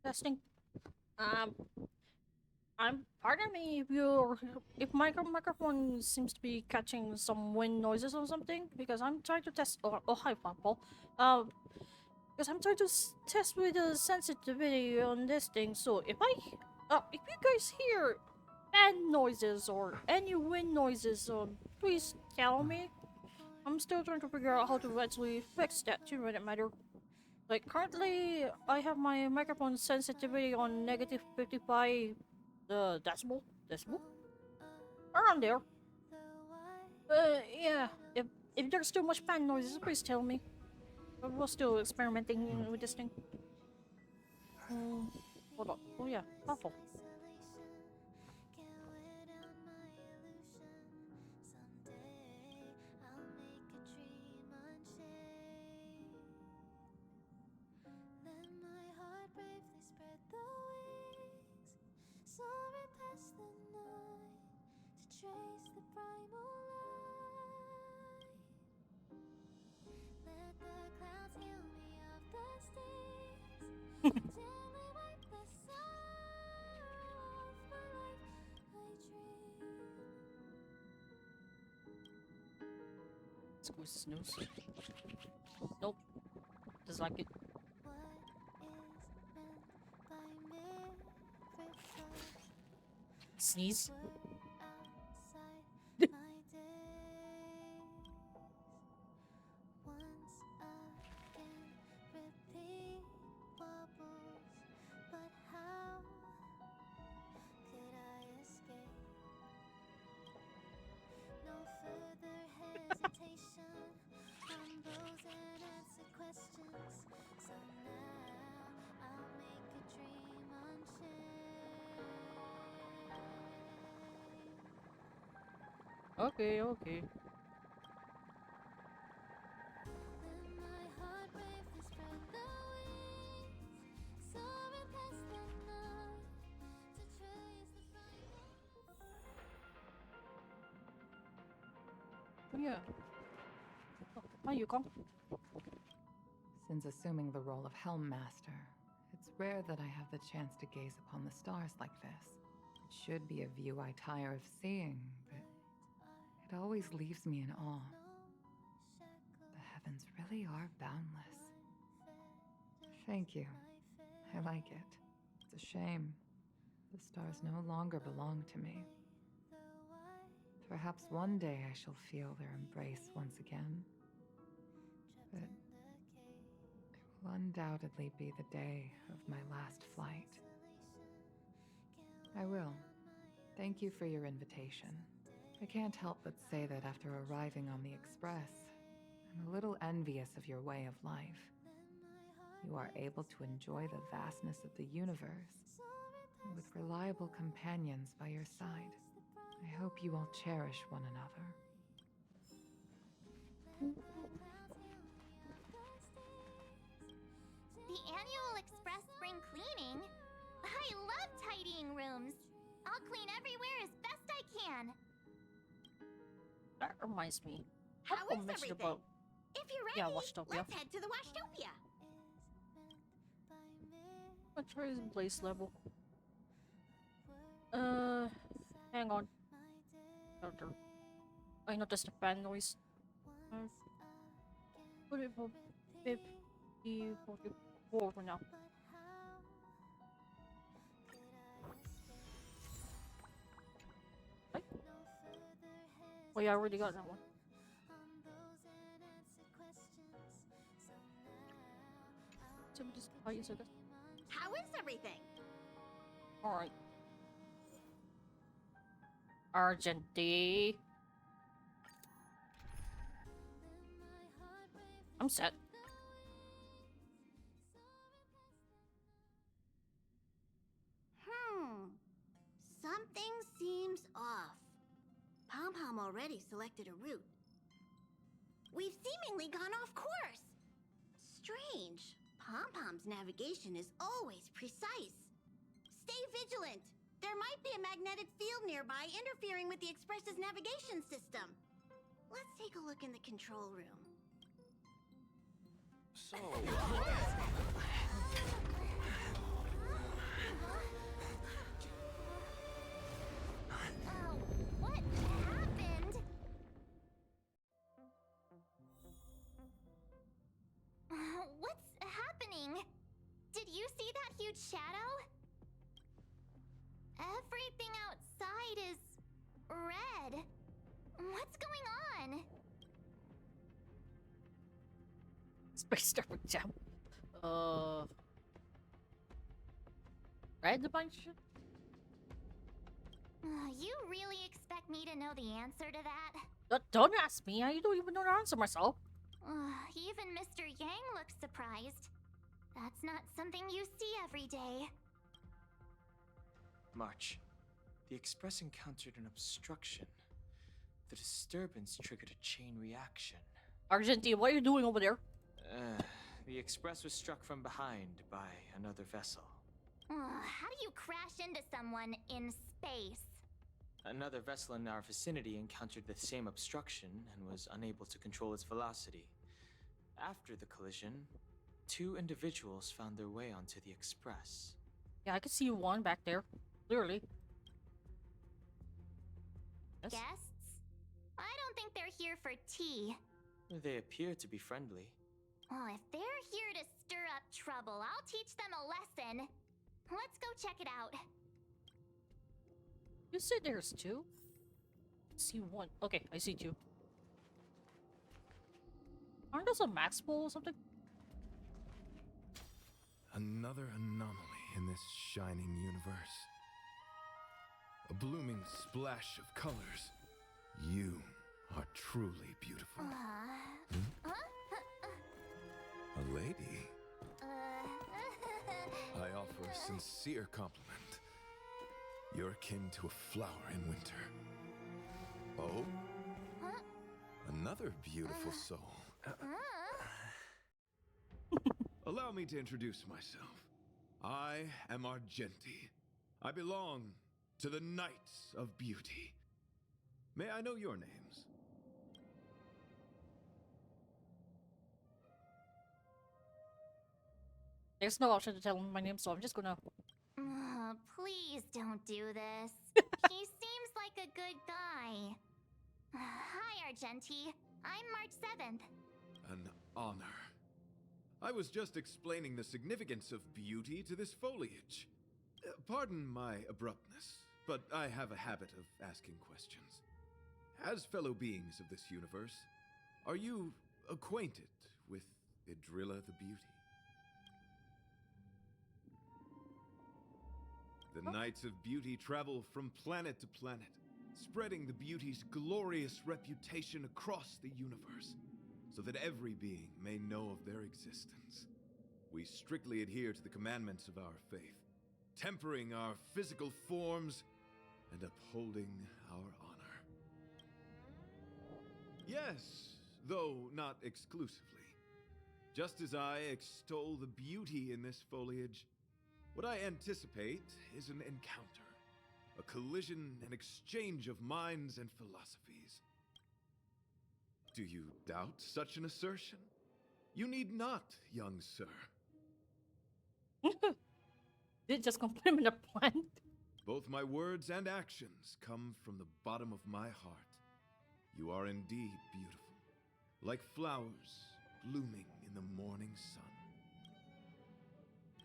Testing. Um, pardon me if if microphone seems to be catching some wind noises or something because I'm trying to test. Oh hi, Purple. Because I'm trying to test with the sensitivity on this thing. So if you guys hear fan noises or any wind noises, please tell me. I'm still trying to figure out how to actually fix that too, for that matter. Like currently, I have my microphone sensitivity on negative 55 decibel around there. Yeah. If there's too much fan noises, please tell me. But we're still experimenting with this thing. Hold on. Oh yeah, awful. Squeeze snooze. Nope. Just like it. Sneeze. Okay, okay. Oh yeah. Oh, you come. Since assuming the role of Helm Master, it's rare that I have the chance to gaze upon the stars like this. It should be a view I tire of seeing, but it always leaves me in awe. The heavens really are boundless. Thank you. I like it. It's a shame. The stars no longer belong to me. Perhaps one day I shall feel their embrace once again. But it will undoubtedly be the day of my last flight. I will. Thank you for your invitation. I can't help but say that after arriving on the Express, I'm a little envious of your way of life. You are able to enjoy the vastness of the universe, with reliable companions by your side. I hope you all cherish one another. The annual Express spring cleaning? I love tidying rooms. I'll clean everywhere as best I can. That reminds me. How I'll is mention everything? about If you're ready, Yeah, Washtopia. let's head to the Washtopia. Let's try his blaze level. Hang on. Filter. I noticed the fan noise. Put it for 50, 44 for now. Right? Oh yeah, I already got that one. So we just use it. How is everything? Alright. Argenty. I'm set. Something seems off. Pom-Pom already selected a route. We've seemingly gone off course. Strange. Pom-Pom's navigation is always precise. Stay vigilant. There might be a magnetic field nearby interfering with the Express's navigation system. Let's take a look in the control room. So, What happened? What's happening? Did you see that huge shadow? Everything outside is red. What's going on? Space Star Jam. Red bunch? You really expect me to know the answer to that? Don't ask me. I don't even know the answer myself. Even Mr. Yang looks surprised. That's not something you see every day. March. The Express encountered an obstruction. The disturbance triggered a chain reaction. Argenty, what are you doing over there? The Express was struck from behind by another vessel. How do you crash into someone in space? Another vessel in our vicinity encountered the same obstruction and was unable to control its velocity. After the collision, 2 individuals found their way onto the Express. Yeah, I can see one back there. Clearly. Yes? Guests? I don't think they're here for tea. They appear to be friendly. Oh, if they're here to stir up trouble, I'll teach them a lesson. Let's go check it out. You said there's 2? I see 1. Okay, I see 2. Aren't those a max pull or something? Another anomaly in this shining universe. A blooming splash of colors. You are truly beautiful. A lady? I offer a sincere compliment. You're akin to a flower in winter. Oh? Another beautiful soul. Allow me to introduce myself. I am Argenti. I belong to the Knights of Beauty. May I know your names? There's no option to tell him my name, so I'm just gonna... Please don't do this. He seems like a good guy. Hi, Argenti. I'm March 7th. An honor. I was just explaining the significance of beauty to this foliage. Pardon my abruptness, but I have a habit of asking questions. As fellow beings of this universe, are you acquainted with Idrilla the Beauty? The Knights of Beauty travel from planet to planet, spreading the Beauty's glorious reputation across the universe, so that every being may know of their existence. We strictly adhere to the commandments of our faith, tempering our physical forms and upholding our honor. Yes, though not exclusively. Just as I extol the beauty in this foliage, what I anticipate is an encounter, a collision and exchange of minds and philosophies. Do you doubt such an assertion? You need not, young sir. Did it just compliment a plant? Both my words and actions come from the bottom of my heart. You are indeed beautiful, like flowers blooming in the morning sun.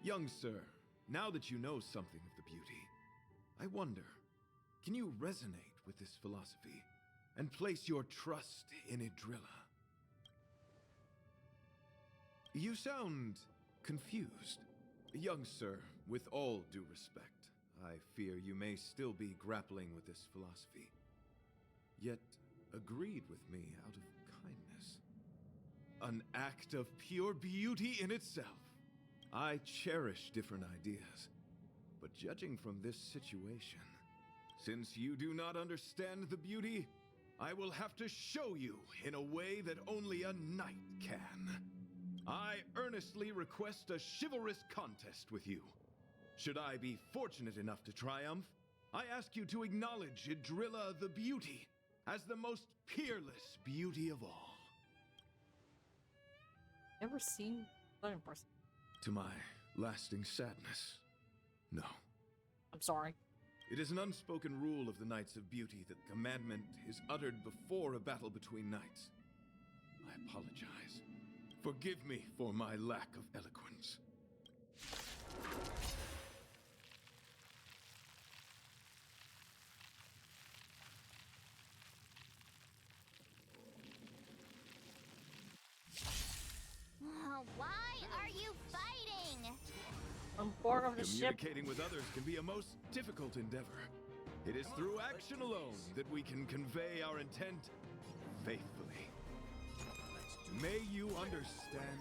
Young sir, now that you know something of the beauty, I wonder, can you resonate with this philosophy and place your trust in Idrilla? You sound confused. Young sir, with all due respect, I fear you may still be grappling with this philosophy, yet agreed with me out of kindness. An act of pure beauty in itself. I cherish different ideas, but judging from this situation, since you do not understand the beauty, I will have to show you in a way that only a knight can. I earnestly request a chivalrous contest with you. Should I be fortunate enough to triumph, I ask you to acknowledge Idrilla the Beauty as the most peerless beauty of all. Never seen that in person. To my lasting sadness, no. I'm sorry. It is an unspoken rule of the Knights of Beauty that the commandment is uttered before a battle between knights. I apologize. Forgive me for my lack of eloquence. Why are you fighting? I'm bored of the ship. Communicating with others can be a most difficult endeavor. It is through action alone that we can convey our intent faithfully. May you understand.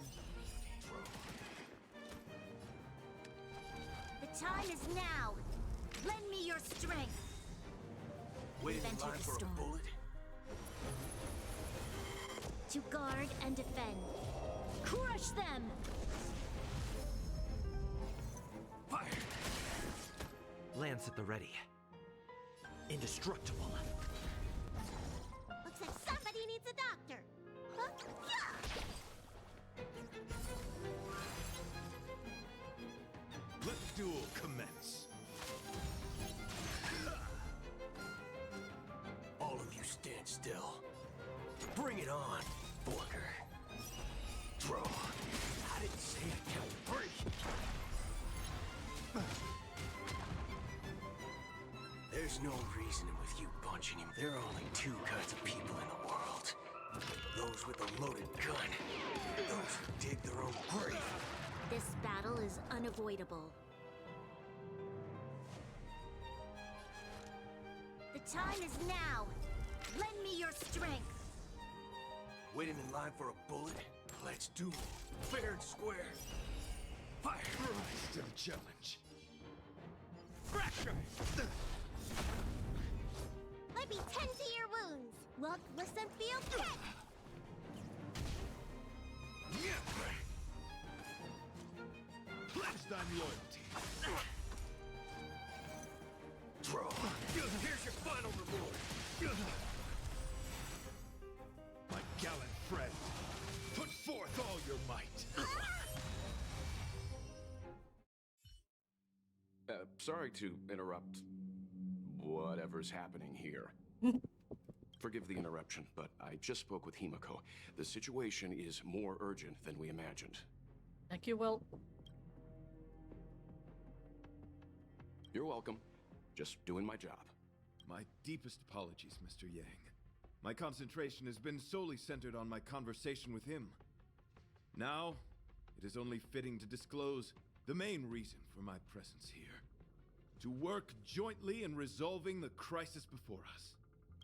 The time is now. Lend me your strength. Waiting in We've line entered the for a storm. bullet? To guard and defend. Crush them! Fire! Lance at the ready. Indestructible. Looks like somebody needs a doctor. Huh? Yeah! Let the duel commence. All of you stand still. Bring it on, Booker. Draw. I didn't say I count to 3. There's no reasoning with you punching him. There are only 2 kinds of people in the world. Those with a loaded gun. Those who dig their own grave. This battle is unavoidable. The time is now. Lend me your strength. Waiting in line for a bullet? Let's duel. Fair and square. Fire! Still challenge. Fracture! Let me tend to your wounds. Look, listen, feel, catch. Pledge thine loyalty. Draw. Here's your final reward. My gallant friend, put forth all your might. Sorry to interrupt whatever's happening here. Forgive the interruption, but I just spoke with Himiko. The situation is more urgent than we imagined. Thank you, Will. You're welcome. Just doing my job. My deepest apologies, Mr. Yang. My concentration has been solely centered on my conversation with him. Now, it is only fitting to disclose the main reason for my presence here. To work jointly in resolving the crisis before us.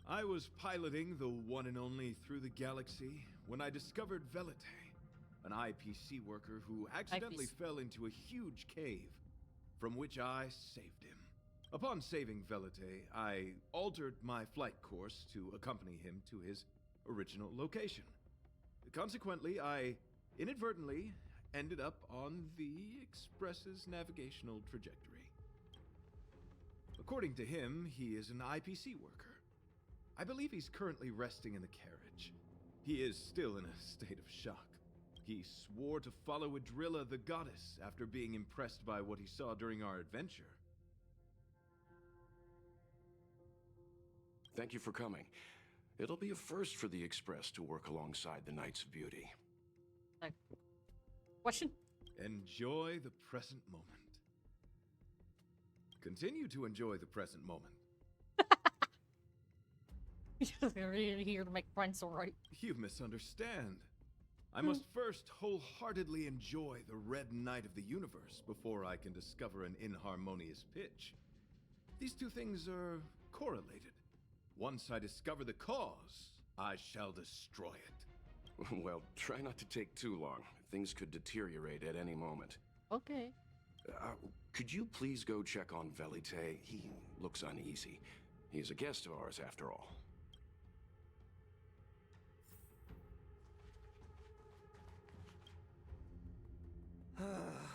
I was piloting the one and only through the galaxy when I discovered Velite, an IPC worker who accidentally fell into a huge cave, from which I saved him. Upon saving Velite, I altered my flight course to accompany him to his original location. Consequently, I inadvertently ended up on the Express's navigational trajectory. According to him, he is an IPC worker. I believe he's currently resting in the carriage. He is still in a state of shock. He swore to follow Adrilla the goddess after being impressed by what he saw during our adventure. Thank you for coming. It'll be a first for the Express to work alongside the Knights of Beauty. Question? Enjoy the present moment. Continue to enjoy the present moment. You're really here to make friends, alright? You misunderstand. I must first wholeheartedly enjoy the red night of the universe before I can discover an inharmonious pitch. These two things are correlated. Once I discover the cause, I shall destroy it. Well, try not to take too long. Things could deteriorate at any moment. Okay. Could you please go check on Velite? He looks uneasy. He's a guest of ours, after all.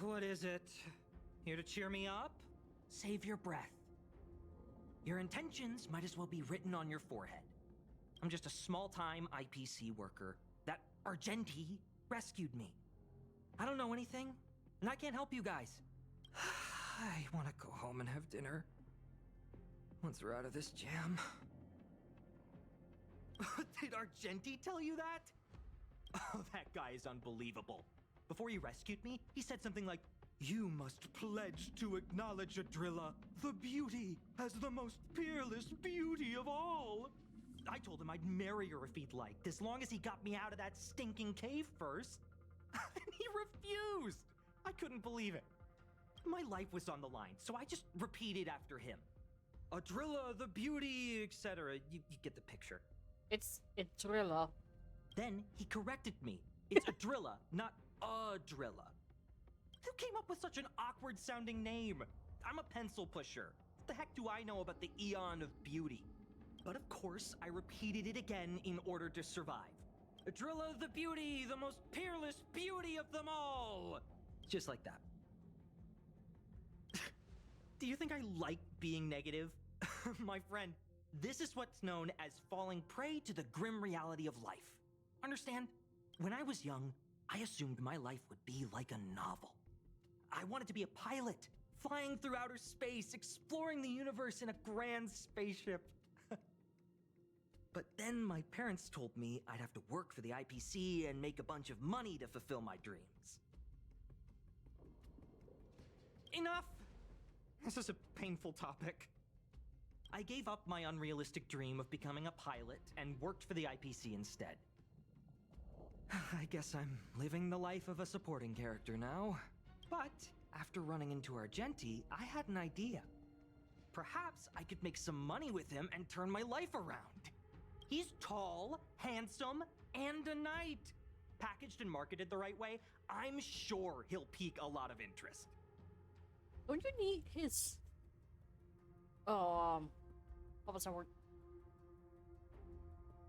What is it? Here to cheer me up? Save your breath. Your intentions might as well be written on your forehead. I'm just a small-time IPC worker. That Argenti rescued me. I don't know anything, and I can't help you guys. I want to go home and have dinner. Once we're out of this jam. Did Argenti tell you that? Oh, that guy is unbelievable. Before he rescued me, he said something like, "You must pledge to acknowledge Adrilla, the beauty, as the most peerless beauty of all." I told him I'd marry her if he'd liked, as long as he got me out of that stinking cave first. And he refused! I couldn't believe it. My life was on the line, so I just repeated after him. Adrilla, the beauty, etc. You get the picture. It's Drilla. Then he corrected me. It's Adrilla, not Adrilla. Who came up with such an awkward-sounding name? I'm a pencil pusher. What the heck do I know about the Eon of Beauty? But of course, I repeated it again in order to survive. Adrilla the beauty, the most peerless beauty of them all! Just like that. Do you think I like being negative? My friend, this is what's known as falling prey to the grim reality of life. Understand? When I was young, I assumed my life would be like a novel. I wanted to be a pilot, flying through outer space, exploring the universe in a grand spaceship. But then my parents told me I'd have to work for the IPC and make a bunch of money to fulfill my dreams. Enough! This is a painful topic. I gave up my unrealistic dream of becoming a pilot and worked for the IPC instead. I guess I'm living the life of a supporting character now. But after running into Argenti, I had an idea. Perhaps I could make some money with him and turn my life around. He's tall, handsome, and a knight. Packaged and marketed the right way, I'm sure he'll pique a lot of interest. Don't you need his what was that word?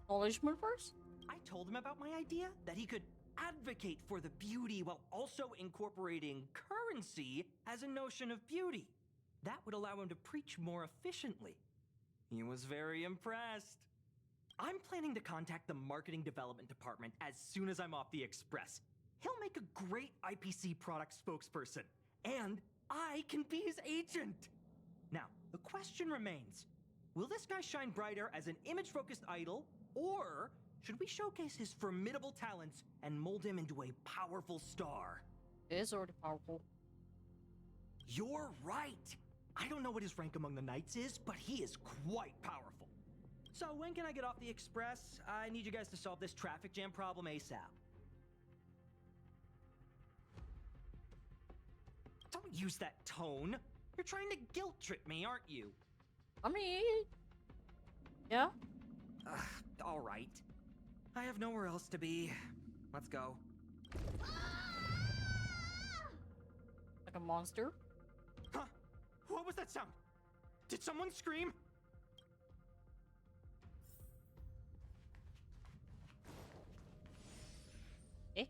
Acknowledgement first? I told him about my idea, that he could advocate for the beauty while also incorporating currency as a notion of beauty. That would allow him to preach more efficiently. He was very impressed. I'm planning to contact the marketing development department as soon as I'm off the Express. He'll make a great IPC product spokesperson, and I can be his agent. Now, the question remains, will this guy shine brighter as an image-focused idol, or should we showcase his formidable talents and mold him into a powerful star? It is already powerful. You're right! I don't know what his rank among the knights is, but he is quite powerful. So when can I get off the express? I need you guys to solve this traffic jam problem ASAP. Don't use that tone. You're trying to guilt trip me, aren't you? I mean, yeah. All right. I have nowhere else to be. Let's go. Like a monster. Huh? What was that sound? Did someone scream? Eh?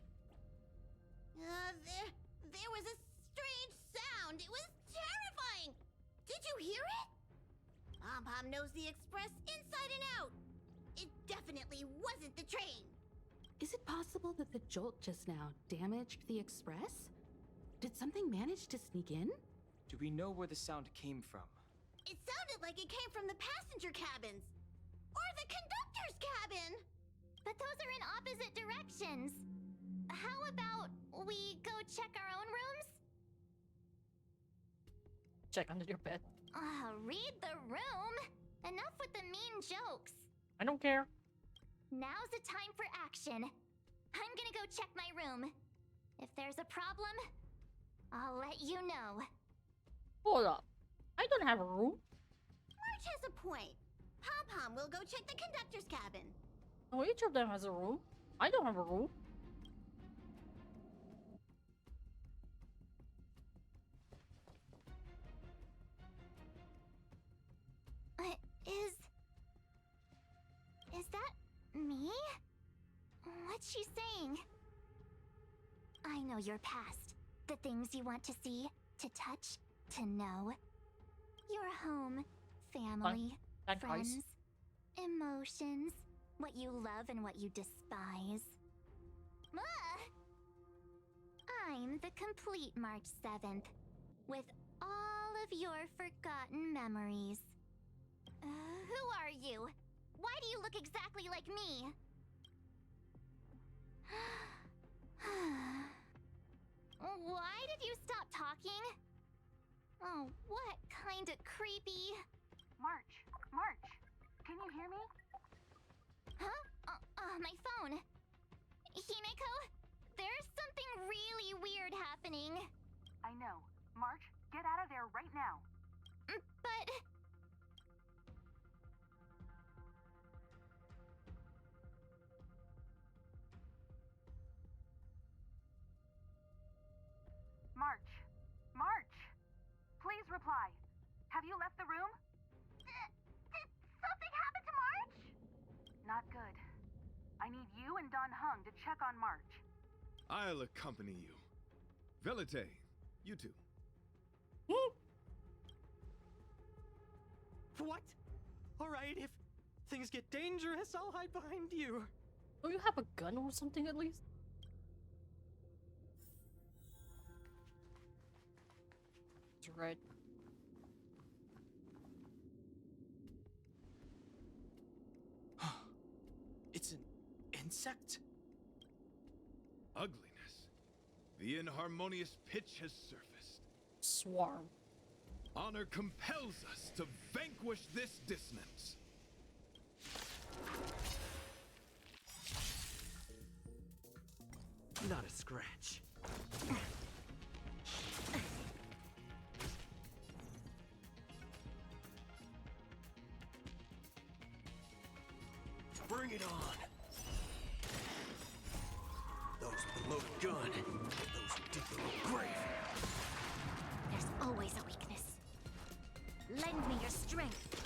There was a strange sound. It was terrifying. Did you hear it? Pom knows the express inside and out. It definitely wasn't the train. Is it possible that the jolt just now damaged the express? Did something manage to sneak in? Do we know where the sound came from? It sounded like it came from the passenger cabins. Or the conductor's cabin. But those are in opposite directions. How about we go check our own rooms? Check under your bed. Read the room. Enough with the mean jokes. I don't care. Now's the time for action. I'm gonna go check my room. If there's a problem, I'll let you know. Hold up. I don't have a room. March has a point. Pom will go check the conductor's cabin. No, each of them has a room. I don't have a room. Is that me? What's she saying? I know your past. The things you want to see, to touch, to know. Your home, family, That friends, guys. emotions, what you love and what you despise. Ah! I'm the complete March 7th, with all of your forgotten memories. Who are you? Why do you look exactly like me? Why did you stop talking? Oh, what kind of creepy... March, can you hear me? Huh? My phone. Himeko, there's something really weird happening. I know. March, get out of there right now. But... March! Please reply. Have you left the room? Did something happen to March? Not good. I need you and Don Hung to check on March. I'll accompany you. Velite, you two. What? All right, if things get dangerous, I'll hide behind you. Do you have a gun or something at least? It's red. It's an insect? Ugliness. The inharmonious pitch has surfaced. Swarm. Honor compels us to vanquish this dissonance. Not a scratch. Bring it on. Those with the loaded gun. Those who dig the little grave. There's always a weakness. Lend me your strength.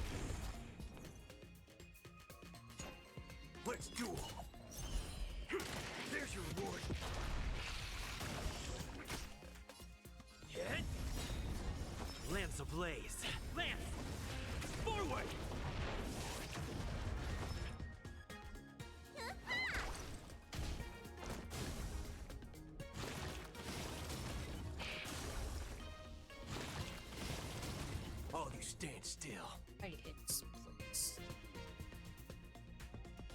Let's duel. There's your reward. Hit. Lance ablaze. Lance! Forward! All you stand still. I hit please.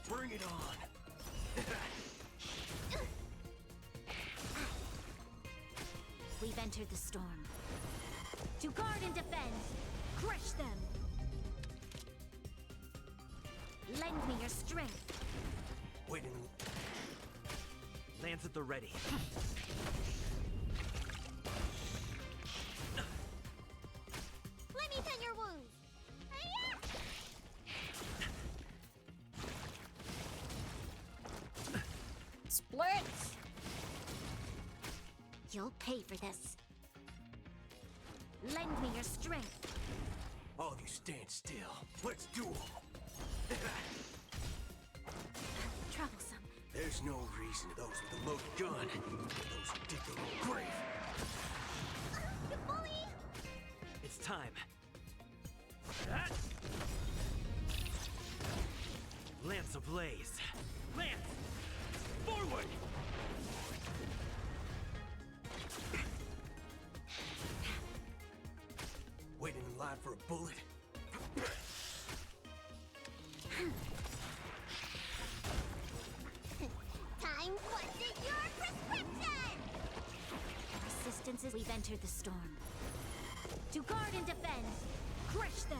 Bring it on. We've entered the storm. To guard and defend. Crush them. Lend me your strength. Wait and Lands at the ready. Let me tend your wounds. Splits! You'll pay for this. Lend me your strength. all of you stand still. Let's duel. Troublesome. There's no reason those with a loaded gun, those who dig their own grave. You bully! It's time. Lance ablaze. Lance! Forward! Waiting in line for a bullet. Time wasted your prescription! Resistance is we've entered the storm. To guard and defend, crush them!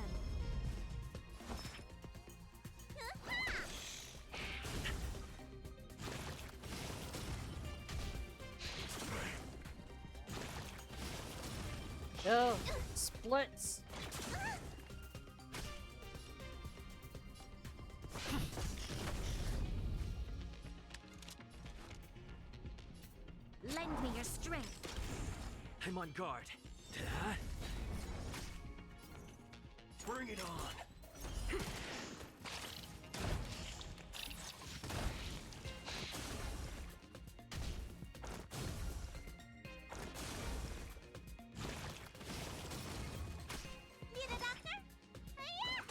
Yo, splits. Lend me your strength. I'm on guard. Bring it on. Need a doctor? Hiya!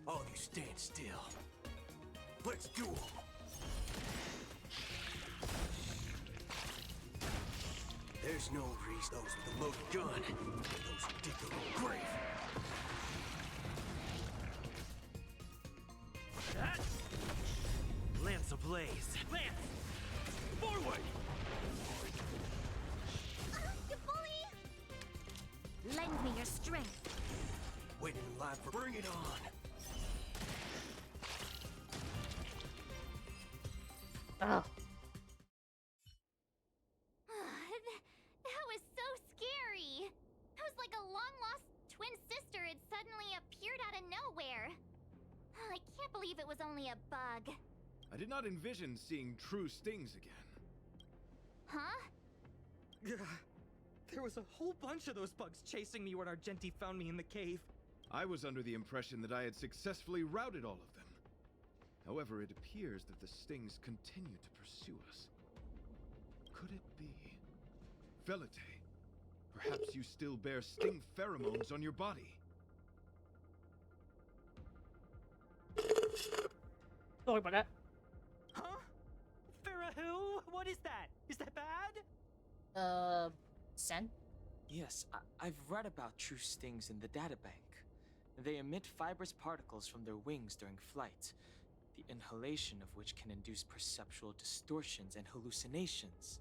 All of you stand still. Let's duel. There's no reason those with a loaded gun, those who dig their own grave. Lance ablaze. Lance! Forward! You bully! Lend me your strength. Waiting in line for bring it on. Oh, That was so scary. It was like a long-lost twin sister had suddenly appeared out of nowhere. I can't believe it was only a bug. I did not envision seeing true stings again. Huh? There was a whole bunch of those bugs chasing me when Argenti found me in the cave. I was under the impression that I had successfully routed all of them. However, it appears that the stings continue to pursue us. Could it be? Velite, perhaps you still bear sting pheromones on your body. sorry about that. Huh? Farrah who? What is that? Is that bad? Sen? Yes, I've read about true stings in the databank. They emit fibrous particles from their wings during flight, the inhalation of which can induce perceptual distortions and hallucinations.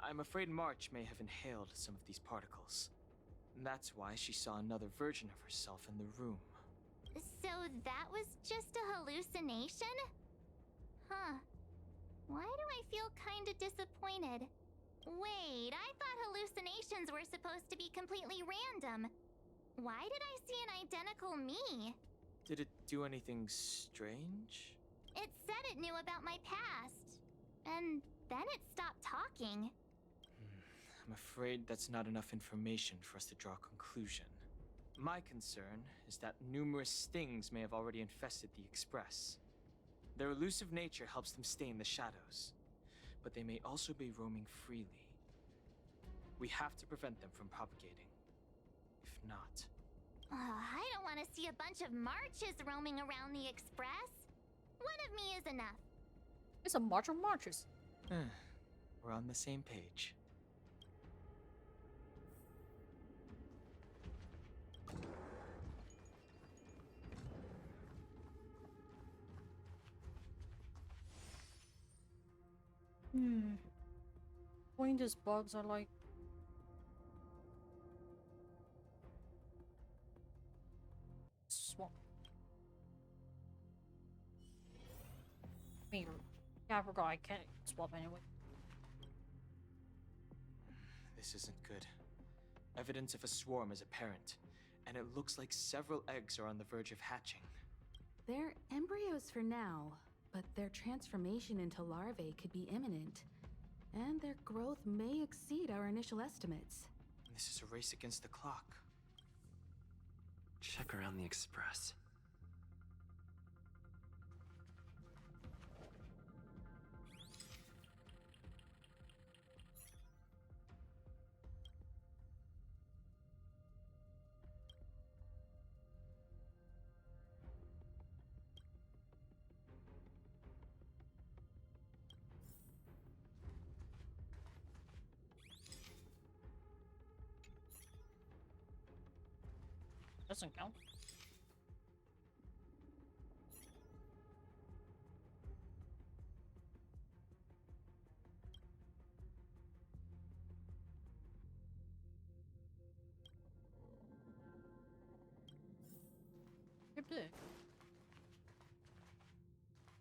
I'm afraid March may have inhaled some of these particles. That's why she saw another version of herself in the room. So that was just a hallucination? Huh. Why do I feel kinda disappointed? Wait, I thought hallucinations were supposed to be completely random. Why did I see an identical me? Did it do anything strange? It said it knew about my past. And then it stopped talking. I'm afraid that's not enough information for us to draw a conclusion. My concern is that numerous stings may have already infested the Express. Their elusive nature helps them stay in the shadows, but they may also be roaming freely. We have to prevent them from propagating. If not... I don't want to see a bunch of marches roaming around the Express. One of me is enough. It's a march of marches. We're on the same page. Hmm. When these bugs are like. Swamp. I mean, yeah, I forgot I can't swap anyway. This isn't good. Evidence of a swarm is apparent, and it looks like several eggs are on the verge of hatching. They're embryos for now, but their transformation into larvae could be imminent. And their growth may exceed our initial estimates. This is a race against the clock. Check around the Express. Doesn't count. You're big.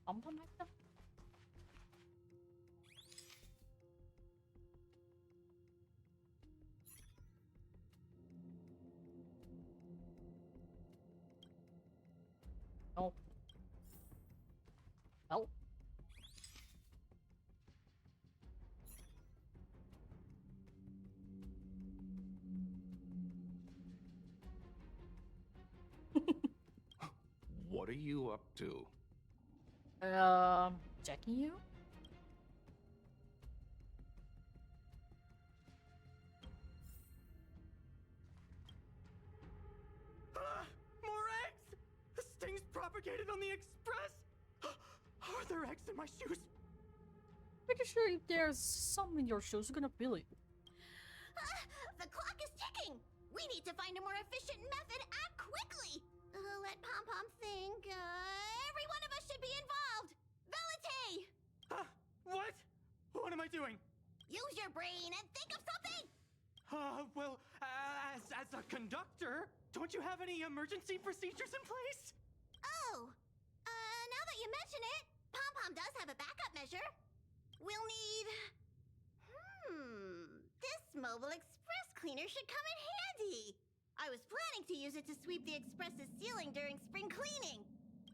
Something like that? No. No. What are you up to? Checking you? More eggs! The sting's propagated on the Express! Are there eggs in my shoes? Pretty sure if there's some in your shoes, you're gonna feel it. The clock is ticking! We need to find a more efficient method and quickly! Let Pom Pom think. Every one of us should be involved! Velite! What? What am I doing? Use your brain and think of something! Well, as a conductor, don't you have any emergency procedures in place? Oh, now that you mention it, Pom Pom does have a backup measure. We'll need... This mobile express cleaner should come in handy. I was planning to use it to sweep the express's ceiling during spring cleaning.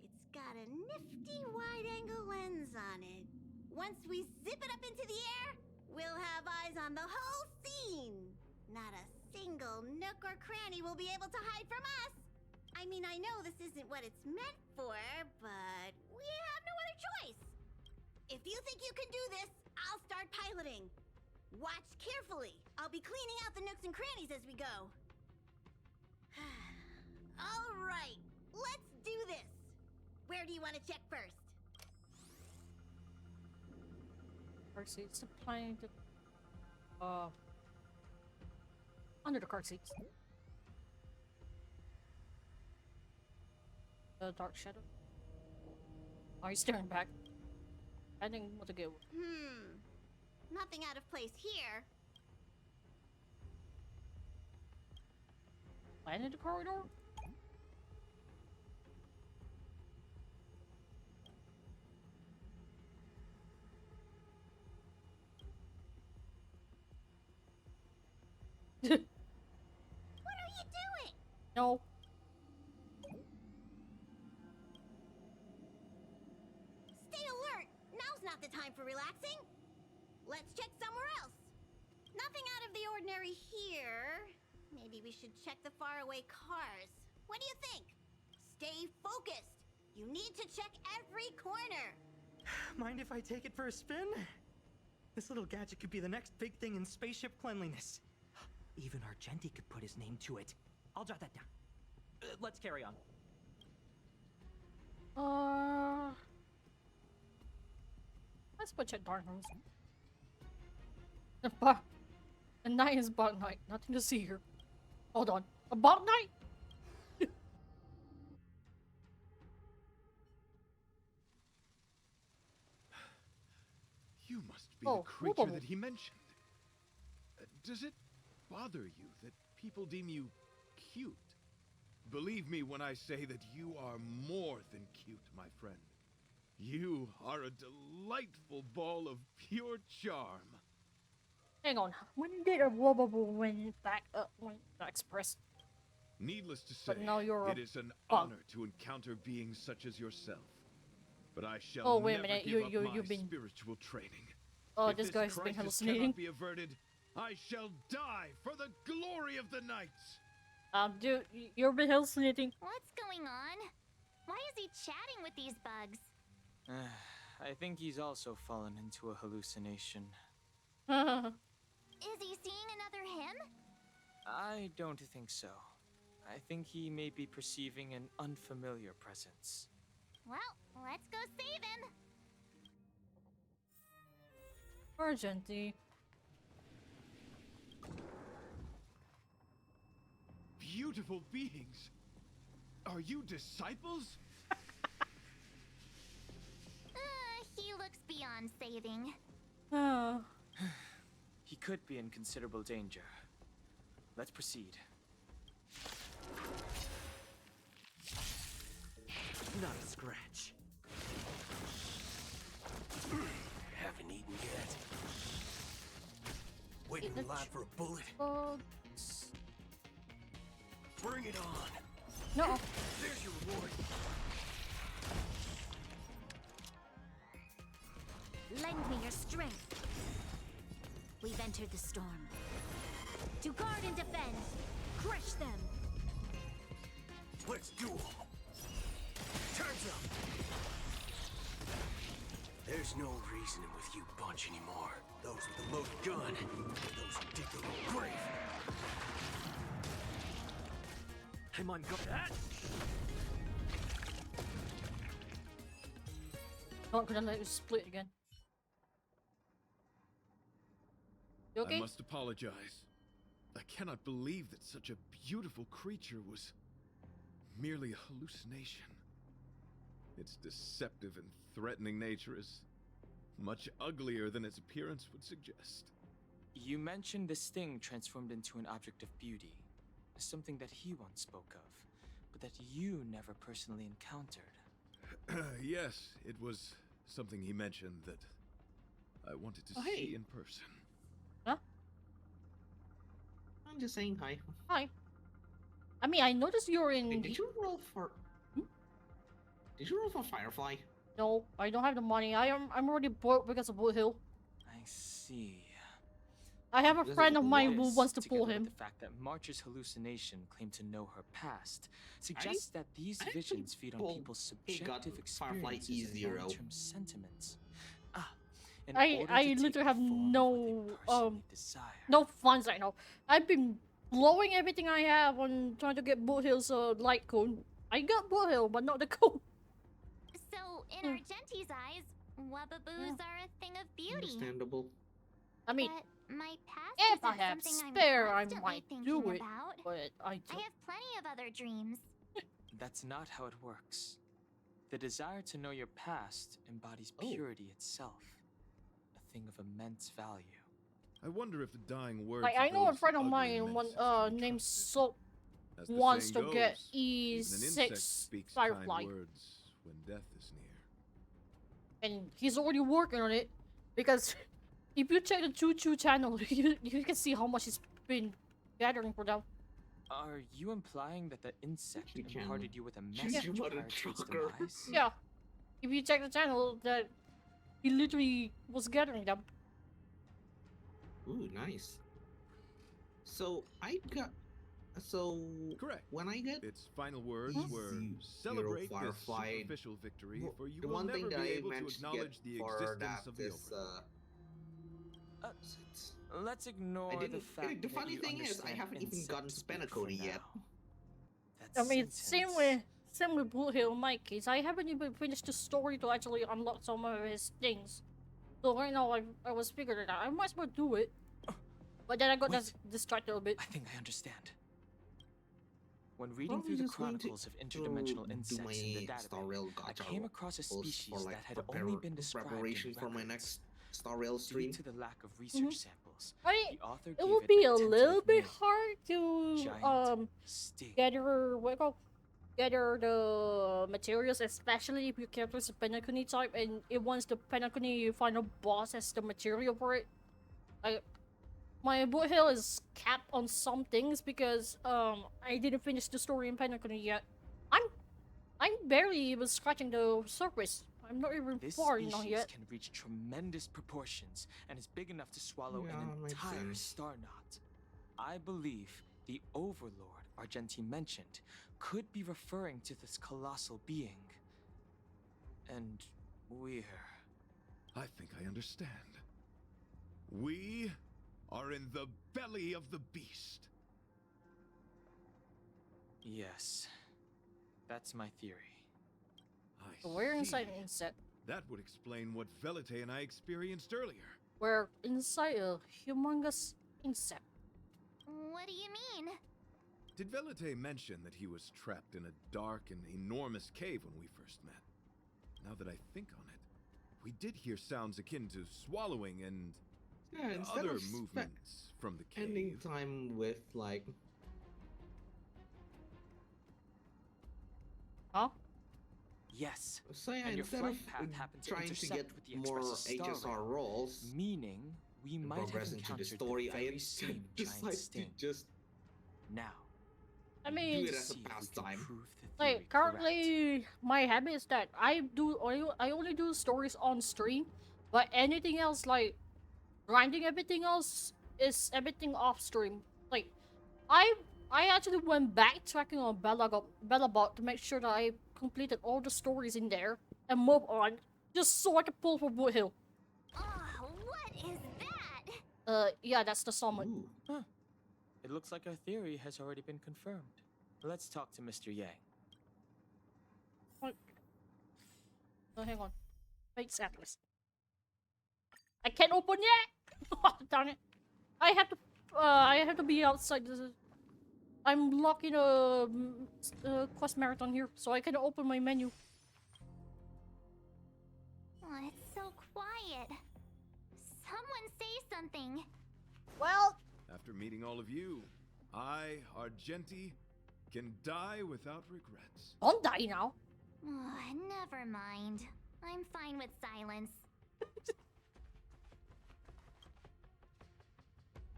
It's got a nifty wide-angle lens on it. Once we zip it up into the air, we'll have eyes on the whole scene. Not a single nook or cranny will be able to hide from us. I mean, I know this isn't what it's meant for, but we have no other choice. If you think you can do this, I'll start piloting. Watch carefully. I'll be cleaning out the nooks and crannies as we go. All right, let's do this. Where do you want to check first? Car seats applying to under the car seats. The dark shadow. Are you staring back? I think what to go. Nothing out of place here. Land in the corridor? What are you doing? No. Stay alert. Now's not the time for relaxing. Let's check somewhere else. Nothing out of the ordinary here. Maybe we should check the faraway cars. What do you think? Stay focused. You need to check every corner. Mind if I take it for a spin? This little gadget could be the next big thing in spaceship cleanliness. Even Argenti could put his name to it. I'll jot that down. Let's carry on. Let's put check darkness. A night is bug night. Nothing to see here. Hold on. A bug night? You must be Oh, the creature whoop-a-whoop. that he mentioned. Does it bother you that people deem you cute? Believe me when I say that you are more than cute, my friend. You are a delightful ball of pure charm. Hang on. When did a Wobble win back when expressed? Needless to say, But now you're a it is an bug. honor to encounter beings such as yourself. But I shall Oh, wait a never minute, give up my you've been- spiritual training. Oh, If this guy's been crisis hallucinating. cannot be averted, I shall die for the glory of the night. Dude, you've been hallucinating. What's going on? Why is he chatting with these bugs? I think he's also fallen into a hallucination. Is he seeing another him? I don't think so. I think he may be perceiving an unfamiliar presence. Well, let's go save him. Urgently. Beautiful beings. Are you disciples? He looks beyond saving. He could be in considerable danger. Let's proceed. Not a scratch. Haven't eaten yet. Waiting in line for a bullet. Bugs. Bring it on. No. There's your reward. Lend me your strength. We've entered the storm. To guard and defend. Crush them. Let's do 'em. Time's up. There's no reasoning with you bunch anymore. Those with a loaded gun, those who dig their own grave. I'm on go. Not gonna let you split again. You okay? I must apologize. I cannot believe that such a beautiful creature was merely a hallucination. Its deceptive and threatening nature is much uglier than its appearance would suggest. You mentioned this thing transformed into an object of beauty, something that he once spoke of, but that you never personally encountered. Yes, it was something he mentioned that I wanted to Oh, hey. see in person. I'm just saying hi. Hi. I mean, I noticed you're in. Wait, did you roll for? Did you roll for Firefly? No, I don't have the money. I'm already broke because of Blue Hill. I see. I have a This is friend of mine This, who wants to together pull with him. the fact that March's hallucination claimed to know her past suggests that these I visions feed on pulled- people's he got subjective Firefly experiences and E0. long-term sentiments. In I order to literally take have the form of no, what they personally desire. No funds right now. I've been blowing everything I have on trying to get Blue Hill's light cone. I got Blue Hill, but not the cone. So, in Argenti's eyes, Wubbaboos are a thing of beauty. Understandable. I mean, But my past if isn't I have something spare, I'm I constantly might thinking do it. about. But I I don't. have plenty of other dreams. That's not how it works. The desire to know your past embodies Oh. purity itself, a thing of immense value. I wonder if the dying words. Like, of I know a those friend of ugly mine, menaces one can be named trusted. Soap, As the wants saying to get goes, even an insect E6 speaks Firefly, kind words when death is near. and he's already working on it because if you check the Choo Choo channel, you can see how much he's been gathering for them. Are you implying that the insect Choo-choo channel. imparted you with a Choo-choo message mother prior to its trucker. demise? Yeah, if you check the channel, that he literally was gathering them. Ooh, nice. So I got. So Correct. when I get Its final words Easy, were, Hero "Celebrate this Firefly." superficial victory, Well, for you the will one never thing be that I able to managed to acknowledge get the for existence that of the is Uh, it's- Let's ignore I the didn't. fact The that funny you thing is, I understand haven't even insect gotten speak Spanakody for yet. now. I That mean, same sentence- with Blue Hill. In my case, I haven't even finished the story to actually unlock some of his things. So right now, I was figuring it out. I might as well do it. But then I got Wait. distracted a bit. I think I understand. When reading Probably through the just going to chronicles of interdimensional do insects in the my Star database, Rail I gacha came across a post species for like that had only been described preparation in for my records. next Star Rail Due stream. to the lack of research samples, I mean, the author it gave would it be a a little tentative bit name, hard to Giant Sting. gather the materials, especially if your character is a Penacony type and it wants the Penacony final boss as the material for it. Like, my boot hill is capped on some things because I didn't finish the story in Penacony yet. I'm barely even scratching the surface. I'm not even This far enough species yet. can reach tremendous proportions and is big enough to swallow Yeah, an makes entire sense. star knot. I believe the Overlord Argenti mentioned could be referring to this colossal being. And we're... I think I understand. We are in the belly of the beast. Yes, that's my theory. I We're inside see. an insect. That would explain what Velite and I experienced earlier. We're inside a humongous insect. What do you mean? Did Velite mention that he was trapped in a dark and enormous cave when we first met? Now that I think on it, we did hear sounds akin to swallowing and Yeah, instead other of movements from the spending cave. time with like Huh? Yes, so yeah, and your instead flight of path happened to trying to intersect get with the more Express's star HSR rail, roles meaning we and might have progress into the encountered story, the I very same giant decided to sting. just Now, I do mean, it as see a if we can pastime. prove the theory like currently, my habit is that I only do stories on stream, but anything else like grinding everything else is everything off stream. Like, I I actually went back tracking on Bellabot to make sure that I completed all the stories in there and move on, just so I could pull for Boot Hill. Oh, what is that? Yeah, that's the summon. Ooh. Huh. It looks like our theory has already been confirmed. Let's talk to Mr. Yang. What? Oh, hang on. Fate's Atlas. I can't open yet. Oh, darn it! I have to be outside. I'm locked in a quest marathon here, so I can open my menu. Oh, it's so quiet. Someone say something. Well, After meeting all of you, I, Argenti, can die without regrets. don't die now. Oh, never mind. I'm fine with silence.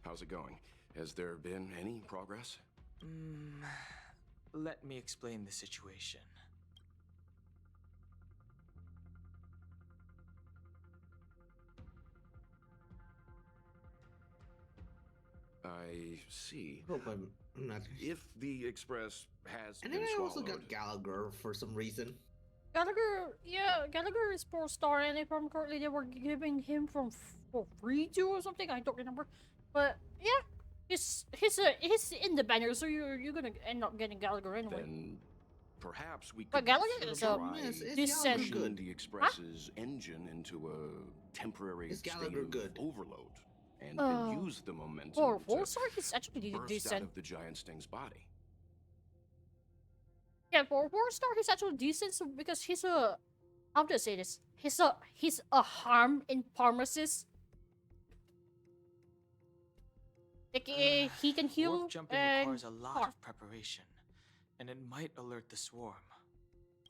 How's it going? Has there been any progress? Let me explain the situation. I see. Hope I'm not. If the Express has And been then I swallowed, also got Gallagher for some reason. Gallagher is 4-star, and if I'm correctly, they were giving him for free too or something. I don't remember, but yeah, he's in the banner, so you're gonna end up getting Gallagher anyway. then perhaps we But could Gallagher try is a decent- Gallagher pushing good? the Express's engine into a temporary Is state Gallagher of good? overload and use the momentum For to 4-star, he's actually burst out decent. of the giant sting's body. Yeah, for 4-star, he's actually decent because he's a, how do I say this? He's a harm in pharmacist. Like, he can heal Warp jumping and requires a lot harm. of preparation, and it might alert the swarm.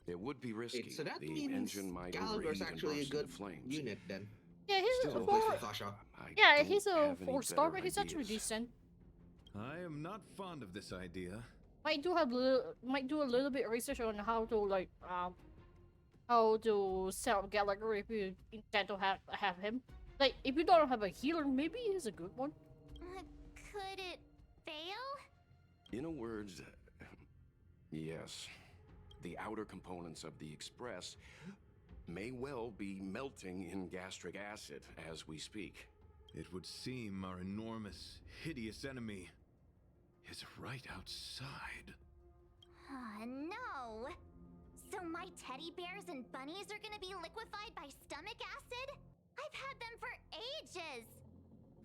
It would be risky. Wait, so that the means engine might Gallagher's overheat and actually a burst good into flames. unit then. Yeah, he's Still, a So Oh, place four. for Sasha. I Yeah, don't he's a have any 4-star, better but he's actually ideas. decent. I am not fond of this idea. Might do a little bit research on how to like how to set up Gallagher if you intend to have him. Like, if you don't have a healer, maybe he's a good one. Could it fail? In a word, yes. The outer components of the Express may well be melting in gastric acid as we speak. It would seem our enormous, hideous enemy is right outside. No. So my teddy bears and bunnies are gonna be liquefied by stomach acid? I've had them for ages.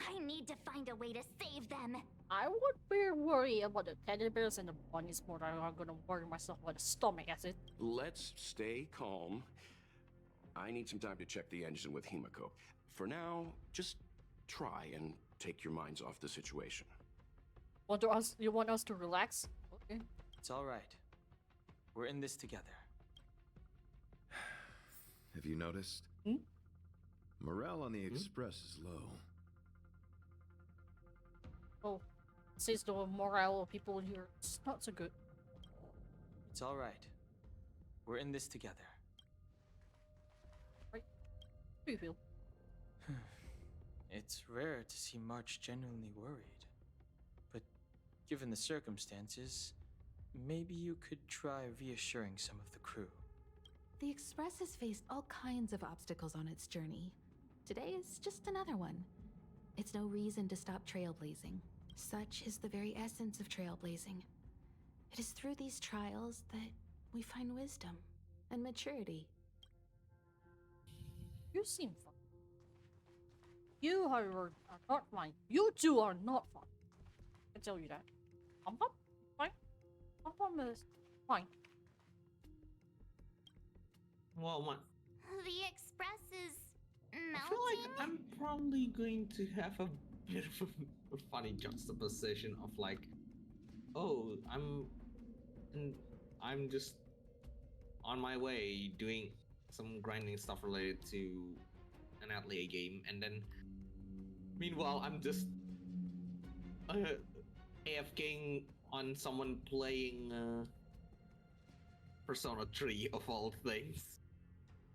I need to find a way to save them. I would be worried about the teddy bears and the bunnies more than I'm gonna worry myself about the stomach acid. Let's stay calm. I need some time to check the engine with Himiko. For now, just try and take your minds off the situation. You want us to relax? Okay. It's all right. We're in this together. Have you noticed? Morale on the Express is low. Oh, it says the morale of people here is not so good. It's all right. We're in this together. Right? How do you feel? It's rare to see March genuinely worried. But given the circumstances, maybe you could try reassuring some of the crew. The Express has faced all kinds of obstacles on its journey. Today is just another one. It's no reason to stop trailblazing. Such is the very essence of trailblazing. It is through these trials that we find wisdom and maturity. You seem fine. You, however, are not fine. You two are not fine. I can tell you that. Pom-pom? Fine. Pom-pom is fine. Well, The Express is melting. I feel like I'm probably going to have a bit of a funny juxtaposition of like, oh, I'm just on my way doing some grinding stuff related to an Atelier game, and then meanwhile I'm just AFKing on someone playing Persona 3 of all things.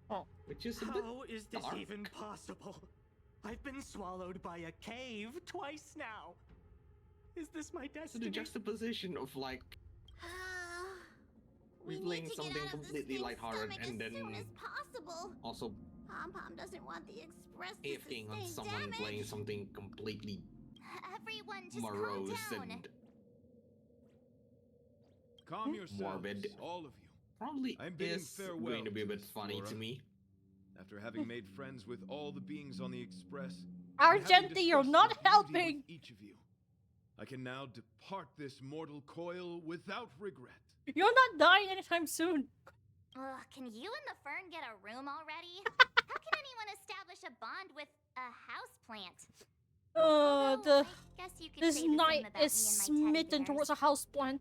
Oh. Which is a bit How is this dark. even possible? I've been swallowed by a cave twice now. Is this my So destiny? the juxtaposition of like We playing need to something get out of this completely thing's lighthearted stomach and as then soon as possible. also Pom-Pom doesn't want the Express to AFKing on sustain someone damage. playing something completely Everyone just morose calm down. and Calm yourselves, Morbid. all of you. probably I'm bidding is farewell going to be a to bit this funny to flora. me. After having made friends with all the beings on the Express, Argenti, you're not helping! each of you, I can now depart this mortal coil without regret. You're not dying anytime soon. Ugh, can you and the fern get a room already? How can anyone establish a bond with a houseplant? Although, I guess you could This say the same knight about is me and my teddy smitten bears. towards a houseplant.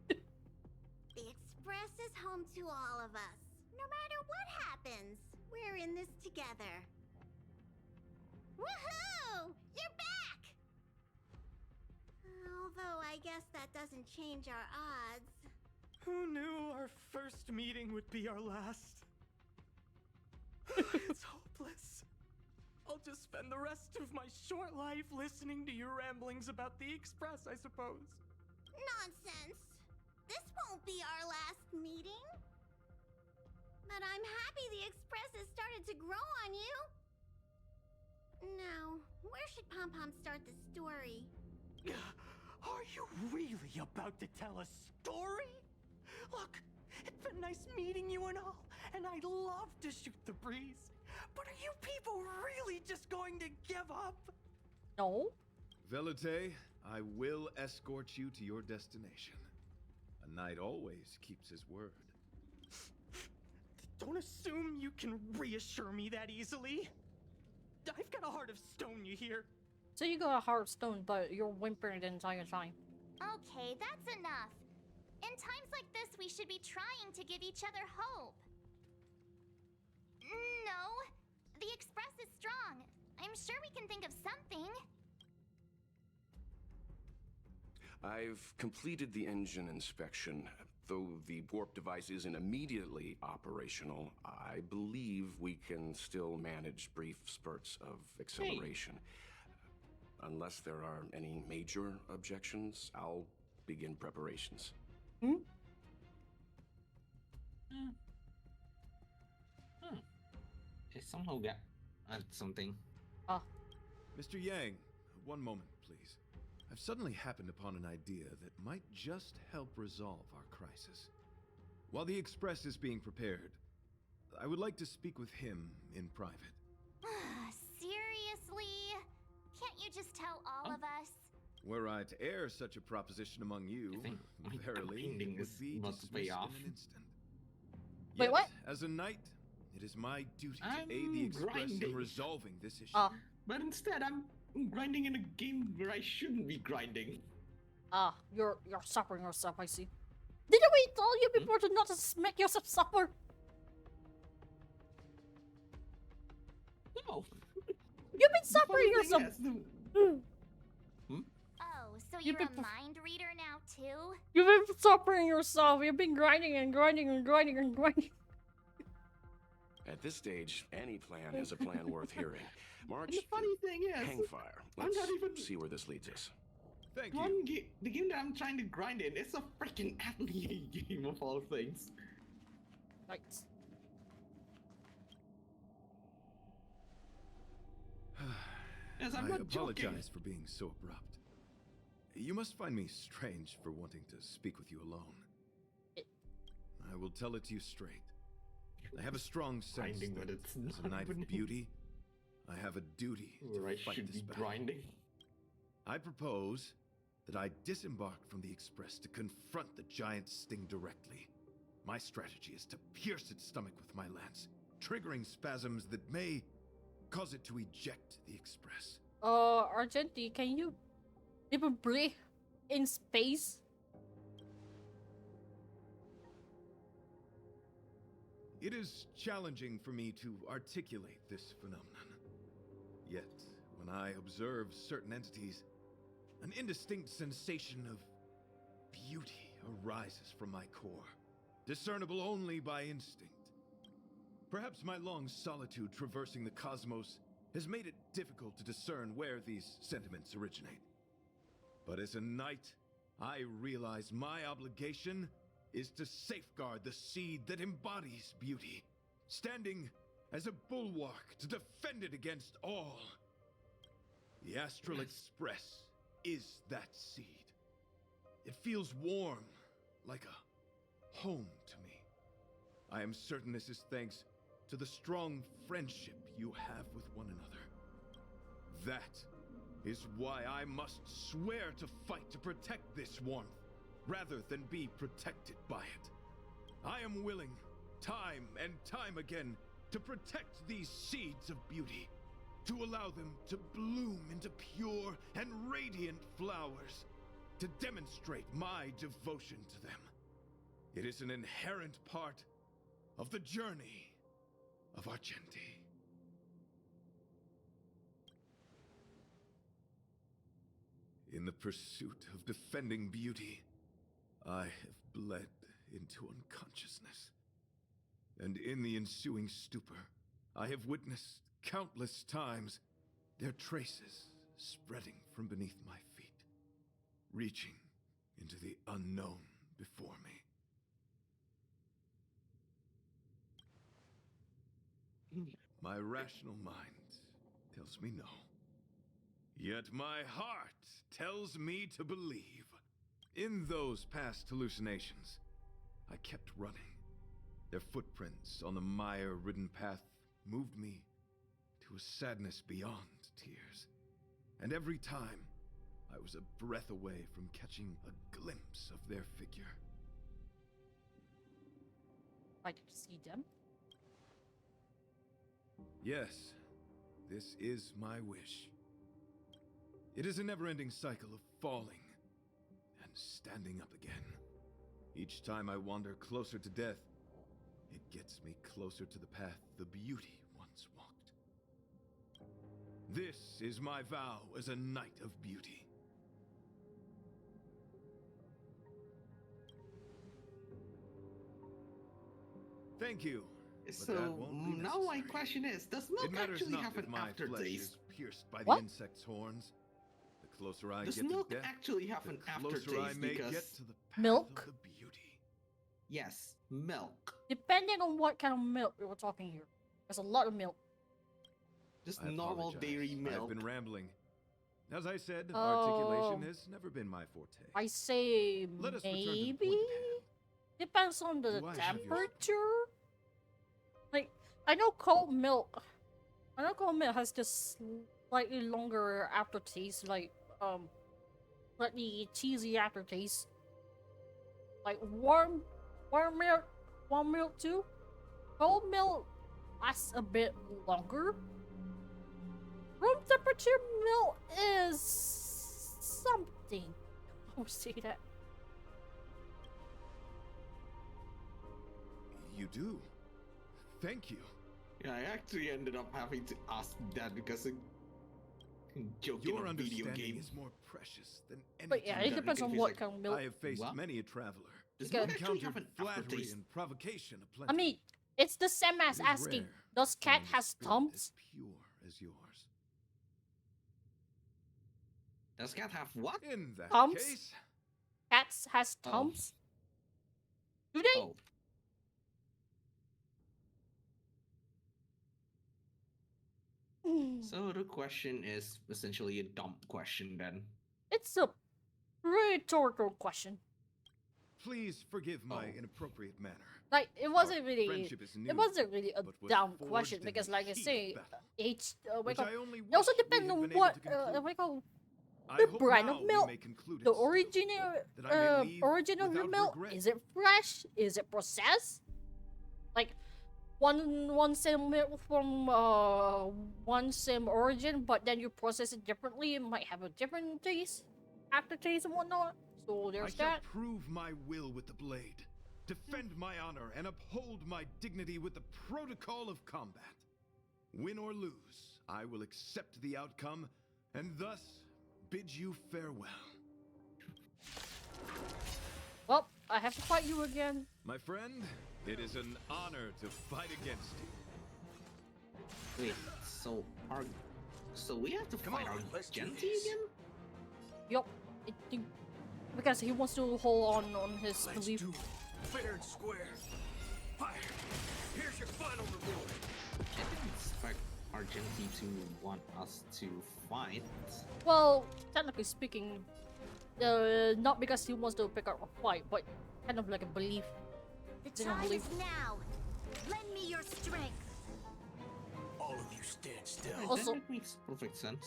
The Express is home to all of us. No matter what happens, we're in this together. Woohoo! You're back! Although I guess that doesn't change our odds. Who knew our first meeting would be our last? It's hopeless. I'll just spend the rest of my short life listening to your ramblings about the Express, I suppose. Nonsense! This won't be our last meeting. But I'm happy the Express has started to grow on you. Now, where should Pom-Pom start the story? Are you really about to tell a story? Look, it's been nice meeting you and all, and I'd love to shoot the breeze. But are you people really just going to give up? No. Velite, I will escort you to your destination. A knight always keeps his word. Don't assume you can reassure me that easily. I've got a heart of stone, you hear? So you got a heart of stone, but you're whimpering the entire time. Okay, that's enough. In times like this, we should be trying to give each other hope. No, the Express is strong. I'm sure we can think of something. I've completed the engine inspection. Though the warp device isn't immediately operational, I believe we can still manage brief spurts of acceleration. Unless there are any major objections, I'll begin preparations. I somehow got something. Mr. Yang, one moment, please. I've suddenly happened upon an idea that might just help resolve our crisis. While the Express is being prepared, I would like to speak with him in private. Seriously? Can't you just tell all of us? Were I to air such a proposition among you, I think my verily, grinding it would is be about to pay dismissed off. in an instant. Wait, Yet, what? As a knight, It is my duty to I'm aid the Express in grinding. resolving this issue. But instead, I'm grinding in a game where I shouldn't be grinding. You're suffering yourself, I see. Didn't we tell you before to not just make yourself suffer? No. You've been The suffering funny thing yourself. is, Oh, so You've you're been a mind reader now too? You've been suffering yourself. You've been grinding and grinding and grinding and grinding. At this stage, any plan has a plan worth hearing. March, and the funny thing is, hang fire. I'm Let's not even- see where this leads us. Thank you. the game that I'm trying to grind in is a freaking athlete game of all things. Nice. Yes, I'm I not apologize joking. for being so abrupt. You must find me strange for wanting to speak with you alone. I will tell it to you straight. I have a strong sense Grinding, that but it's as a not knight of happening. beauty, I have a duty Where I to fight should this be battle. grinding. I propose that I disembark from the Express to confront the giant sting directly. My strategy is to pierce its stomach with my lance, triggering spasms that may cause it to eject the Express. Argenti, can you even breathe in space? It is challenging for me to articulate this phenomenon. Yet, when I observe certain entities, an indistinct sensation of beauty arises from my core, discernible only by instinct. Perhaps my long solitude traversing the cosmos has made it difficult to discern where these sentiments originate. But as a knight, I realize my obligation is to safeguard the seed that embodies beauty, standing as a bulwark to defend it against all. The Astral Express is that seed. It feels warm, like a home to me. I am certain this is thanks to the strong friendship you have with one another. That is why I must swear to fight to protect this warmth, rather than be protected by it. I am willing, time and time again, to protect these seeds of beauty, to allow them to bloom into pure and radiant flowers, to demonstrate my devotion to them. It is an inherent part of the journey of Argenti. In the pursuit of defending beauty, I have bled into unconsciousness. And in the ensuing stupor, I have witnessed countless times their traces spreading from beneath my feet, reaching into the unknown before me. My rational mind tells me no. Yet my heart tells me to believe. In those past hallucinations, I kept running. Their footprints on the mire-ridden path moved me to a sadness beyond tears. And every time, I was a breath away from catching a glimpse of their figure. I get to see them. Yes, this is my wish. It is a never-ending cycle of falling and standing up again. Each time I wander closer to death, it gets me closer to the path the beauty once walked. This is my vow as a knight of beauty. Thank you. but So that won't be now my necessary. question is, does It milk matters actually not have if an my flesh aftertaste? is pierced by What? the insect's horns. The closer I Does get milk to death, actually have the an closer I aftertaste? may Because get to the path Milk? of the beauty. yes, milk. Depending on what kind of milk we were talking here. There's a lot of milk. Just I normal apologize. dairy milk. I've been rambling. As I said, Oh. articulation has never been my forte. I say Let us return to the maybe? point at hand. Depends on the Do I have your- temperature. Like, I know cold milk. I know cold milk has this slightly longer aftertaste, like, slightly cheesy aftertaste. Like warm milk too. Cold milk lasts a bit longer. Room temperature milk is something. I'll say that. You do. Thank you. Yeah, I actually ended up having to ask that because a joke in Your a video understanding game. is more precious than anything. But yeah, it that depends on confused, what like, kind of milk. I have faced What? many a traveler. Does Because- milk actually have Encountered an flattery aftertaste? and provocation aplenty. I mean, it's the same as It is asking, rare does to cat find a has spirit thumbs? as pure as yours. Does cat have what? In that Thumbs? case, Cats has Oh. thumbs? Do they? Oh, Mm. so the question is essentially a dumb question then. It's a rhetorical question. please forgive my Oh. inappropriate manner. Like it Our wasn't really. friendship is new, It wasn't really a but was dumb forged question in because, the like I heat of say, battle, what which you I call- only it also wish we depends had on been able what to conclude. what you call I the hope brand now of we milk, may conclude the it so, original that I may leave origin of the without milk. regret. Is it fresh? Is it processed? Like one same milk from one same origin, but then you process it differently. It might have a different taste, aftertaste, and whatnot. So I there's shall that. prove my will with the blade, defend my honor, and uphold my dignity with the protocol of combat. Win or lose, I will accept the outcome, and thus bid you farewell. Well, I have to fight you again. My friend, it is an honor to fight against you. Wait, so we have to Come fight on, our let's do Genty this. again? Yup. Because he wants to hold on his Let's belief. do it. Fair and square. Fire. Here's your final reward. I didn't expect our Genty to want us to fight. Well, technically speaking, not because he wants to pick up a fight, but kind of like a belief. The They don't time believe- is now. Lend me your strength. All of you stand still. Wait, Also- that makes perfect sense.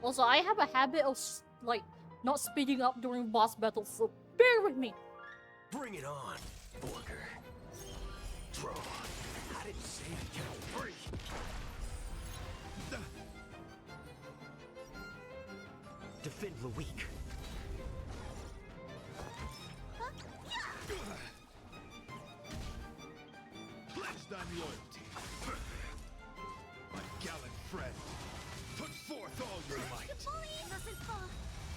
Also, I have a habit of like not speeding up during boss battles, so bear with me. Bring it on, Borger. Draw. I didn't say to count three. Defend the weak. Pledge thine loyalty. My gallant friend, put forth all your might.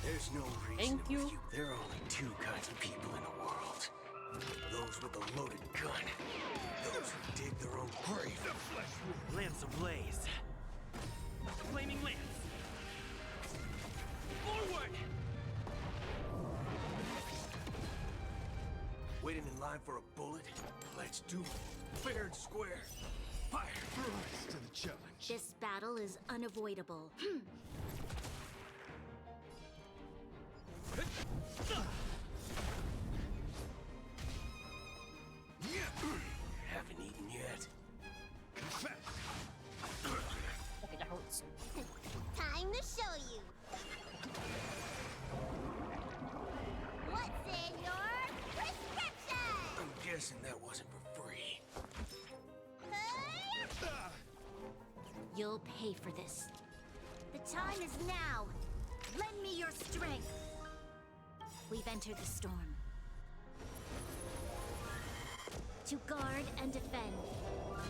There's no reason Thank you. with you. There are only two kinds of people in the world. Those with a loaded gun. Those who dig their own grave. The flesh wound. Lance ablaze. Flaming lance. Forward! Waiting in line for a bullet? Let's do it. Fair and square. Fire! Rise to the challenge. This battle is unavoidable. Haven't eaten yet. Confess. Okay, that hurts. Time to show you. What's in your prescription? I'm guessing that wasn't for free. You'll pay for this. The time is now. Lend me your strength. We've entered the storm. To guard and defend.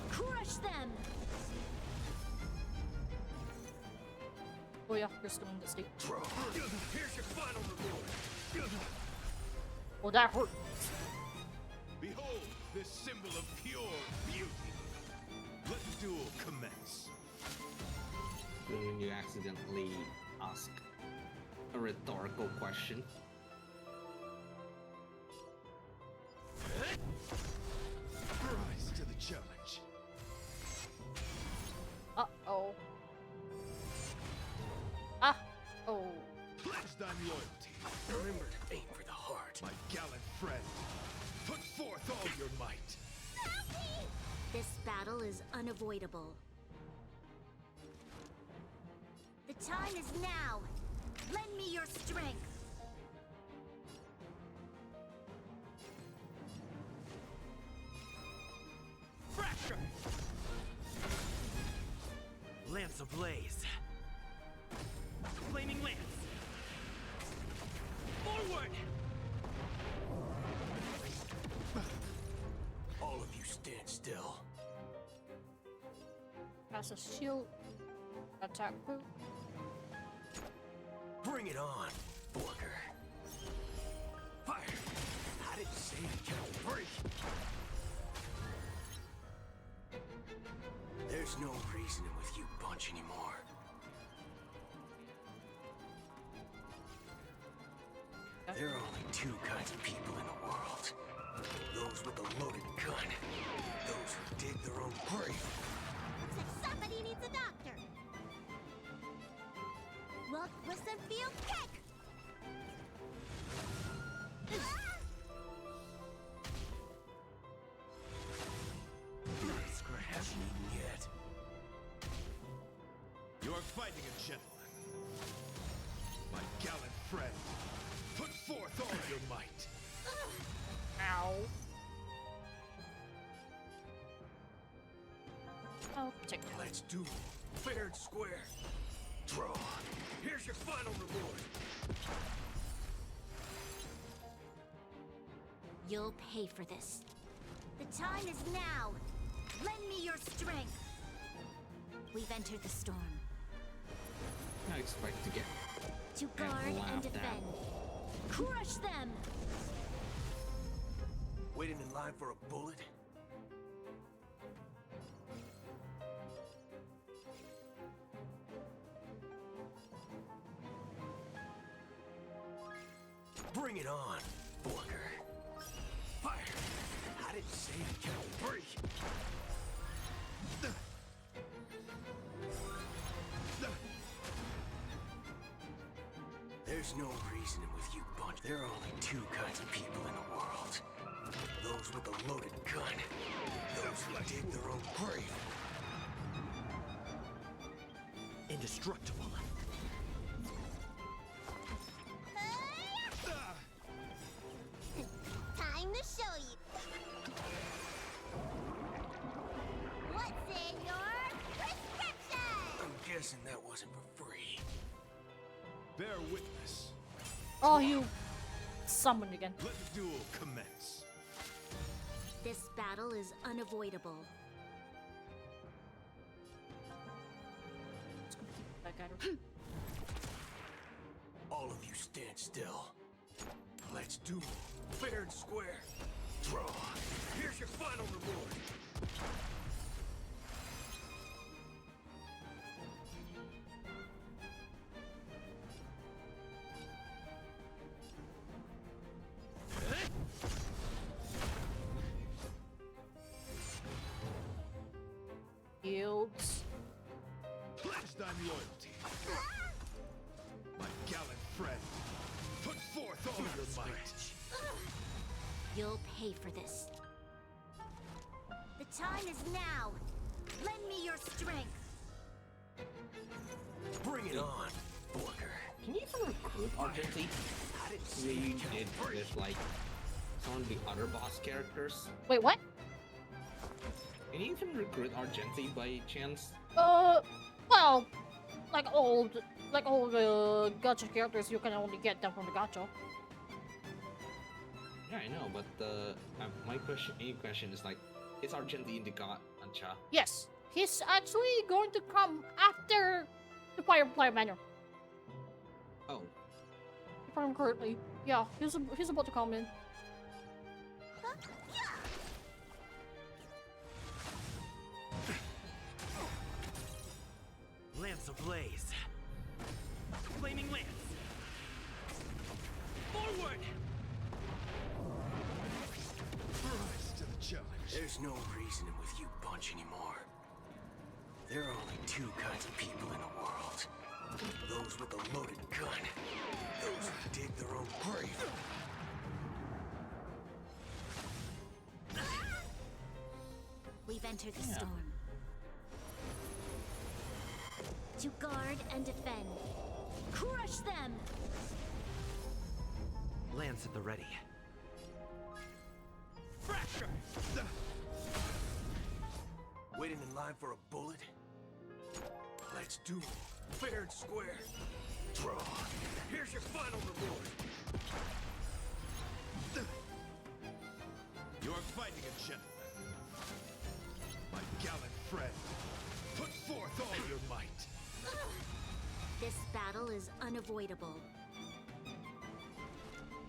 Crush them! Oh yeah, you're still in the state. Draw. Here's your final reward. Oh, that hurt. Behold this symbol of pure beauty. Let the duel commence. When you accidentally ask a rhetorical question. Rise to the challenge. Uh-oh. Ah-oh. Pledge thine loyalty. Remember to aim for the heart. My gallant friend, put forth all your might. This battle is unavoidable. The time is now. Lend me your strength. Fracture! has a shield attack move. Bring it on, Borger. Fire! I didn't say it can't break. There's no reasoning with you bunch anymore. There are only two kinds of people in the world. Those with a loaded gun. Those who dig their own grave. Looks like somebody needs a doctor. Look, listen, feel, kick! Nice hasn't eaten yet. You are fighting a gentleman. My gallant friend. Put forth all your might. Ow. I'll take that. Let's do fair and square. Draw. Here's your final reward. You'll pay for this. The time is now. Lend me your strength. We've entered the storm. I expect to get To guard and laughed defend. at. Crush them! Waiting in line for a bullet? Bring it on, Borger. Fire! I didn't say it can't break. There's no reasoning with you bunch. There are only two kinds of people in the world. Those with a loaded gun. Those who dig their own grave. Indestructible. Time to show you. What's in your prescription? I'm guessing that wasn't for free. Bear witness. Oh, you summoned again. Let the duel commence. This battle is unavoidable. Back at her. All of you stand still. Let's duel. Fair and square. Draw. Here's your final reward. Yields. Pledge thine loyalty. My gallant friend. Put forth all your might. You'll pay for this. The time is now. Lend me your strength. Bring it on, Borger. Can you even recruit Argentine? I didn't The say way you you can't did break. with like some of the other boss characters. Wait, what? Can you even recruit Argentine by chance? Well, like all the gacha characters, you can only get them from the gacha. Yeah, I know, but my question is like, is Argentine in the gacha? Yes, he's actually going to come after the Firefly Manor. Oh, If I'm correctly, yeah, he's about to come in. Lance ablaze. Flaming lance. Forward! Rise to the challenge. There's no reasoning with you bunch anymore. There are only two kinds of people in the world. Those with a loaded gun. Those who dig their own grave. We've entered the storm. To guard and defend. Crush them! Lance at the ready. Fracture! Waiting in line for a bullet? Let's duel. Fair and square. Draw. Here's your final reward. You are fighting a gentleman. My gallant friend. Put forth all your might. This battle is unavoidable.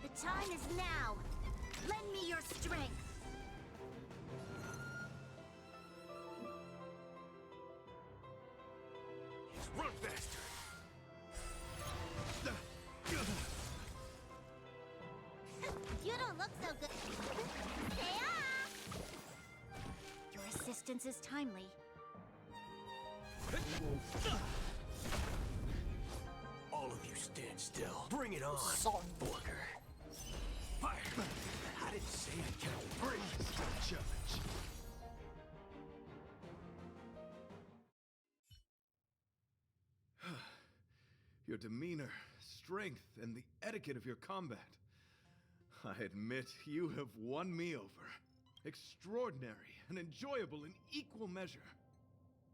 The time is now. Lend me your strength. Run faster! You don't look so good. Your assistance is timely. All of you stand still. Bring it on, Son. Borker. Fire! I didn't say I can't bring this challenge. Your demeanor, strength, and the etiquette of your combat. I admit you have won me over. Extraordinary and enjoyable in equal measure.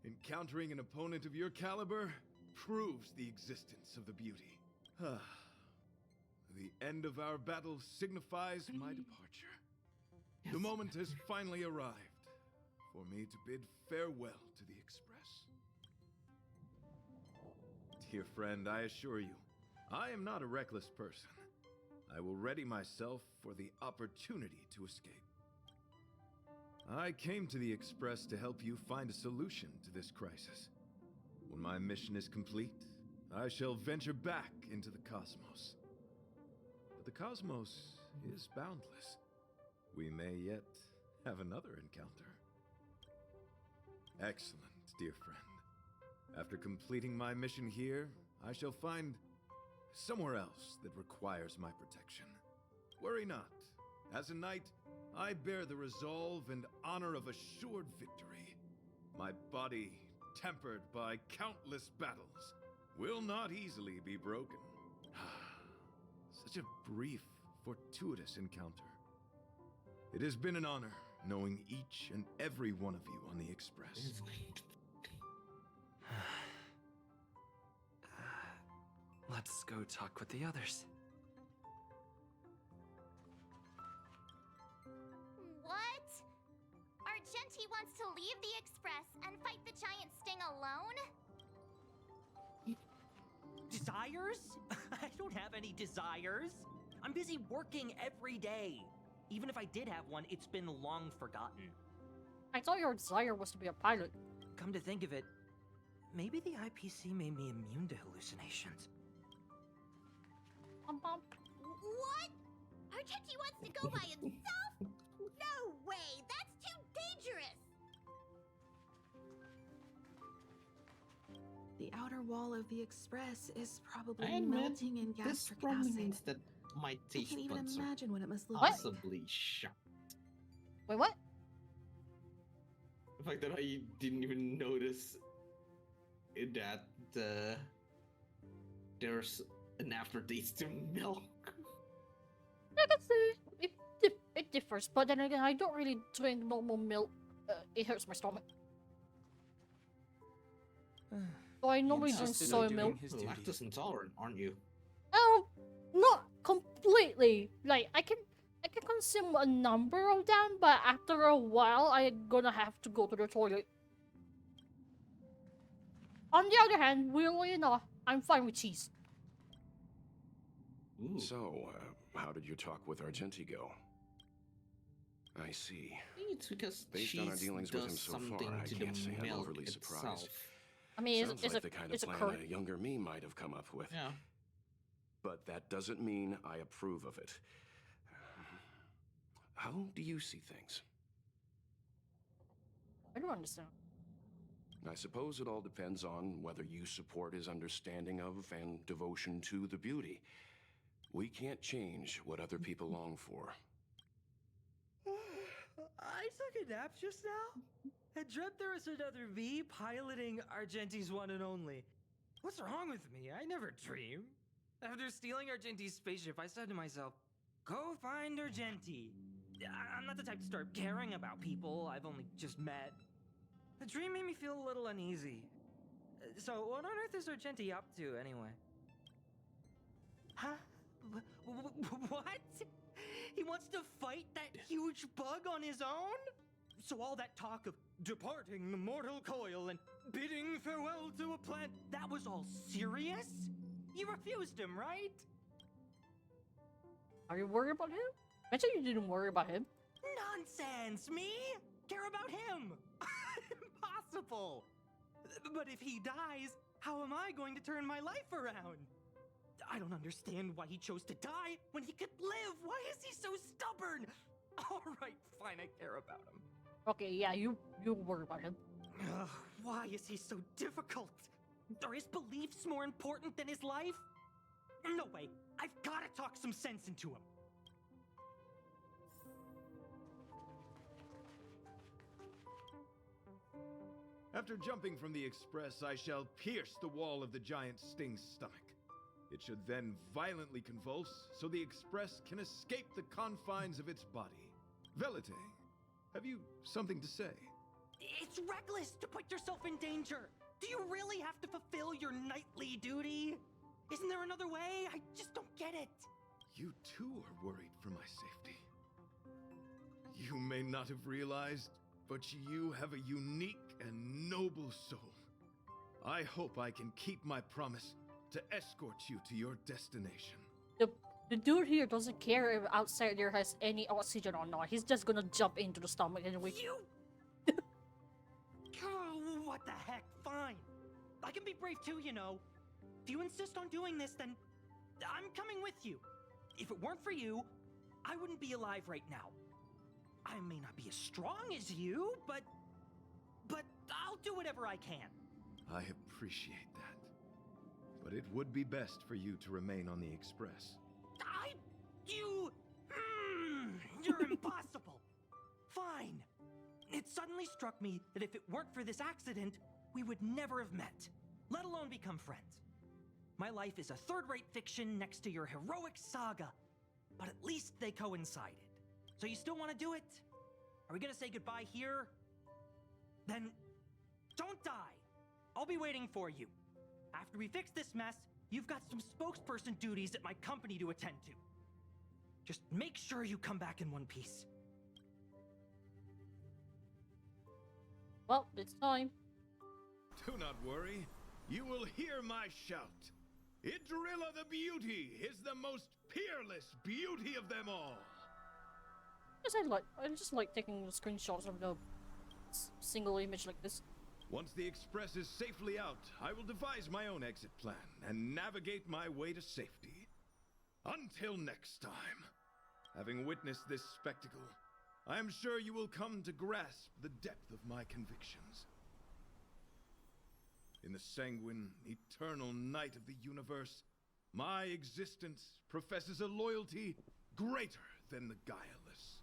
Encountering an opponent of your caliber proves the existence of the beauty. The end of our battle signifies my departure. The moment has finally arrived for me to bid farewell to the Express. Dear friend, I assure you, I am not a reckless person. I will ready myself for the opportunity to escape. I came to the Express to help you find a solution to this crisis. When my mission is complete, I shall venture back into the cosmos. But the cosmos is boundless. We may yet have another encounter. Excellent, dear friend. After completing my mission here, I shall find somewhere else that requires my protection. Worry not. As a knight, I bear the resolve and honor of assured victory. My body, tempered by countless battles, will not easily be broken. Such a brief, fortuitous encounter. It has been an honor knowing each and every one of you on the Express. Let's go talk with the others. What? Argenti wants to leave the Express and fight the giant Sting alone? Desires? I don't have any desires. I'm busy working every day. Even if I did have one, it's been long forgotten. I thought your desire was to be a pilot. Come to think of it, maybe the IPC made me immune to hallucinations. What? Argenti wants to go by himself? No way! That's too dangerous! The outer wall of the Express is probably I admit, melting in this gastric probably acid. means that my I taste can't even buds are imagine what it must look possibly shot. Wait, what? The fact that I didn't even notice that there's an aftertaste to milk. I can see it differs, but then again, I don't really drink normal milk. It hurts my stomach. So I normally drink Insisted soy on milk. doing his duty. Lactose intolerant, aren't you? Not completely. Like I can consume a number of them, but after a while, I'm gonna have to go to the toilet. On the other hand, weirdly enough, I'm fine with cheese. Ooh. So, how did your talk with Argenti go? I see. It's because Based cheese on our dealings with him does so far, something I to can't the say I'm milk overly itself. surprised. I mean, Sounds it's like a the kind it's of a plan curd. a younger me might have come up with. Yeah. But that doesn't mean I approve of it. How do you see things? I don't understand. I suppose it all depends on whether you support his understanding of and devotion to the beauty. We can't change what other people long for. I took a nap just now. I dreamt there was another me piloting Argenti's one and only. What's wrong with me? I never dream. After stealing Argenti's spaceship, I said to myself, go find Argenti. I'm not the type to start caring about people I've only just met. The dream made me feel a little uneasy. So, what on earth is Argenti up to, anyway? Huh? What? He wants to fight that huge bug on his own? So all that talk of departing the mortal coil and bidding farewell to a plant, that was all serious? You refused him, right? Are you worried about him? Mention you didn't worry about him. Nonsense! Me? Care about him? Impossible! But if he dies, how am I going to turn my life around? I don't understand why he chose to die when he could live. Why is he so stubborn? All right, fine, I care about him. Okay, yeah, you worry about him. Ugh, why is he so difficult? Are his beliefs more important than his life? No way. I've got to talk some sense into him. After jumping from the express, I shall pierce the wall of the giant sting's stomach. It should then violently convulse, so the express can escape the confines of its body. Velite, have you something to say? It's reckless to put yourself in danger. Do you really have to fulfill your nightly duty? Isn't there another way? I just don't get it. You too are worried for my safety. You may not have realized, but you have a unique and noble soul. I hope I can keep my promise to escort you to your destination. The dude here doesn't care if outside there has any oxygen or not. He's just gonna jump into the stomach anyway. You... Oh, what the heck? Fine. I can be brave too, you know. If you insist on doing this, then I'm coming with you. If it weren't for you, I wouldn't be alive right now. I may not be as strong as you, but I'll do whatever I can. I appreciate that. But it would be best for you to remain on the express. You're impossible. Fine. It suddenly struck me that if it weren't for this accident, we would never have met, let alone become friends. My life is a third-rate fiction next to your heroic saga, but at least they coincided. So you still want to do it? Are we gonna say goodbye here? Then don't die. I'll be waiting for you. After we fix this mess, you've got some spokesperson duties at my company to attend to. Just make sure you come back in one piece. Well, it's time. Do not worry. You will hear my shout. Idrilla the Beauty is the most peerless beauty of them all. I just like taking screenshots of the single image like this. Once the express is safely out, I will devise my own exit plan and navigate my way to safety. Until next time, having witnessed this spectacle, I am sure you will come to grasp the depth of my convictions. In the sanguine, eternal night of the universe, my existence professes a loyalty greater than the guileless.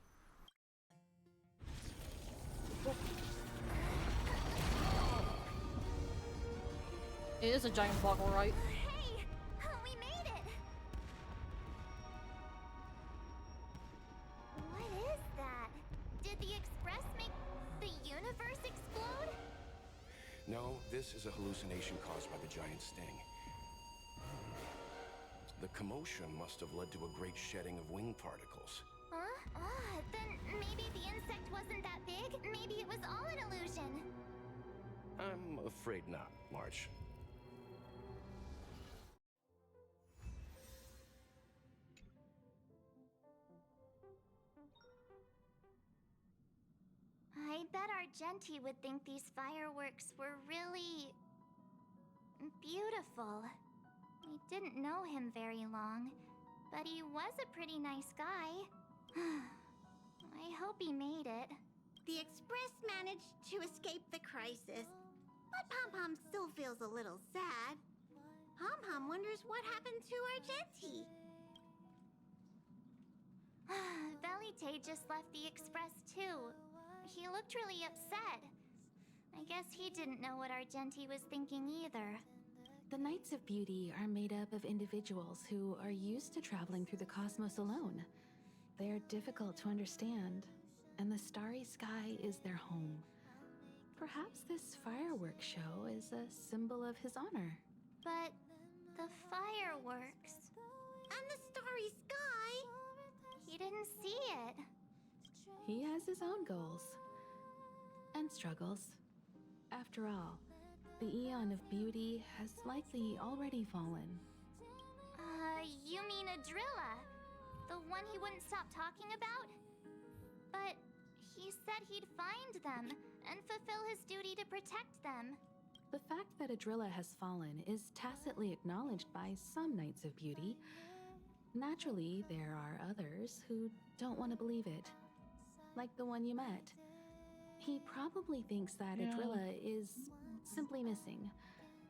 It is a giant bug, alright? Hey! We made it! What is that? Did the express make the universe explode? No, this is a hallucination caused by the giant sting. The commotion must have led to a great shedding of wing particles. Huh? Then maybe the insect wasn't that big? Maybe it was all an illusion. I'm afraid not, March. I bet Argenti would think these fireworks were really... beautiful. We didn't know him very long, but he was a pretty nice guy. I hope he made it. The Express managed to escape the crisis, but Pom-Pom still feels a little sad. Pom-Pom wonders what happened to Argenti. Velite just left the Express too. He looked really upset. I guess he didn't know what Argenti was thinking either. The Knights of Beauty are made up of individuals who are used to traveling through the cosmos alone. They are difficult to understand, and the starry sky is their home. Perhaps this fireworks show is a symbol of his honor. But the fireworks... And the starry sky! He didn't see it. He has his own goals. and struggles. After all, the Eon of Beauty has likely already fallen. You mean Adrilla? The one he wouldn't stop talking about? But he said he'd find them and fulfill his duty to protect them. The fact that Adrilla has fallen is tacitly acknowledged by some Knights of Beauty. Naturally, there are others who don't want to believe it. Like the one you met. He probably thinks that Adrilla is simply missing,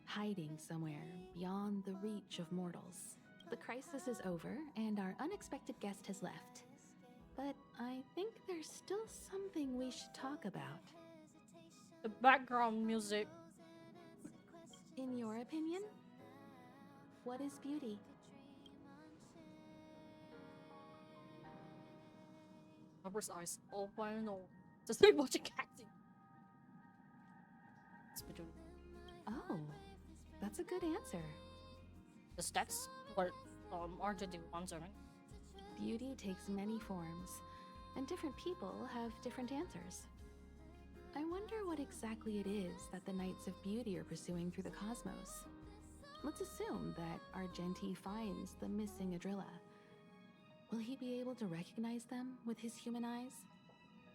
hiding somewhere beyond the reach of mortals. The crisis is over, and our unexpected guest has left. But I think there's still something we should talk about. The background music. In your opinion, what is beauty? Harper's eyes open or just like watching acting. It's between. Oh, that's a good answer. Because that's what Argentina wants, right? Beauty takes many forms, and different people have different answers. I wonder what exactly it is that the Knights of Beauty are pursuing through the cosmos. Let's assume that Argenti finds the missing Adrilla. Will he be able to recognize them with his human eyes?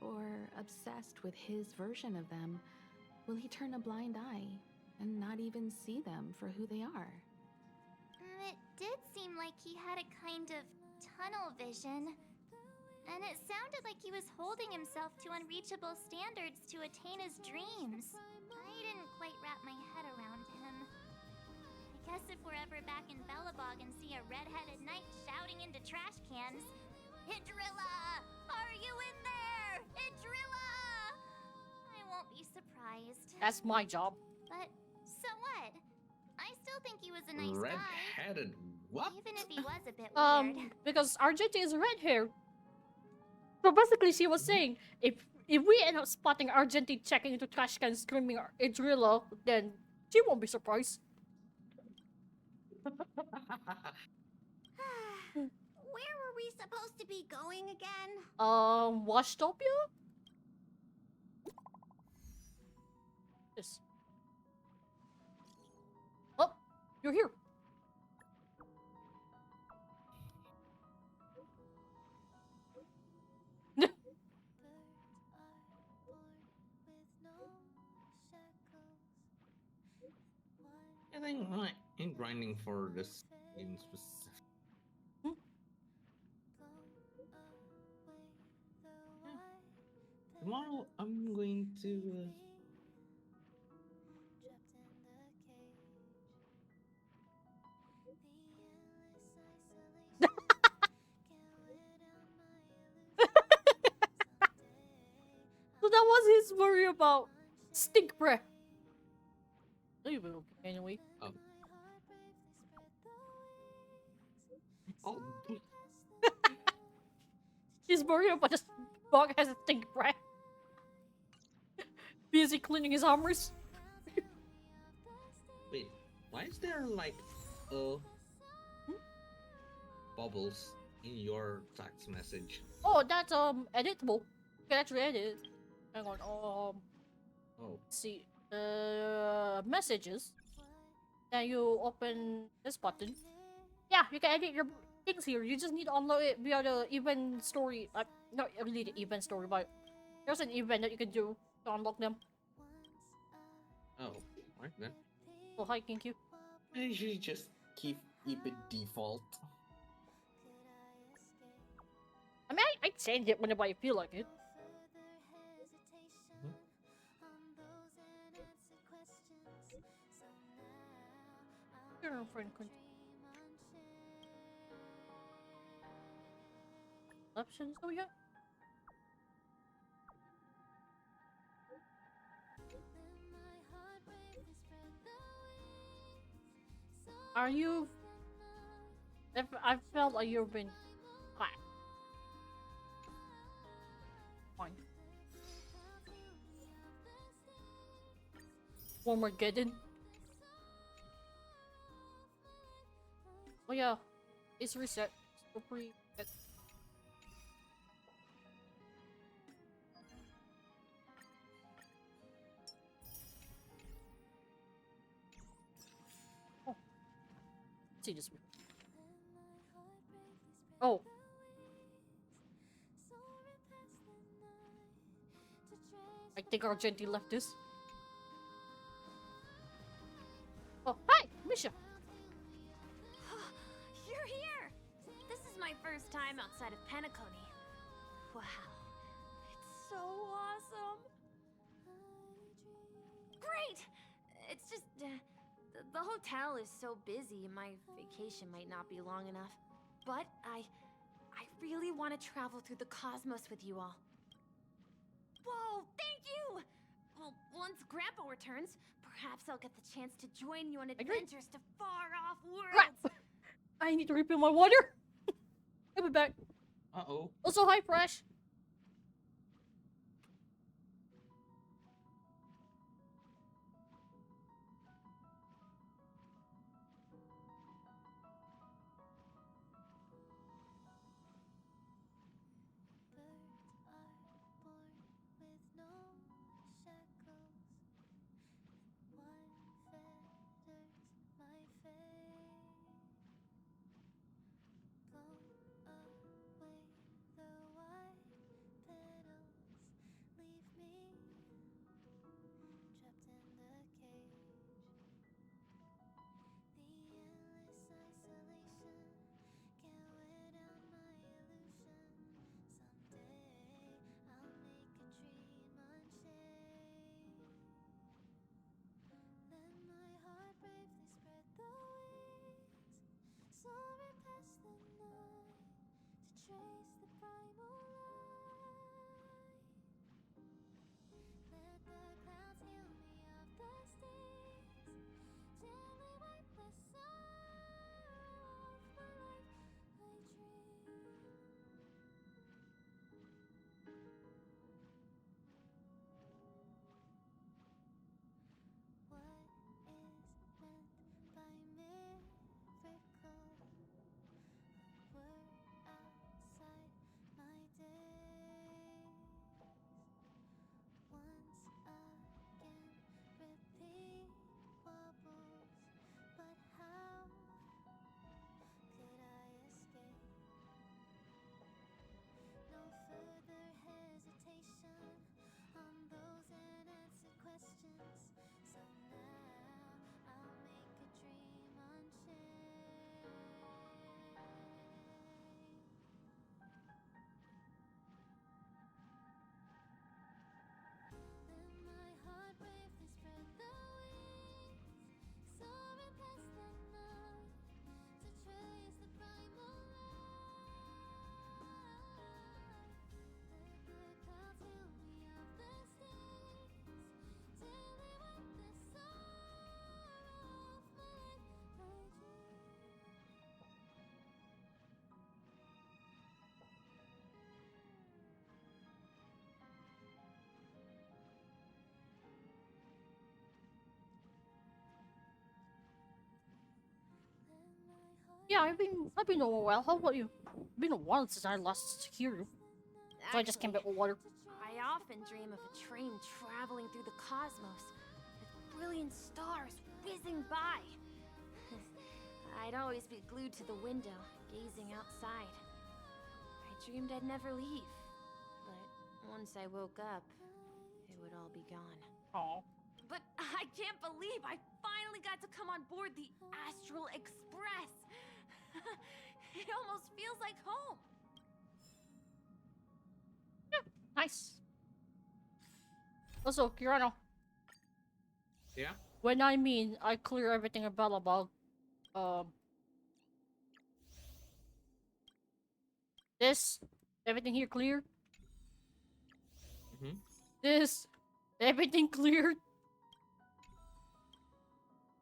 Or, obsessed with his version of them, will he turn a blind eye and not even see them for who they are? It did seem like he had a kind of tunnel vision. And it sounded like he was holding himself to unreachable standards to attain his dreams. I didn't quite wrap my head around him. I guess if we're ever back in Belobog and see a red-headed knight shouting into trash cans, Idrilla! Are you in there? Idrilla! I won't be surprised. That's my job. But so what? I still think he was a nice guy. Red-headed what? Even if he was a bit weird. Because Argentina is red hair. So basically, she was saying, if we end up spotting Argentina checking into trash cans screaming Idrilla, then she won't be surprised. Where were we supposed to be going again? Washtopia? Yes. Oh, you're here. I think I ain't grinding for this game specific. Tomorrow I'm going to So that was his worry about stink breath. You will anyway. Oh. He's worried about the dog has a stink breath. Busy cleaning his hammers. Wait, why is there like bubbles in your text message? Oh, that's editable. You can actually edit it. Hang on. Oh. Let's see. Messages. Then you open this button. Yeah, you can edit your things here. You just need to unlock it via the event story. Not really the event story, but there's an event that you can do to unlock them. Oh, right then. Oh, hi, Kinkyu. I usually just keep it default. I mean, I change it whenever I feel like it. Your friend could. Options do we have? Are you? If I felt like you've been clapped. Fine. Warmageddon. Oh yeah, it's reset. So pretty good. see this one. Oh. I think Argenti left this. Oh, hi, Misha. You're here! This is my first time outside of Penacony. Wow. It's so awesome! Great! It's just, the hotel is so busy, my vacation might not be long enough. But I really want to travel through the cosmos with you all. Whoa, thank you! Well, once Grandpa returns, perhaps I'll get the chance to join you on adventures to far-off worlds. I need to refill my water. I'll be back. Uh-oh. Also, hi, Fresh. Yeah, I've been a while. How about you? Been a while since I last hear you. So I just came back with water. I often dream of a train traveling through the cosmos, with brilliant stars whizzing by. I'd always be glued to the window, gazing outside. I dreamed I'd never leave, but once I woke up, it would all be gone. Oh. But I can't believe I finally got to come on board the Astral Express. It almost feels like home. Yeah, nice. Also, Kirano. Yeah? When I mean I clear everything available, this, everything here clear. Mm-hmm. This, everything cleared.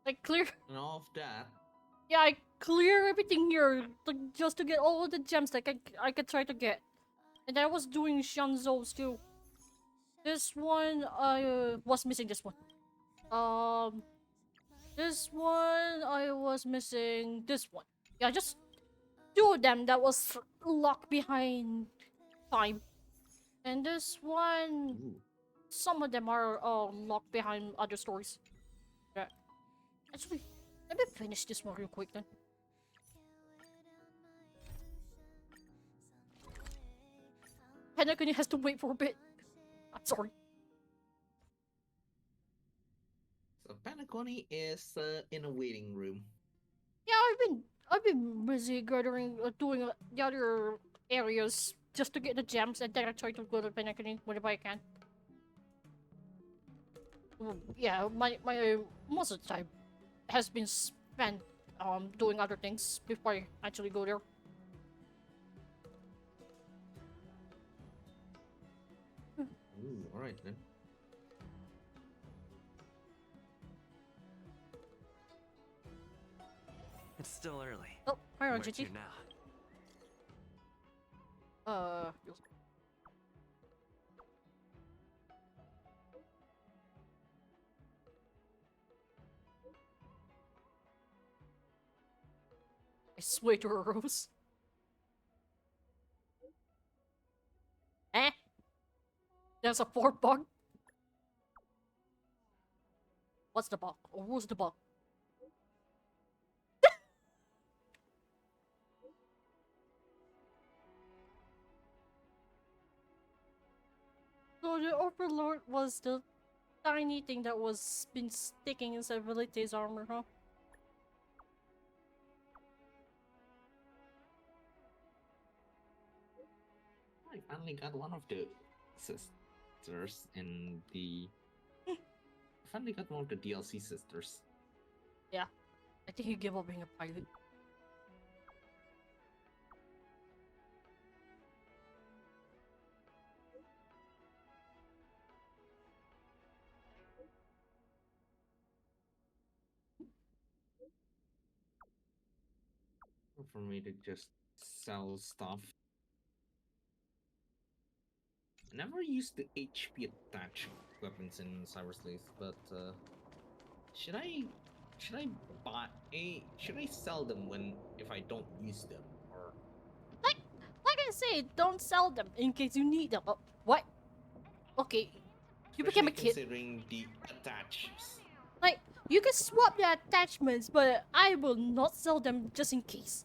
Like clear. And all of that. Yeah, I clear everything here just to get all of the gems that I could try to get. And I was doing Shanzou's too. This one, I was missing this one. This one, I was missing this one. Yeah, just two of them that was locked behind time. And this one, some of them are locked behind other stories. Yeah. Actually, let me finish this one real quick then. Penacony has to wait for a bit. I'm sorry. So Panaconi is in a waiting room. Yeah, I've been busy gathering, doing the other areas just to get the gems, and then I try to go to Penacony whenever I can. Yeah, my most of the time has been spent doing other things before I actually go there. Ooh, alright then. It's still early. Oh, hi, Where RGT. to now? I swear to her, Rose. Eh? There's a fourth bug? What's the bug? Or who's the bug? So the Overlord was the tiny thing that was been sticking inside Velite's armor, huh? I finally got one of the sisters in the. I finally got one of the DLC sisters. Yeah. I think he gave up being a pilot. For me to just sell stuff. I never used the HP attached weapons in Cyberspace, but should I should I sell them if I don't use them, or Like I say, don't sell them in case you need them. What? Okay, you became a kid. Considering the attachments. Like, you can swap the attachments, but I will not sell them just in case.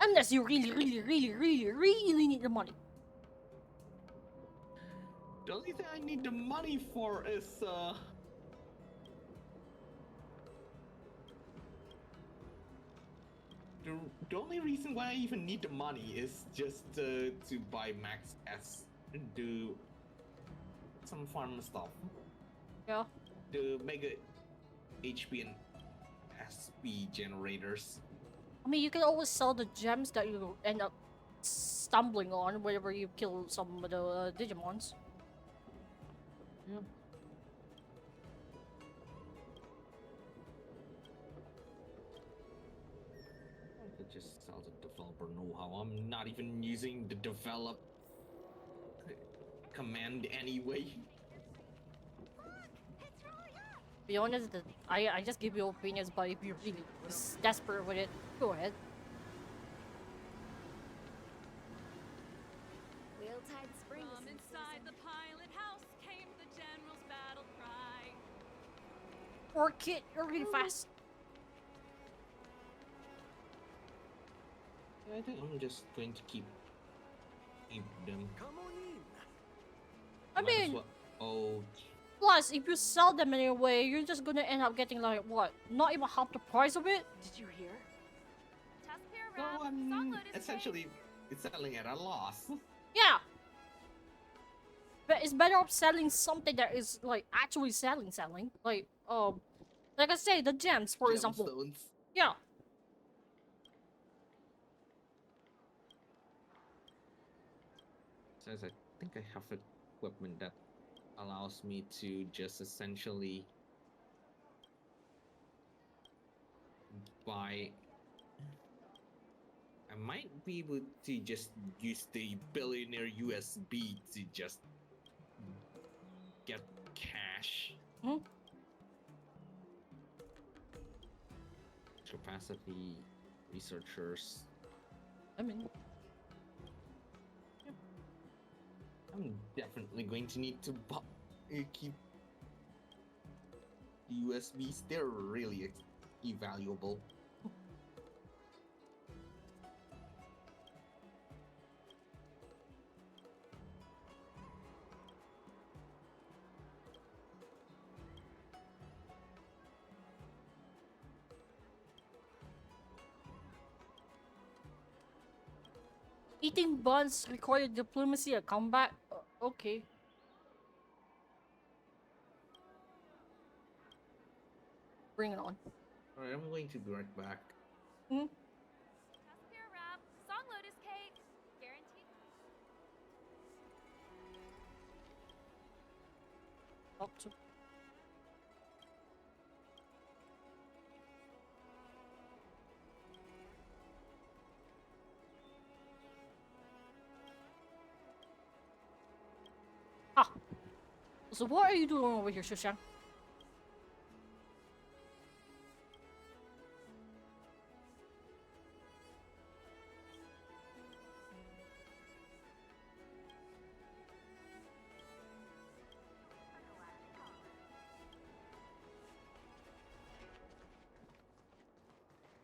Unless you really need the money. The only thing I need the money for is the only reason why I even need the money is just to buy Max S, do some farm stuff. Yeah. To make a HP and SP generators. I mean, you can always sell the gems that you end up stumbling on whenever you kill some of the Digimons. Yeah. I could just sell the developer know-how. I'm not even using the develop command anyway. Be honest, I just give you opinions, but if you're really desperate with it, go ahead. Wheeltide Spring. From inside the pilot house came the general's battle cry. Poor kid, you're really fast. I think I'm just going to keep them. Come on in. I mean, oh. Plus, if you sell them anyway, you're just gonna end up getting like what? Not even half the price of it. Did you hear? No, I'm essentially it's selling at a loss. Yeah. But it's better off selling something that is like actually selling. Like I say, the gems, for example. Gemstones. Yeah. Says I think I have equipment that allows me to just essentially buy. I might be able to just use the billionaire USB to just get cash. Hmm? Capacity researchers. I mean, I'm definitely going to need to keep the USBs. They're really invaluable. Eating buns require diplomacy and combat. Okay. Bring it on. Alright, I'm going to be right back. Hmm? Casper wrap, song lotus cake, guaranteed. Up to. Ah. So what are you doing over here, Shushan?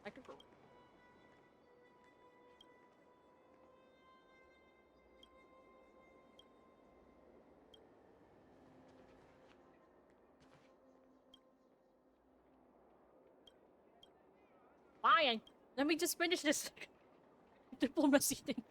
I can go. Fine. Let me just finish this diplomacy thing.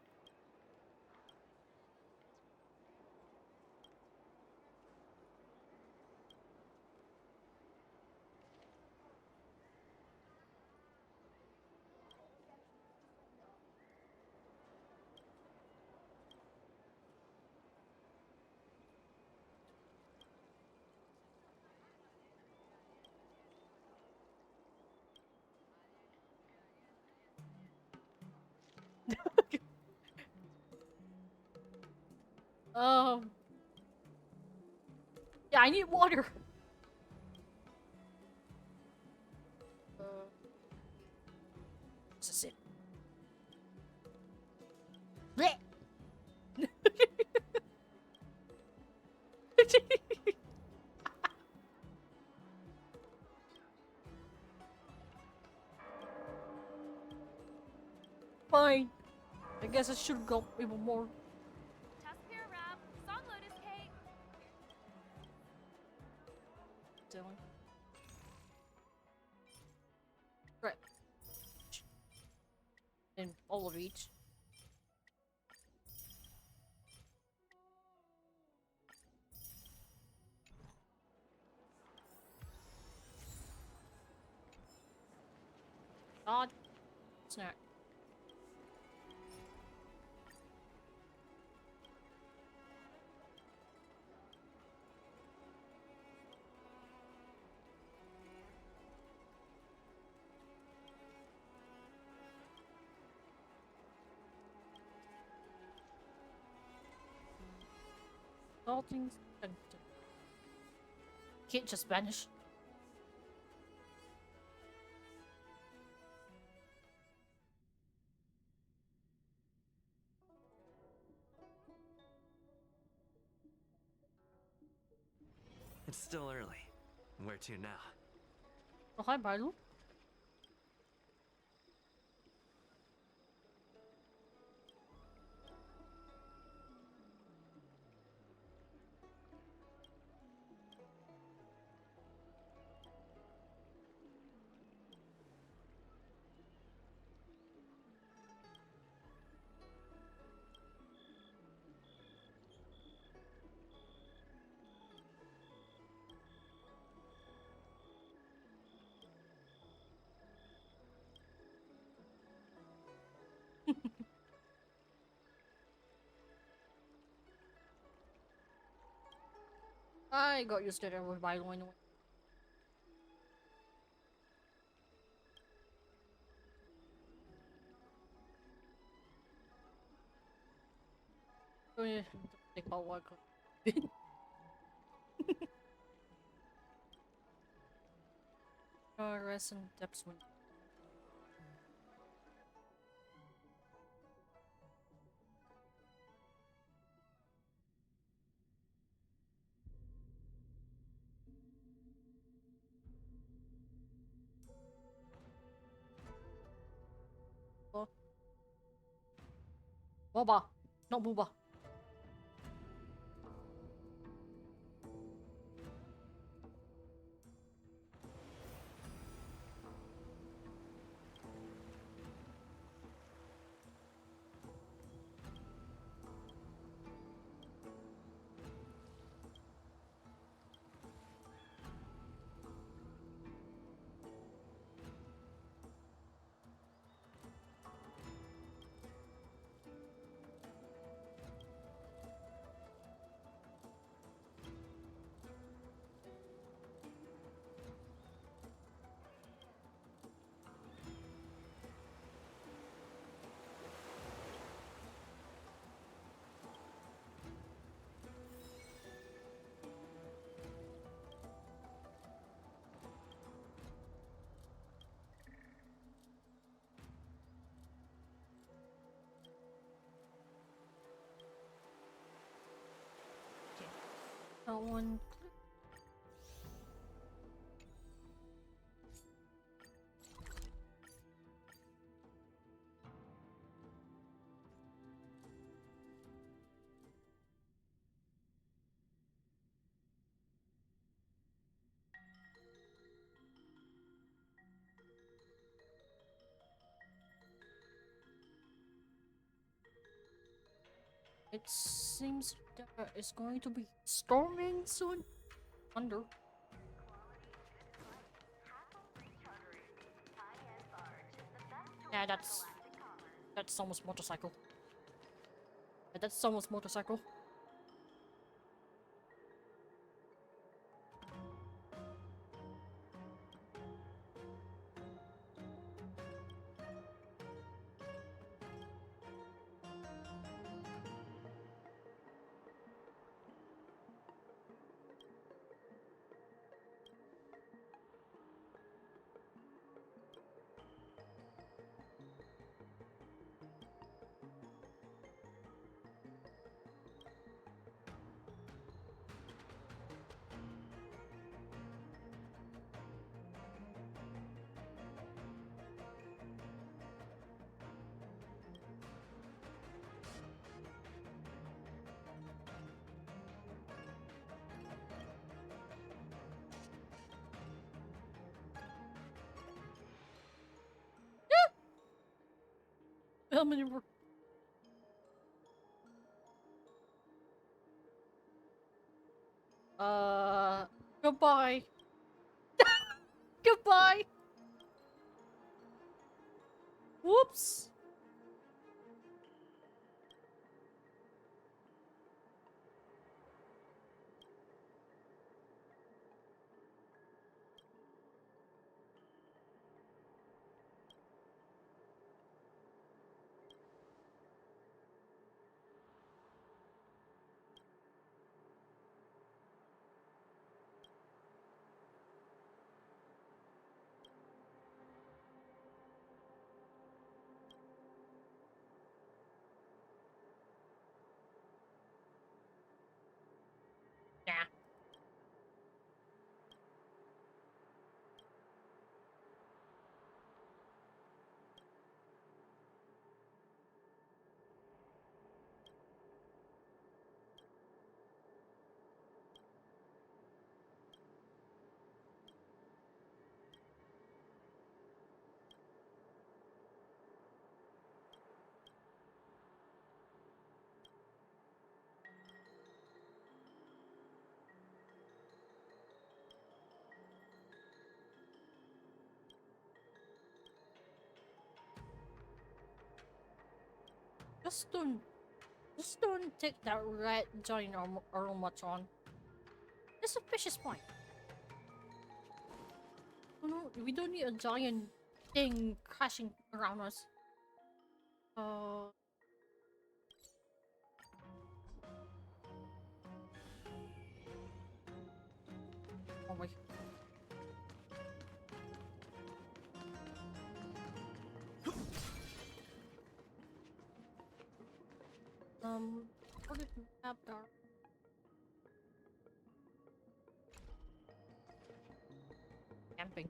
Um. Yeah, I need water. This is it. Blech. Fine. I guess I should go even more. Casper wrap, song lotus cake. Dylan. Right. In all of each. God. Snack. Salting. Can't just vanish. It's still early. Where to now? Oh, hi, Bailu. I got used to it with Bailu anyway. Oh, yeah. Take about what I could. Rest and depths when. Oh. Boba, not Booba. that one. It seems that it's going to be storming soon. Thunder. Yeah, that's someone's motorcycle. Yeah, that's someone's motorcycle. How many were? Goodbye. Goodbye. Whoops. Yeah. Just don't take that red giant aromatron. That's a vicious point. Oh no, we don't need a giant thing crashing around us. Oh wait. What did we have there? Camping.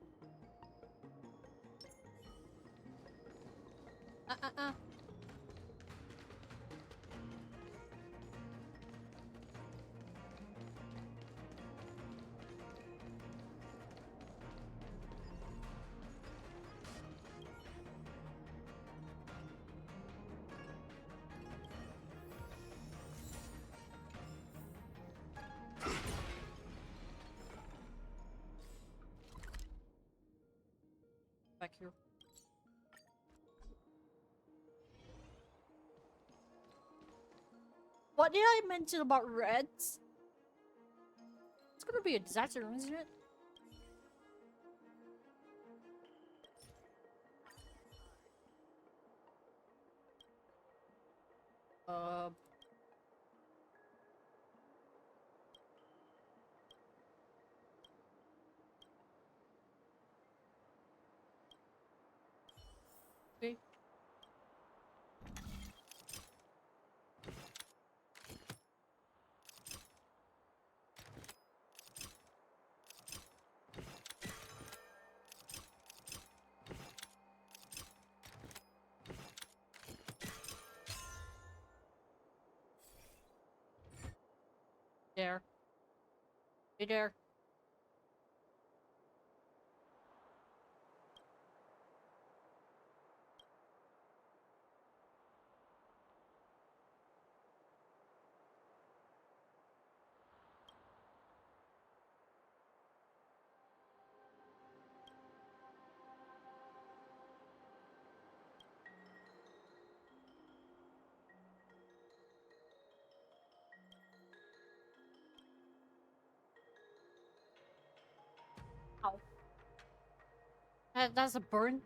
Uh. Back here. What did I mention about reds? It's gonna be a disaster, isn't it? Uh. Okay. There. You there? Ow. That's a burn.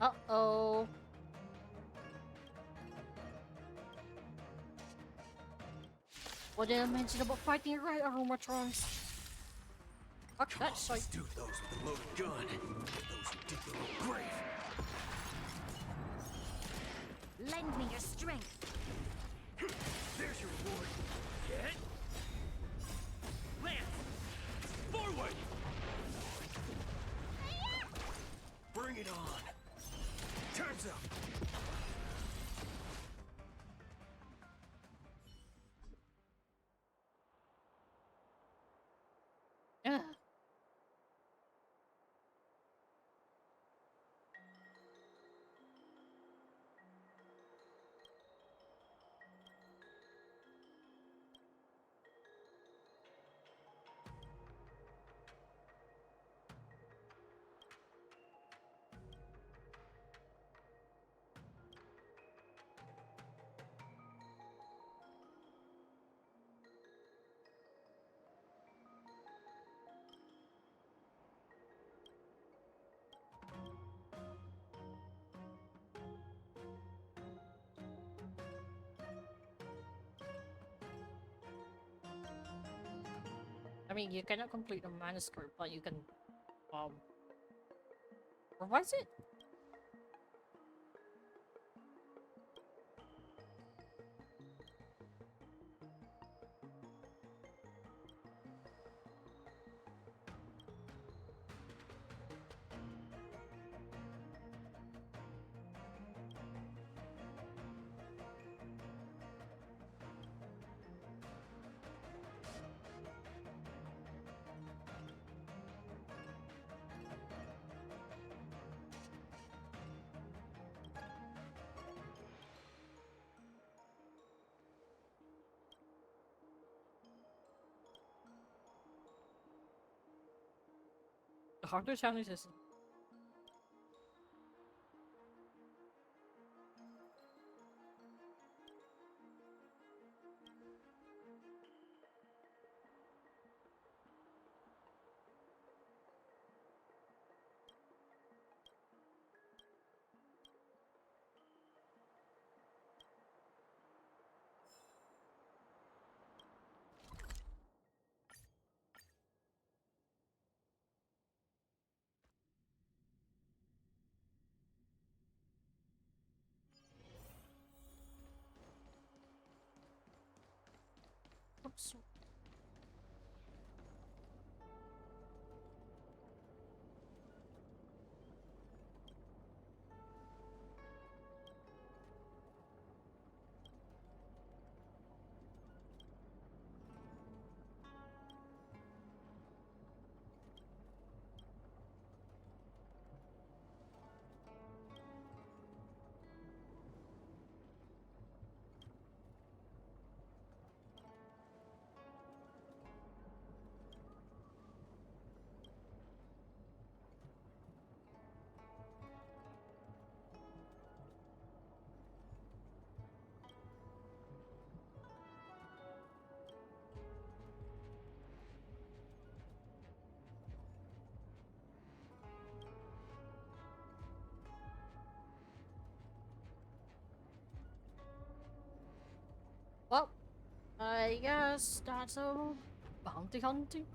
Uh-oh. What did I mention about fighting right aromatrons? Fuck that shit. Let's do those with a loaded gun. Those who dig their own grave. Lend me your strength. There's your reward. Get. Lance! Forward! Bring it on. Time's up. Ugh. I mean, you cannot complete a manuscript, but you can, revise it? The hardware challenge is oops. I guess that's a bounty hunting.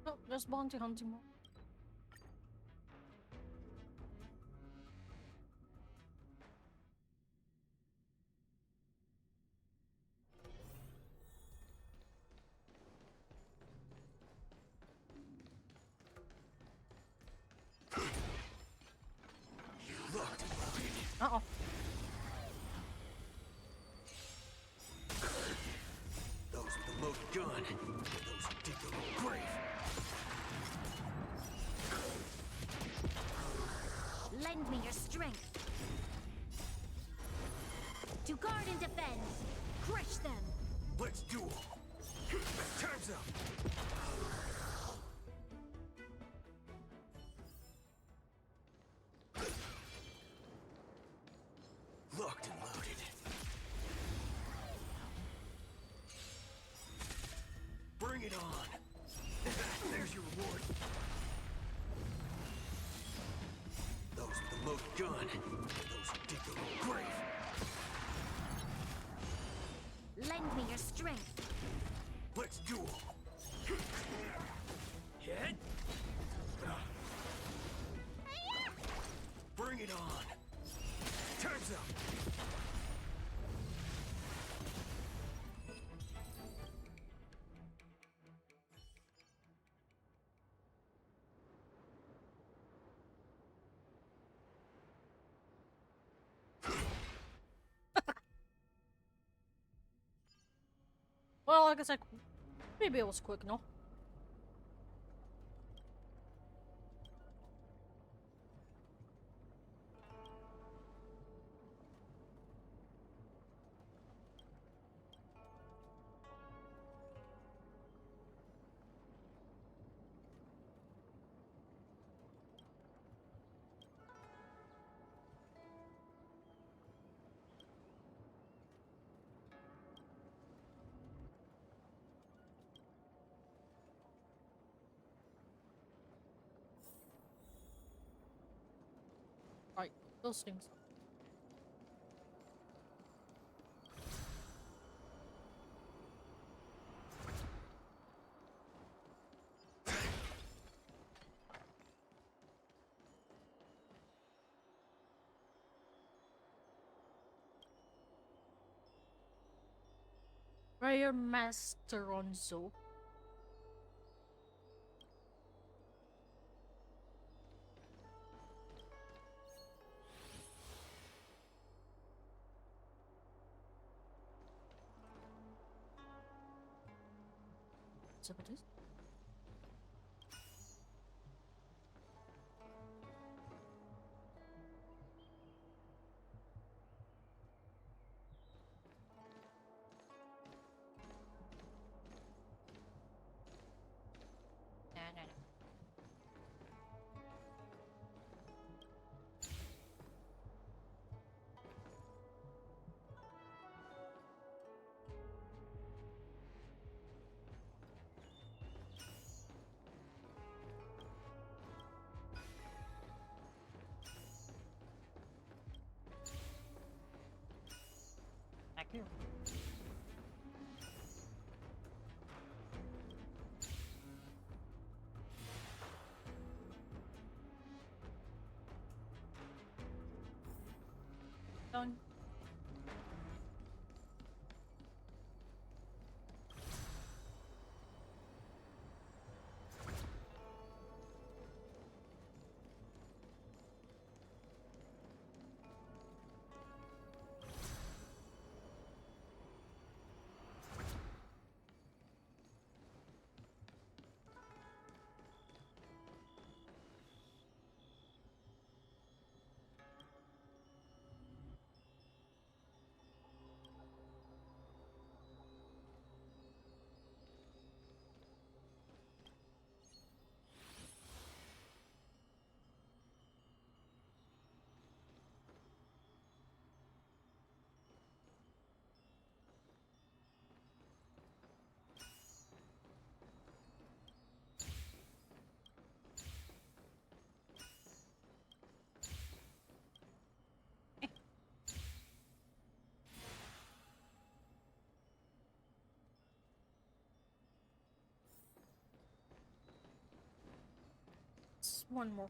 No, just bounty hunting more. Uh-oh. Those with the loaded gun. Those who dig their own grave. Lend me your strength. To guard and defend. Crush them. Let's duel. Time's up. Locked and loaded. Bring it on. There's your reward. Those with the loaded gun. Those who dig their own grave. Lend me your strength. Let's duel. Hit. Bring it on. Time's up. Well, I guess maybe it was quick, no? Right, those things. Prayer Master on Zo. Is that what it is? No, no, no. Back here. Done. one more.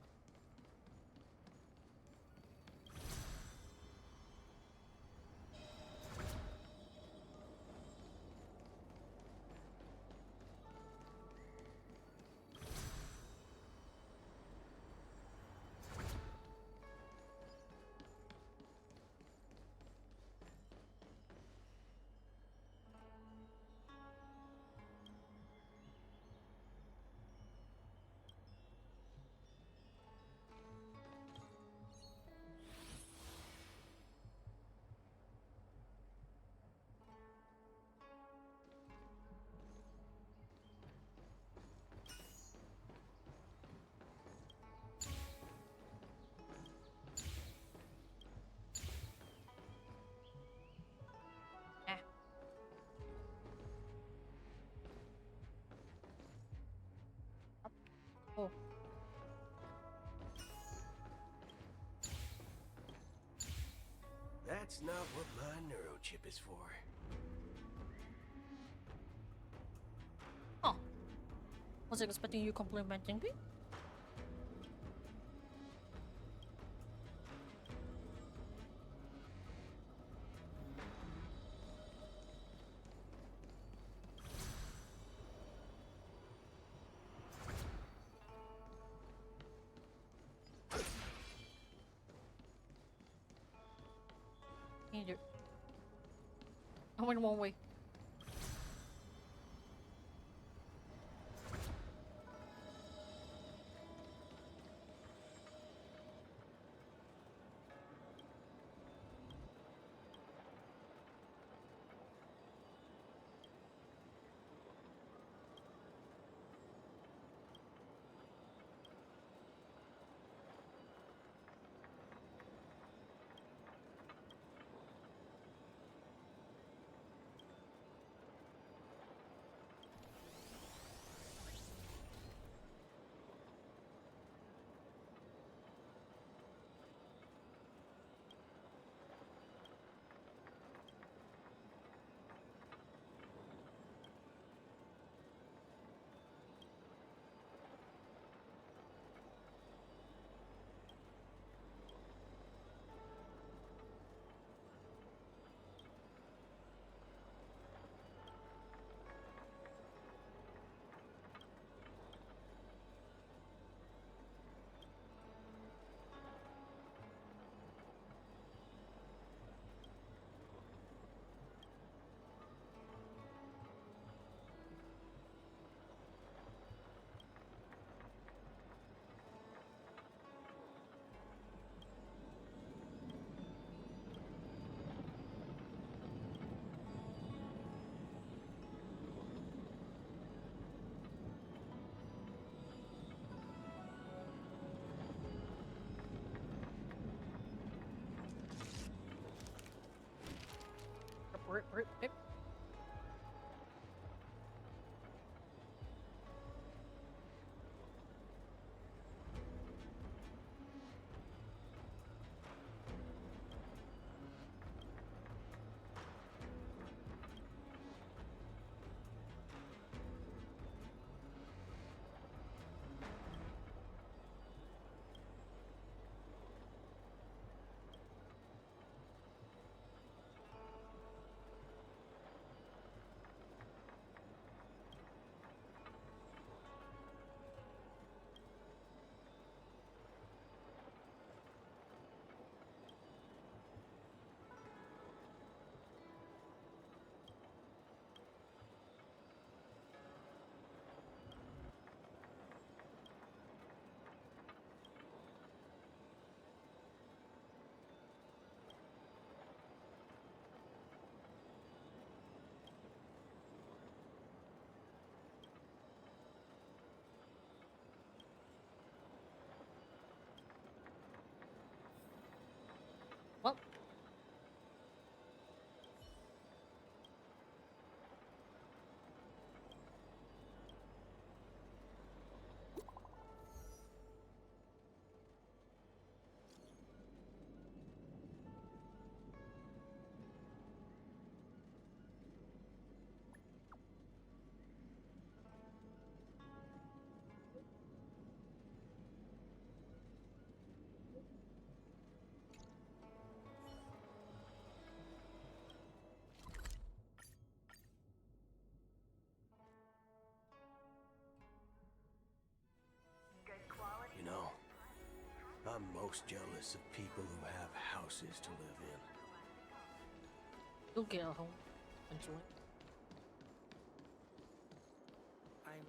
Oh. That's not what my neurochip is for. Oh. Was expecting you complimenting me? Either. I went one way. Rip. most jealous of people who have houses to live in. You'll get a home eventually. I'm.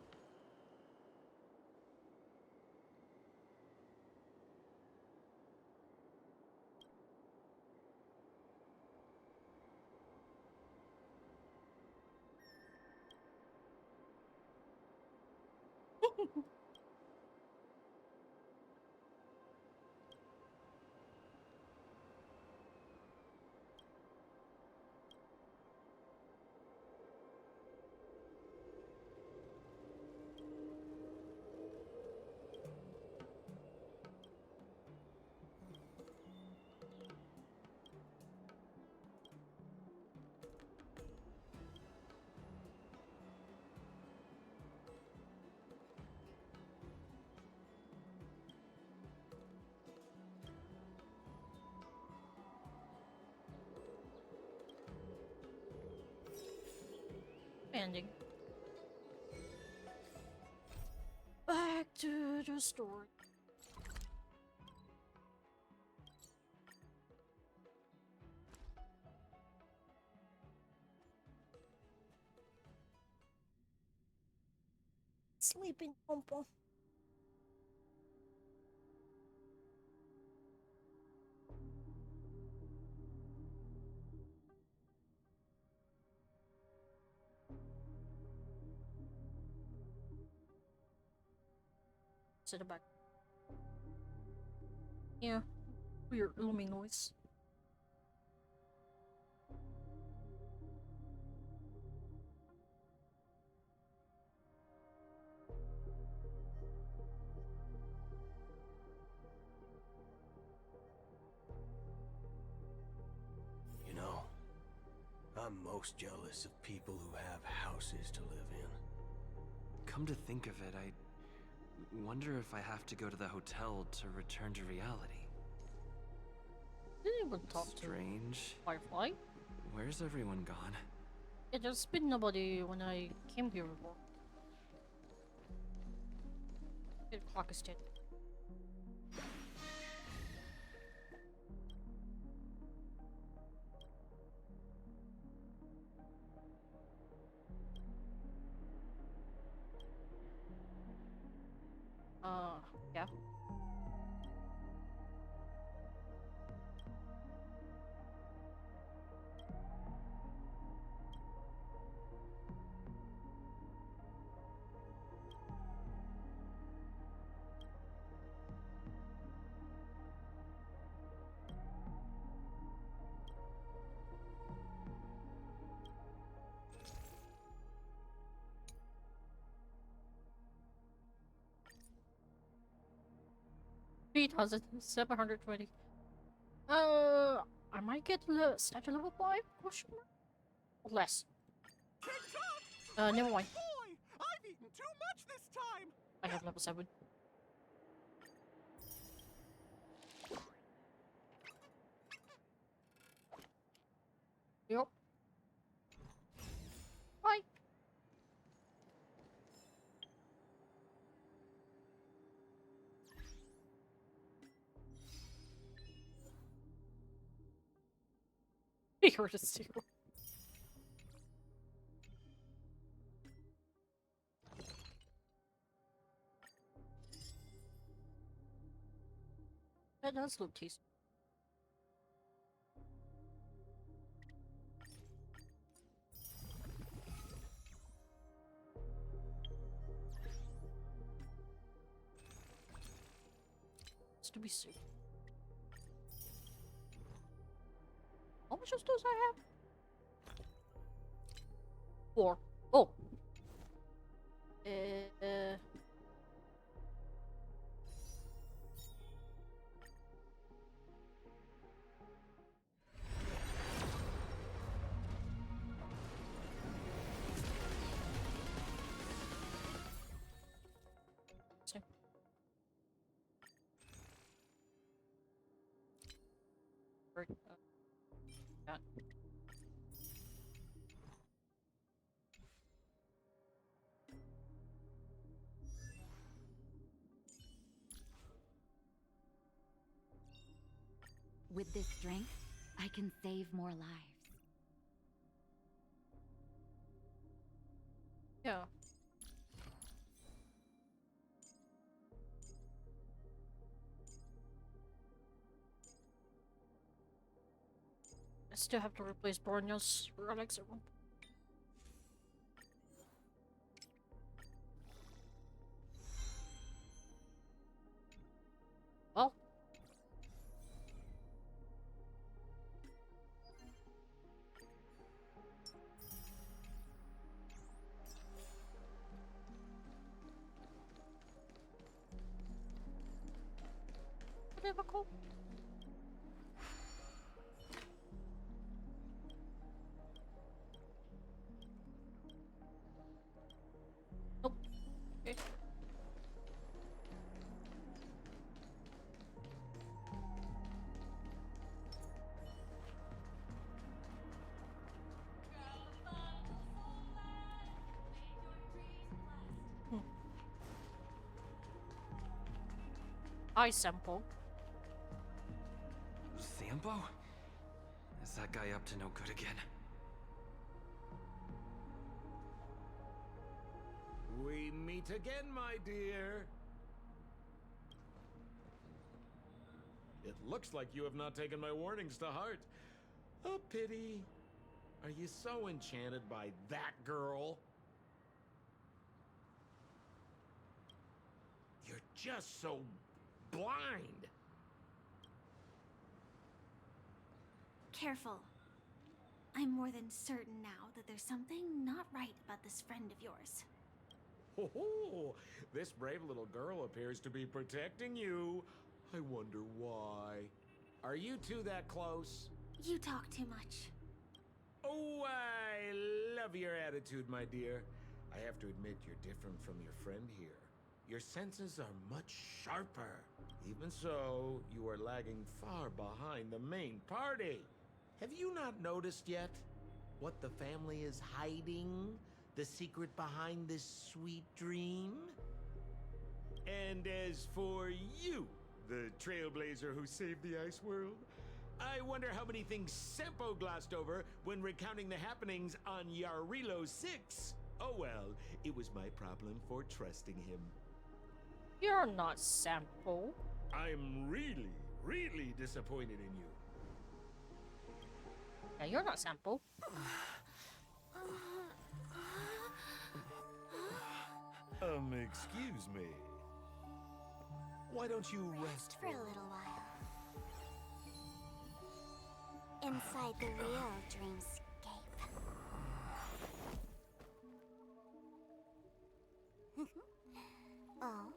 Ending. Back to the story. Sleeping Pompo. Sit back. Yeah, weird looming noise. You know, I'm most jealous of people who have houses to live in. Come to think of it, I wonder if I have to go to the hotel to return to reality. Didn't even talk Strange. to Firefly. Where's everyone gone? Yeah, there's been nobody when I came here before. The clock is ticking. Yeah. $3,720. I might get statue level 5? Question mark? Or less. Never mind. Boy, I've eaten too much this time. I have level 7. Yep. Bye. He heard us too. That does look tasty. It's to be safe. How much of those I have? 4. Oh. Same. Right. That. With this strength, I can save more lives. Yeah. I still have to replace Borneo's relics. Well. Difficult. Nope. Okay. I sample. Zambo? Is that guy up to no good again? We meet again, my dear. It looks like you have not taken my warnings to heart. A pity. Are you so enchanted by that girl? You're just so blind. Careful. I'm more than certain now that there's something not right about this friend of yours. Oh, this brave little girl appears to be protecting you. I wonder why. Are you two that close? You talk too much. Oh, I love your attitude, my dear. I have to admit you're different from your friend here. Your senses are much sharper. Even so, you are lagging far behind the main party. Have you not noticed yet what the family is hiding? The secret behind this sweet dream? And as for you, the trailblazer who saved the ice world, I wonder how many things Sempo glossed over when recounting the happenings on Yarilo 6. Oh well, it was my problem for trusting him. You're not Sampo. I'm really, really disappointed in you. Yeah, you're not Sampo. Excuse me. Why don't you rest For a little while. Inside the real dreamscape. Oh.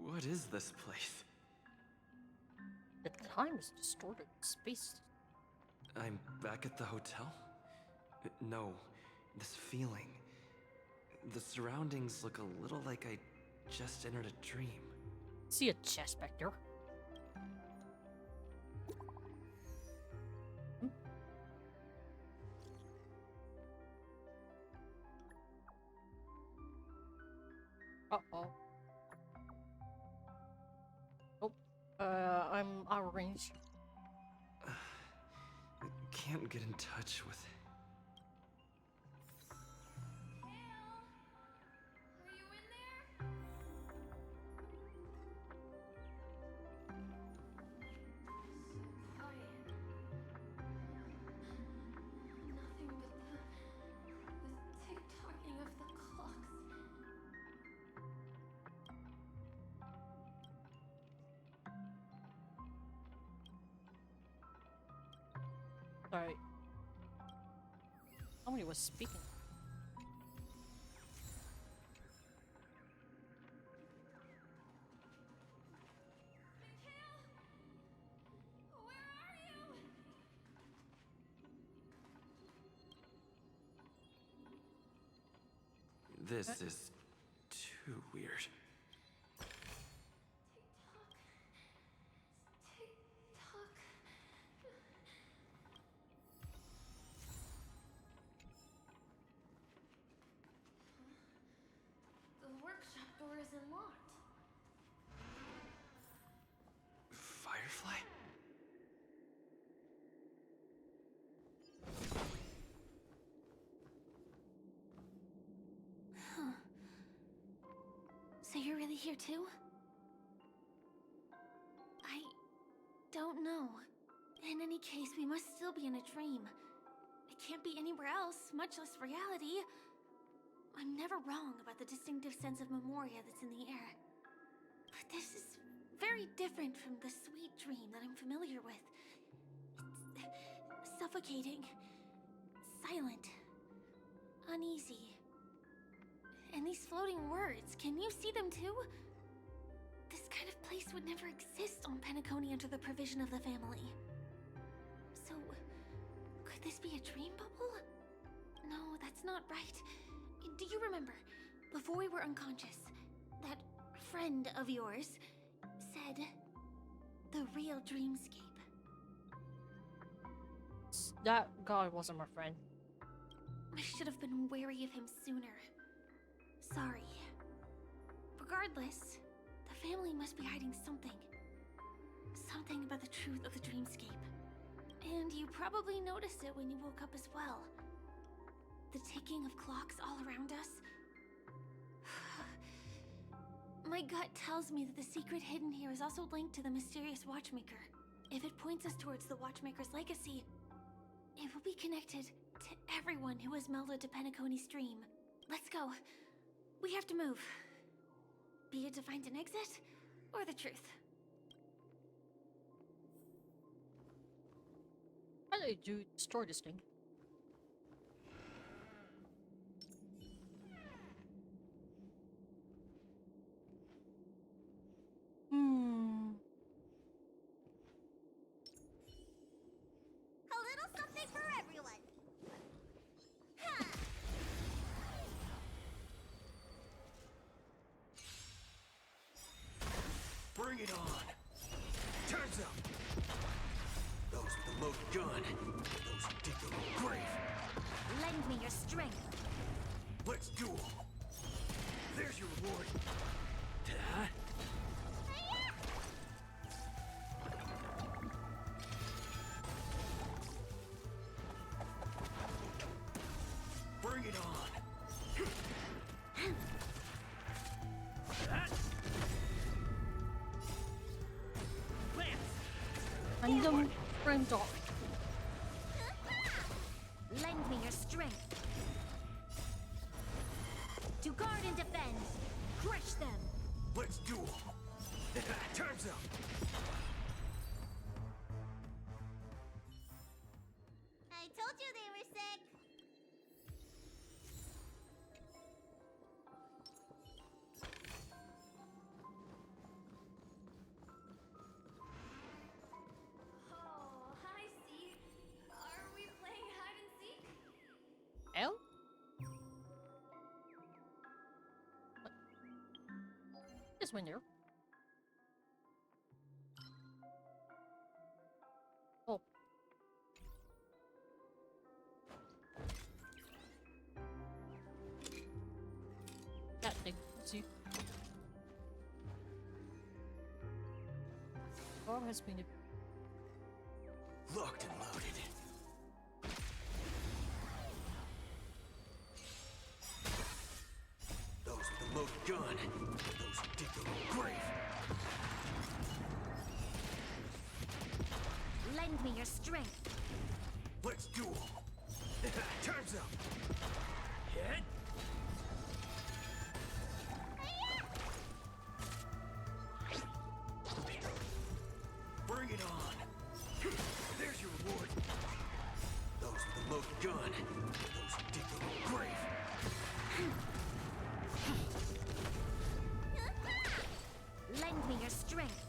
What is this place? The time is distorted. Space. I'm back at the hotel? No, this feeling. The surroundings look a little like I just entered a dream. See a chest back there. Uh-oh. Oh, I'm out of range. I can't get in touch with it. Sorry. Somebody was speaking. This is too weird. The workshop door isn't locked. Firefly? Huh. So you're really here too? I don't know. In any case, we must still be in a dream. It can't be anywhere else, much less reality. I'm never wrong about the distinctive sense of memoria that's in the air. But this is very different from the sweet dream that I'm familiar with. It's suffocating, silent, uneasy. And these floating words, can you see them too? This kind of place would never exist on Penacony under the provision of the family. So, could this be a dream bubble? No, that's not right. Do you remember, before we were unconscious, that friend of yours said the real dreamscape? That guy wasn't my friend. I should have been wary of him sooner. Sorry. Regardless, the family must be hiding something. Something about the truth of the dreamscape. And you probably noticed it when you woke up as well. The ticking of clocks all around us. My gut tells me that the secret hidden here is also linked to the mysterious Watchmaker. If it points us towards the Watchmaker's legacy, it will be connected to everyone who has melded to Penacony's dream. Let's go. We have to move. Be it to find an exit, or the truth. How do you destroy this thing? A little something for everyone. Ha! Bring it on! Turns up! Those with the loaded gun, those who dig their own grave. Lend me your strength. Let's duel! There's your reward. Ta-da. Bring it on! Random frame dog. Lend me your strength. To guard and defend. Crush them. Let's duel! Turns up! I told you they were sick. Oh, hi, C. Are we playing hide and seek? L? This window. Oh. That thing. See? Or has been Locked and loaded. Those with the loaded gun, those who dig their own grave. Lend me your strength. Let's duel! Turns up! Hit! Bring it on! There's your reward! Those with the loaded gun, those who dig their own grave. Lend me your strength.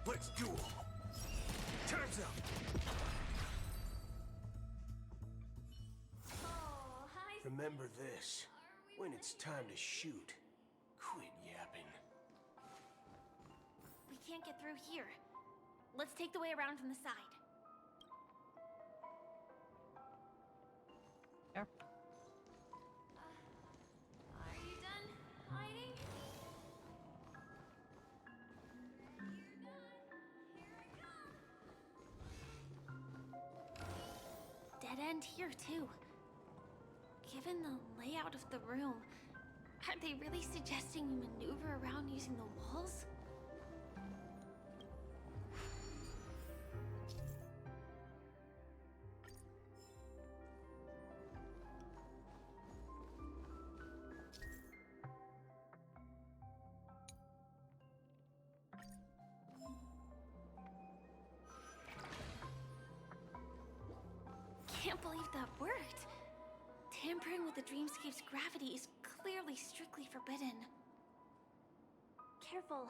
Let's duel! Turns up! Oh, hi. Remember this. When it's time to shoot, quit yapping. We can't get through here. Let's take the way around from the side. Here. Are you done hiding? Dead end here, too. Given the layout of the room, are they really suggesting you maneuver around using the walls? Can't believe that worked. Tampering with the dreamscape's gravity is clearly strictly forbidden. Careful.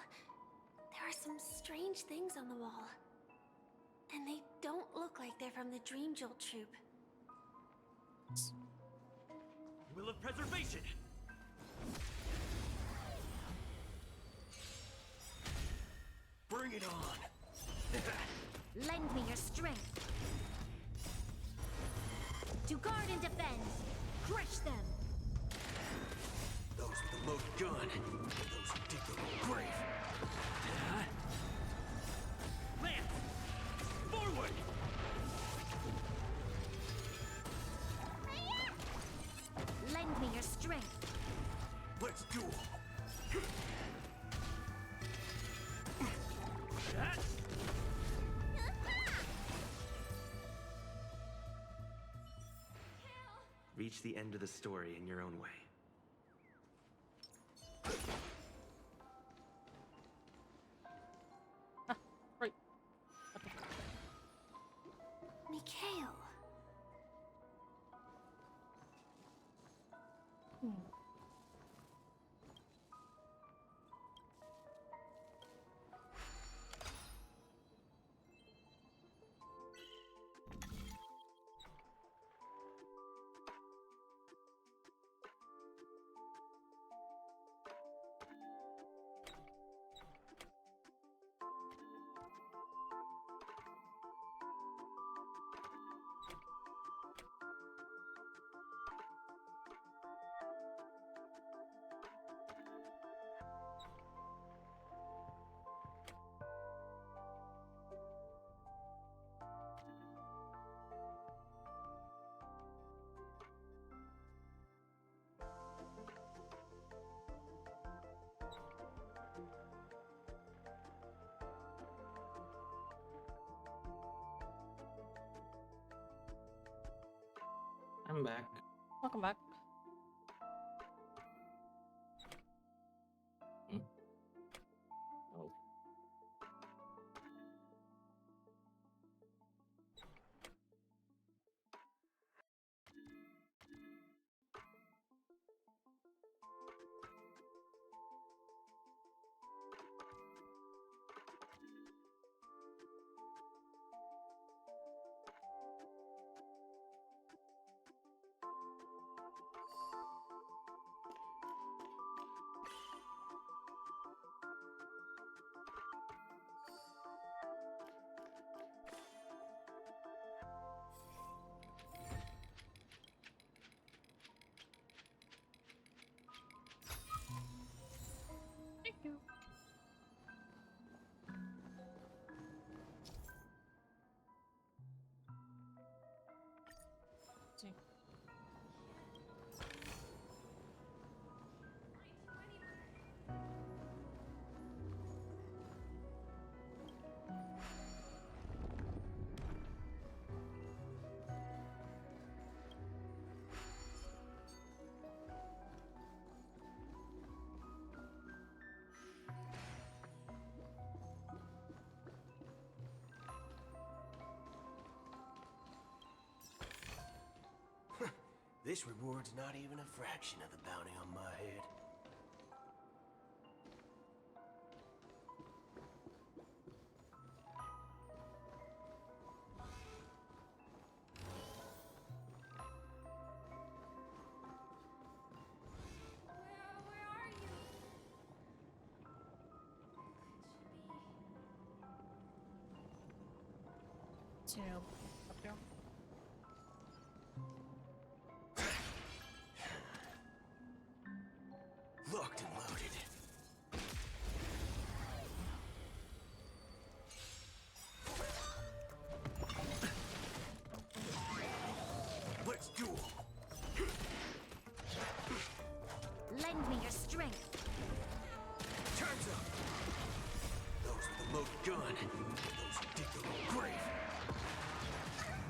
There are some strange things on the wall. And they don't look like they're from the Dream Jolt troupe. Will of preservation! Bring it on! Lend me your strength. To guard and defend. Crush them. Those with the loaded gun. Those who dig their own grave. Lance! Forward! Lend me your strength. Let's duel! Reach the end of the story in your own way. Right. Mikhail. I'm back. Welcome back. Oh. Thank you. Let's see. This reward's not even a fraction of the bounty on my head. continue up there. Locked and loaded. Let's duel. Lend me your strength. Time's up. Those with the loaded gun. Those who dig their own grave.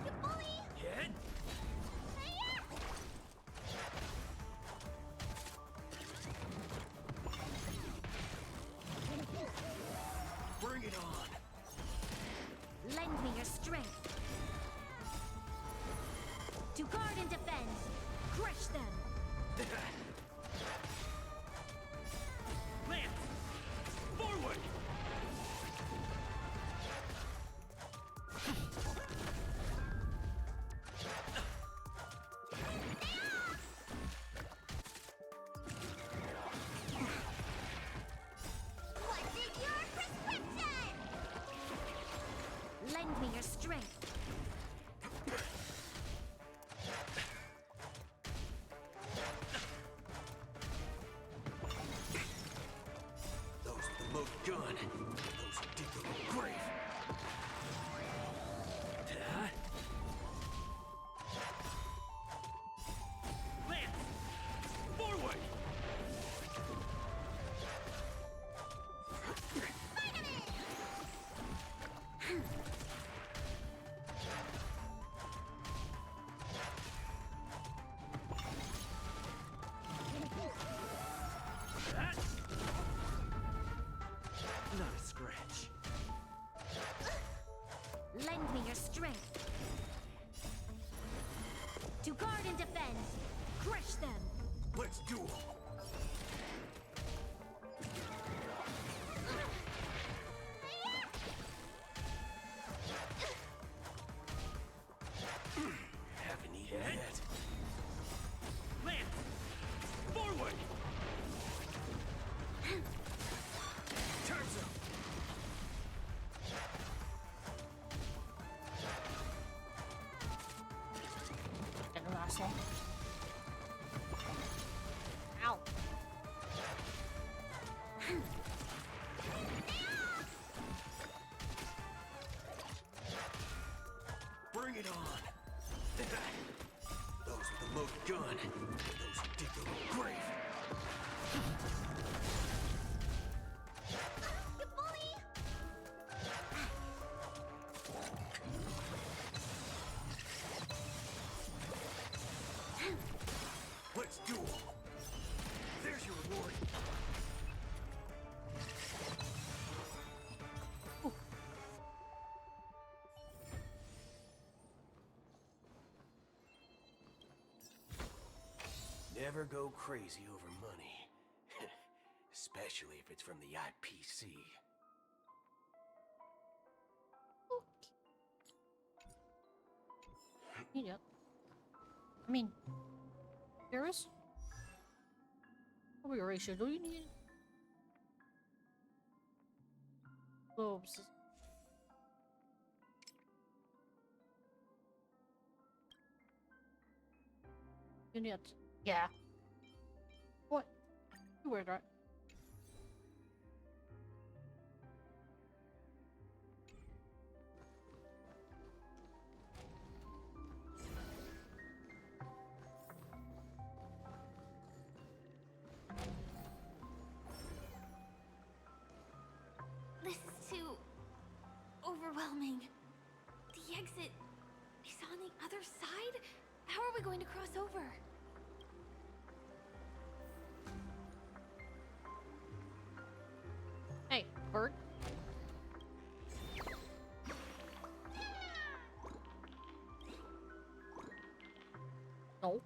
You bully! Head. Bring it on. Lend me your strength. To guard and defend. Crush them. Lance! Forward! What's in your prescription? Lend me your strength. Those with the loaded gun. Those who dig their own grave. Lance! Forward! Not a scratch. Lend me your strength. To guard and defend. Crush them. Let's duel. Haven't eaten yet. Lance! Forward! Time's up. Get the last one. Ow. Bring it on. Those with the loaded gun. Those who dig their own grave. You bully! Let's duel. There's your reward. Never go crazy over money. Especially if it's from the IPC. Idiot. I mean, serious? What ratio do you need? Globes. Idiot. Yeah. What? You weird, right? This is too overwhelming. The exit is on the other side? How are we going to cross over? Hey, bird. No.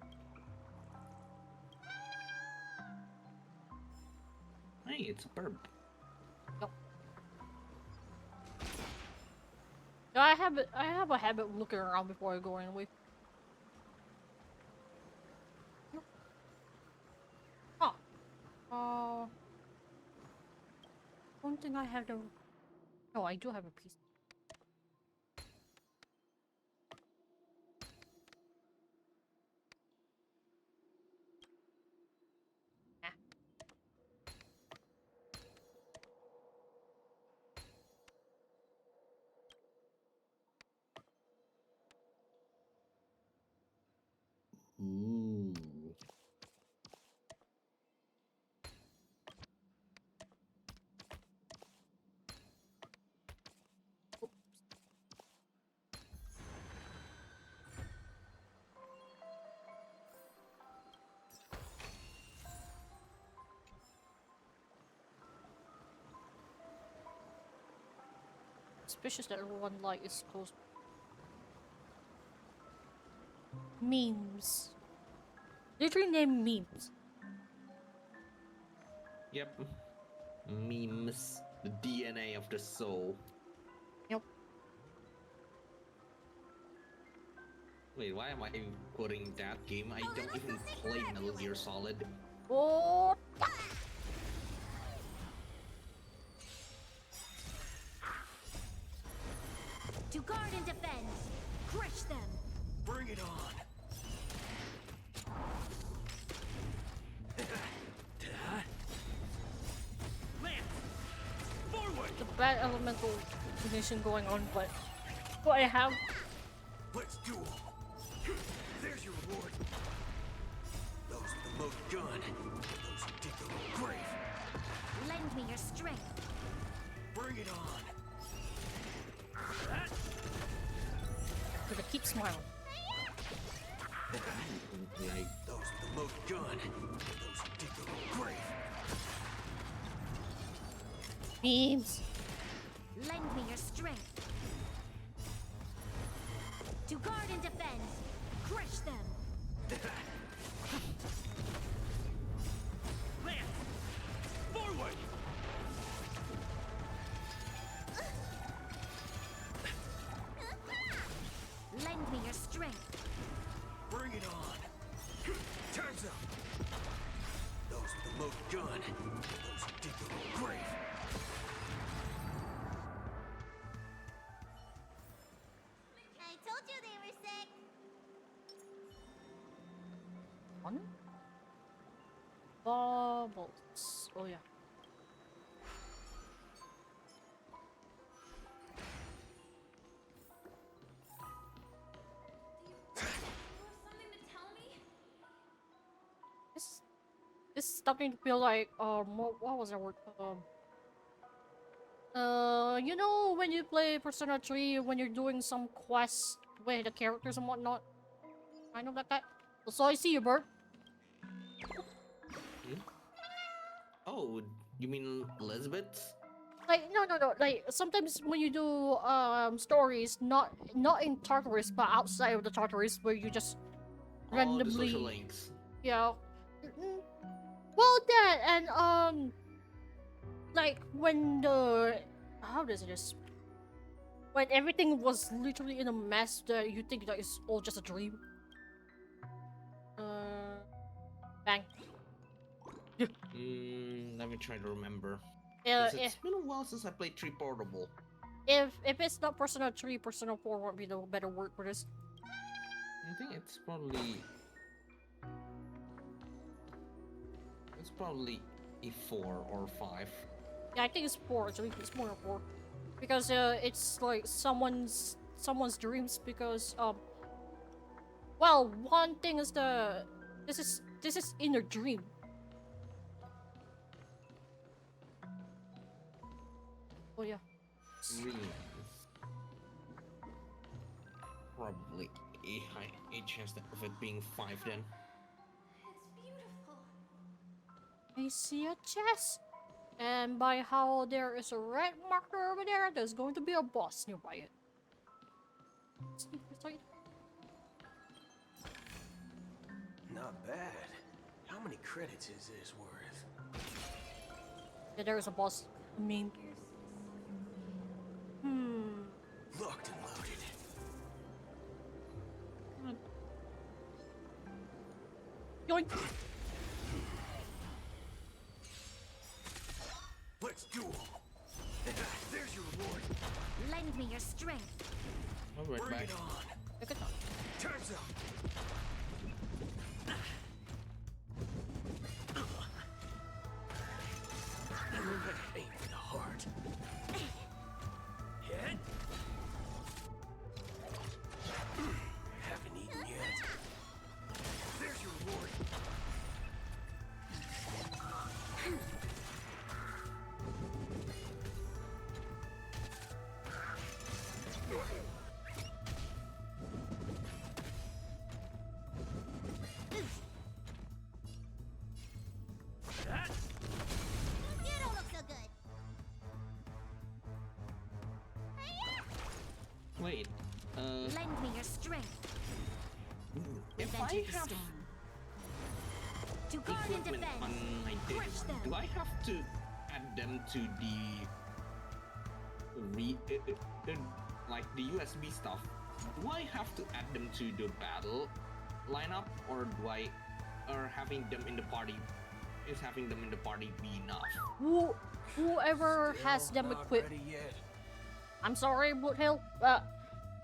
Hey, it's a bird. No. No, I have a habit of looking around before I go anyway. Huh. Don't think I have the. No, I do have a piece. Suspicious that everyone light is close. Memes. Literally named memes. Yep. Memes. The DNA of the soul. Yep. Wait, why am I quoting that game? I don't even play Metal Gear Solid. Oh. To guard and defend. Crush them. Bring it on. The bad elemental condition going on, but what I have. Let's duel. There's your reward. Those with the loaded gun. Those who dig their own grave. Lend me your strength. Bring it on. Gonna keep smiling. Those with the loaded gun. Those who dig their own grave. Memes. Lend me your strength. To guard and defend. Crush them. Forward! Lend me your strength. Bring it on. Time's up. Those with the loaded gun. Those who dig their own grave. I told you they were sick. One? Bubbles. Oh yeah. This is starting to feel like what was that word? You know when you play Persona 3 when you're doing some quest with the characters and whatnot? I know like that. So I see you, Bert. Oh, you mean Elizabeth? Like no. Like sometimes when you do stories, not in Tartarus but outside of the Tartarus, where you just randomly. The social links. Yeah. Well, that and like when the how does it just when everything was literally in a mess that you think that it's all just a dream. Bang. Let me try to remember. It's been a while since I played 3 Portable. If it's not Persona 3, Persona 4 would be the better word for this. I think it's probably a 4 or 5. Yeah, I think it's 4. Actually, it's more than 4 because it's like someone's dreams. Because well, one thing is this is in a dream. Oh yeah. Dreams. Probably a chance of it being 5 then. I see a chest, and by how there is a red marker over there, there's going to be a boss nearby it. Not bad. How many credits is this worth? Yeah, there is a boss. I mean, Locked and loaded. Yoink. Let's duel. There's your reward. Lend me your strength. Alright, Bring bye. it on. Look at that. Time's up. Aim for the heart. Head. Haven't eaten yet. There's your reward. strength. If We've I entered the have storm. To guard and equipment defend. on my day Crush one, them. do I have to add them to the like the USB stuff? Do I have to add them to the battle lineup, or having them in the party be enough? Whoever has them Not equipped. ready yet. I'm sorry, Woodhill.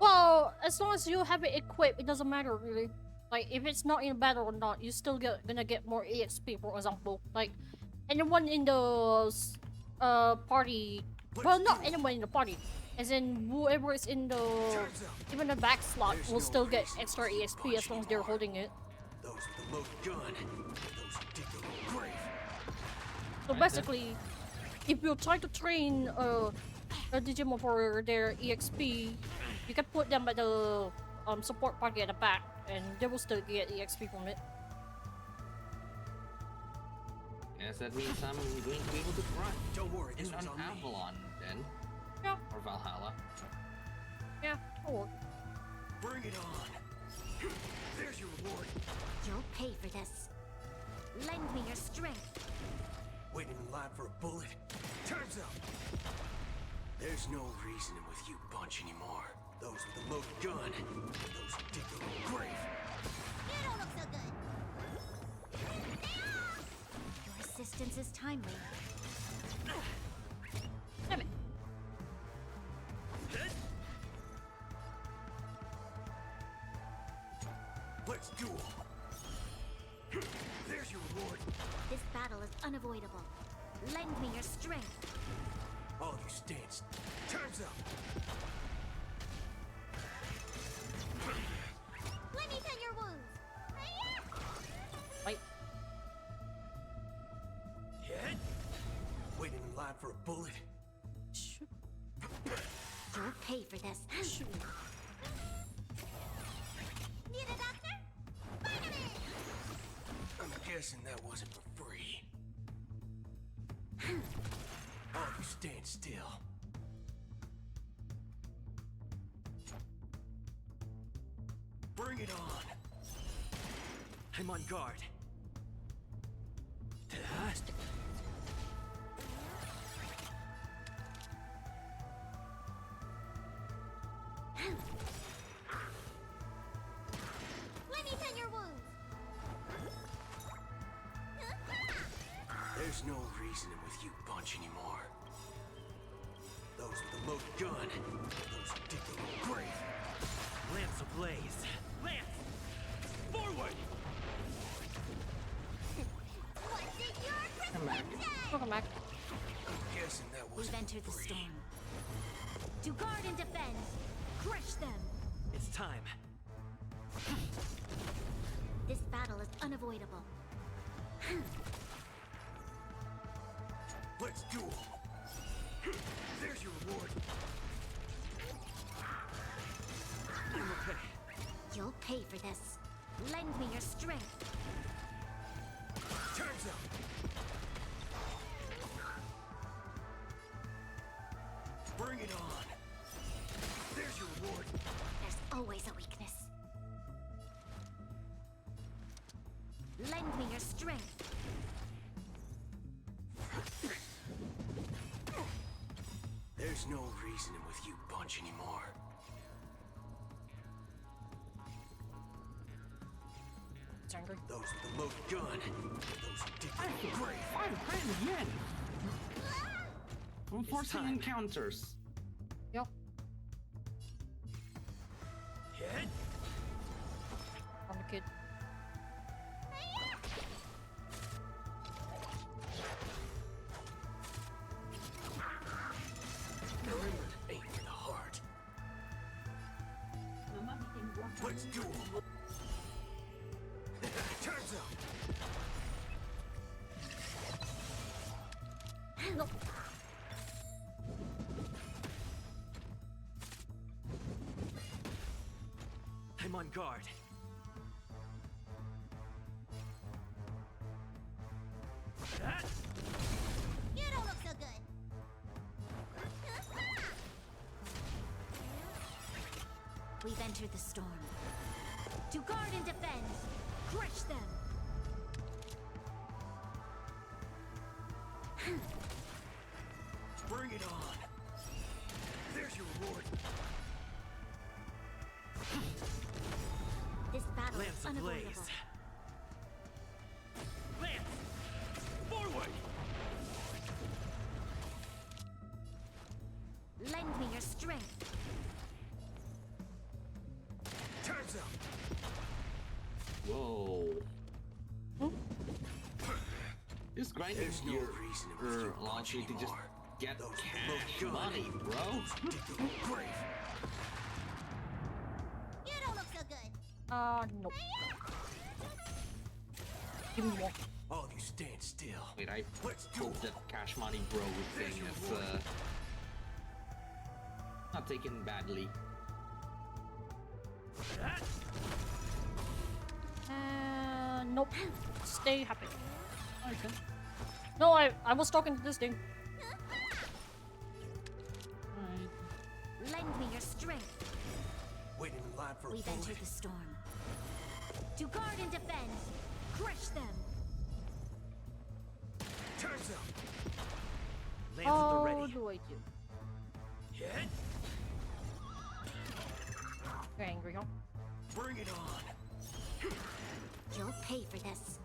Well, as long as you have it equipped, it doesn't matter really. Like, if it's not in a battle or not, you still gonna get more EXP, for example. Like, anyone in the party, well, not anyone in the party, as in whoever is in the, even the back slot will still get extra EXP as long as they're holding it. Those with the loaded gun. Those who dig their own grave. So basically, if you try to train a Digimon for their EXP, you can put them at the support party at the back, and they will still get EXP from it. Yes, that means I'm going to be able to run. Don't worry, in this an one's on me. Avalon then. Yeah. Or Valhalla. Yeah, or Bring it on. There's your reward. You'll pay for this. Lend me your strength. Waiting in line for a bullet. Time's up. There's no reasoning with you bunch anymore. Those with the loaded gun. Those who dig their own grave. You don't look so good. Your assistance is timely. damn it. Let's duel. There's your reward. This battle is unavoidable. Lend me your strength. All of you stand. Time's up. Let me tend your wounds. Wait. Hit. Waiting in line for a bullet. You'll pay for this. Need a doctor? Vitamin! I'm guessing that wasn't for free. All of you stand still. Bring it on. I'm on guard. Let me tend your wounds. There's no reasoning with you bunch anymore. Those with the loaded gun. Those who dig their own grave. Lance ablaze. Lance! Forward! What's in your Come back. prescription? Welcome back. I'm guessing that We've wasn't entered the free. storm. To guard and defend. Crush them. It's time. This battle is unavoidable. Let's duel. There's your reward. I'm okay. You'll pay for this. Lend me your strength. Time's up. Bring it on. There's your reward. There's always a weakness. Lend me your strength. There's no reasoning with you bunch anymore. It's angry. Those with the loaded gun. Those who dig their own grave. 5 grand yen! From 14 encounters. Yep. Hit. I'm a kid. Remember to aim for the heart. Let's duel. Time's up. No. I'm on guard. You don't look so good. We've entered the storm. To guard and defend, crush them! Bring it on! There's your reward! This battle Lance is unavoidable. ablaze! Lance! Forward! Lend me your strength. Time's up! Whoa. This grinding There's no gear reason it was too allows much you to just anymore. get Those cash look good. money, bro. Dig the grave. You don't look so good. Nope. Give me more. All of you stand still. Wait, I Let's do hope it. that cash money bro thing is not taken badly. Nope. Stay happy. Okay. No, I was talking to this thing. Alright. Lend me your strength. Waiting in line for a We've bullet. entered the storm. To guard and defend, crush them. Time's up. Lance at the How ready. do I do? Hit. You're angry, huh? Bring it on. You'll pay for this.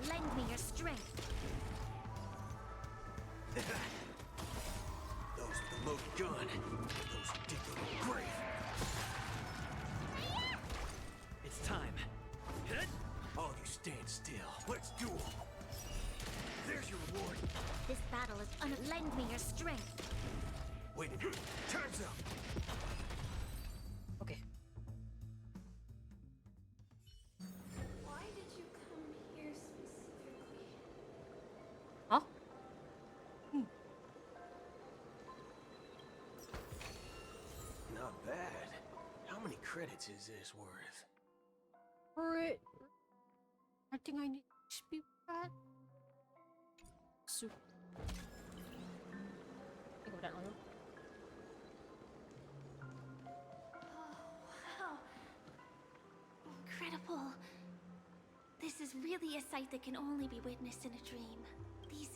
Lend me your strength. Those with the loaded gun. Those who dig their own grave. It's time. Hit. All of you stand still. Let's duel. There's your reward. This battle is lend me your strength. Wait a minute. Time's up. Okay. Why did you come here specifically? Huh? Not bad. How many credits is this worth? Right. I think I need XP for that. Soup. Think of that later. Wow. Incredible. This is really a sight that can only be witnessed in a dream. These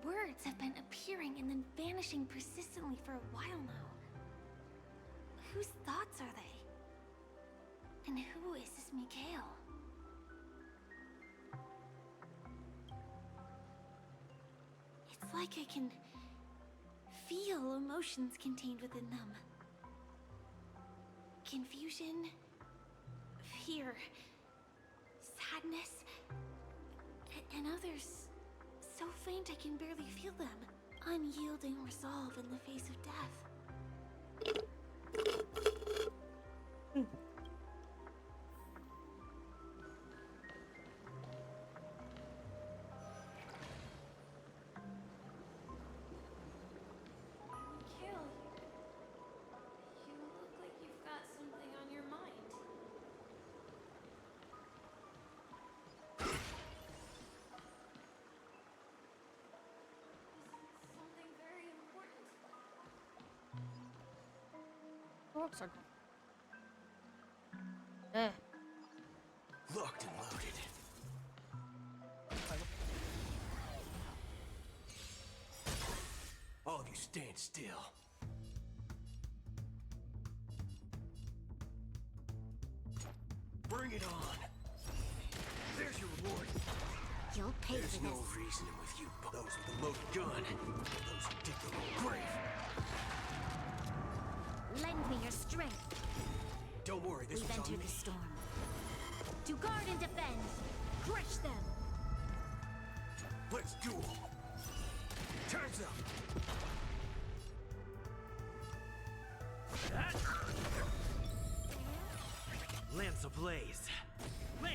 words have been appearing and then vanishing persistently for a while now. Whose thoughts are they? And who is this Mikhail? It's like I can feel emotions contained within them. Confusion, fear, sadness, and others so faint I can barely feel them. Unyielding resolve in the face of death. Mikhail, you look like you've got something on your mind. Something very important. Rocks are gone. Locked and loaded. All of you stand still. Bring it on. There's your reward. You'll pay There's for no this. reasoning with you. Those with the loaded gun. Those who dig their own grave. Lend me your strength. Don't worry, this We've one's on entered me. the storm. To guard and defend, crush them. Let's duel. Time's up. Lance ablaze. Lance!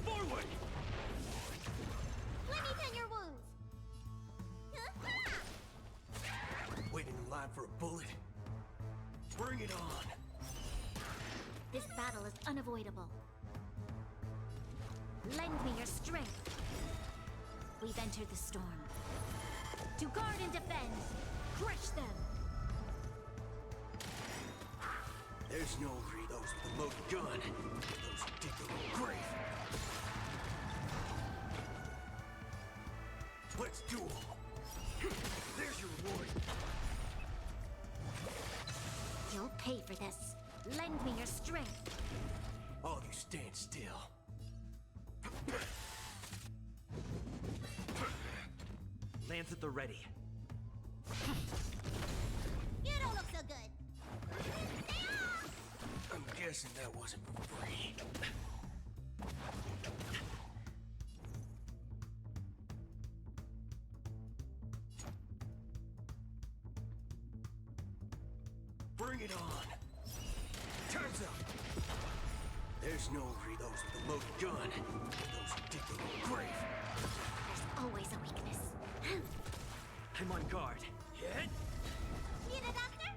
Forward! Let me tend your wounds. Waiting in line for a bullet. Bring it on. This battle is unavoidable. Lend me your strength. We've entered the storm. To guard and defend. Crush them. There's no those with the loaded gun. Those who dig their own grave. Let's do 'em. There's your reward. You'll pay for this. Lend me your strength. All you stand still. Lance at the ready. You don't look so good. I'm guessing that wasn't for free. Bring it on. Time's up. There's no those with the loaded gun. Those who dig their own grave. There's always a weakness. I'm on guard. Hit. Need a doctor?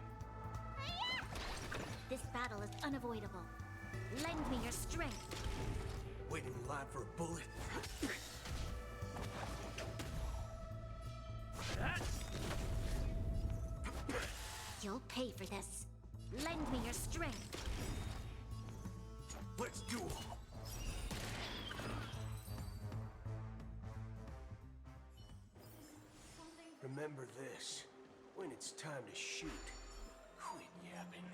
This battle is unavoidable. Lend me your strength. Waiting in line for a bullet. You'll pay for this. Lend me your strength. Let's do 'em. Remember this. When it's time to shoot, quit yapping.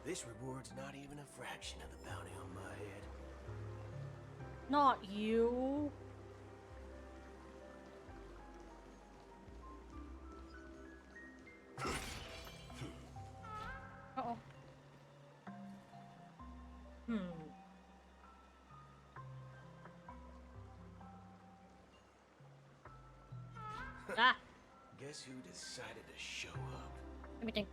This reward's not even a fraction of the bounty on my head. Not you. Uh-oh. Ah, Guess who decided to show up? let me think.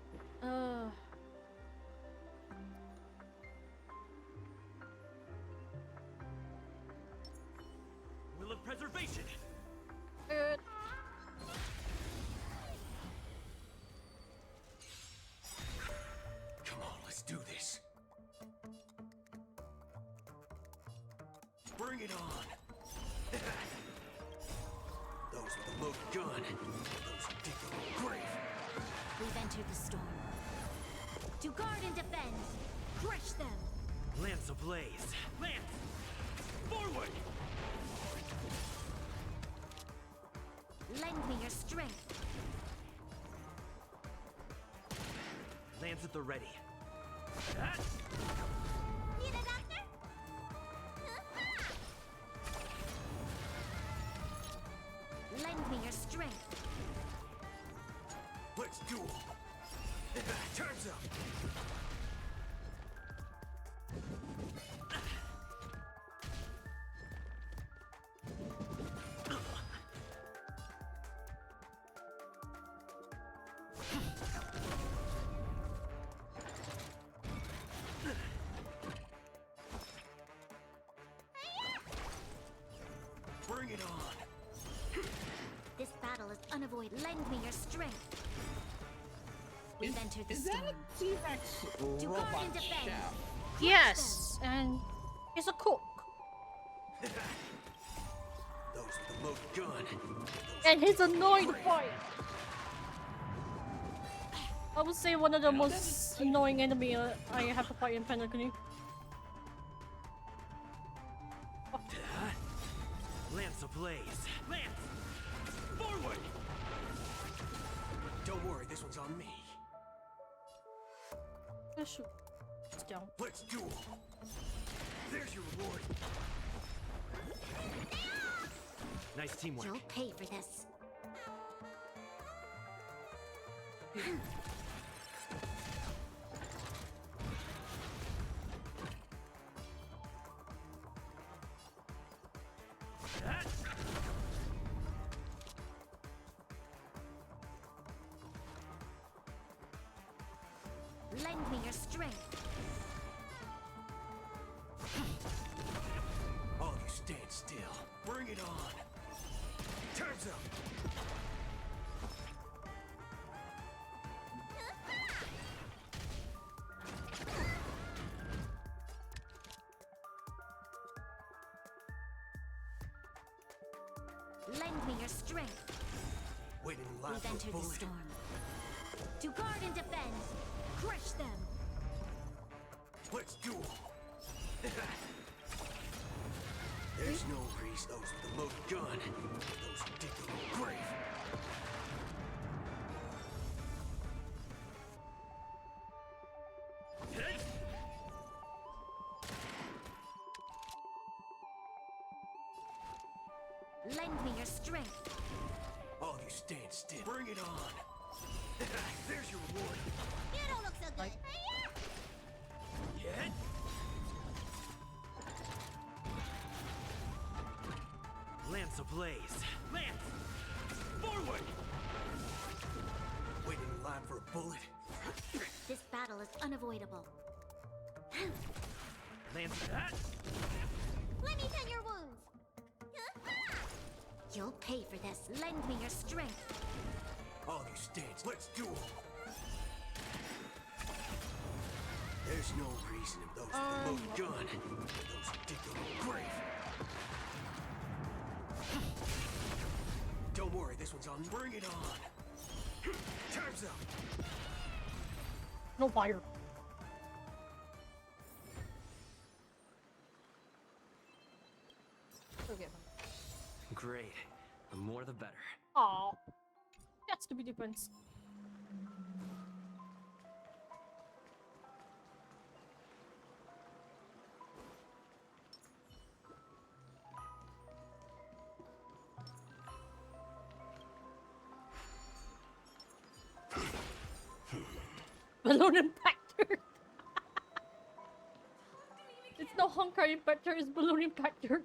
Will of preservation. Good. Come on, let's do this. Bring it on. Those with the loaded gun. Those who dig their own grave. We've entered the storm. To guard and defend. Crush them. Lance ablaze. Lance! Forward! Lend me your strength. Lance at the ready. Need a doctor? Lend me your strength. Let's do 'em. Time's up. Bring it on. This battle is unavoidable. Lend me your strength. We've entered the Is storm. that a T-Rex To guard robot and defend. chef? Yes, and he's a cook. Those with the loaded gun. And he's annoying to fight. I would say one of the most annoying enemy I have to fight in Pentagon. Lance ablaze. Lance! Forward! Don't worry, this one's on me. Yeah, shoot. Let's jump. Let's duel. There's your reward. Nice teamwork. You'll pay for this. Lend me your strength. All of you stand still. Bring it on. Time's up. Lend me your strength. Waiting in line We've for a entered the bullet. storm. To guard and defend. Crush them. Let's duel. There's no reason those with the loaded gun. Those who dig their own grave. Lend me your strength. All of you stand still. Bring it on. There's your reward. You don't look so good. Get. Lance ablaze. Lance! Forward! Waiting in line for a bullet. This battle is unavoidable. Lance. Let me tend your wounds. You'll pay for this. Lend me your strength. All of you stand. Let's duel. There's no reason in those with the loaded gun. Those who dig their own grave. Don't worry, this one's on. Bring it on. Time's up. No fire. Forget him. Great. The more the better. Aw. That's the big difference. Balloon impactor. It's no hunker impactor, it's balloon impactor.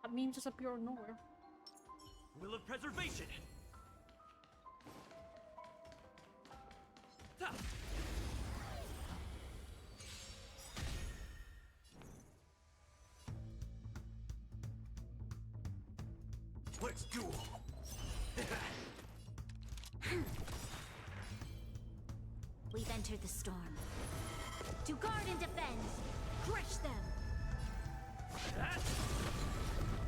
That means just appear out of nowhere. Will of preservation. Let's duel. We've entered the storm. To guard and defend. Crush them.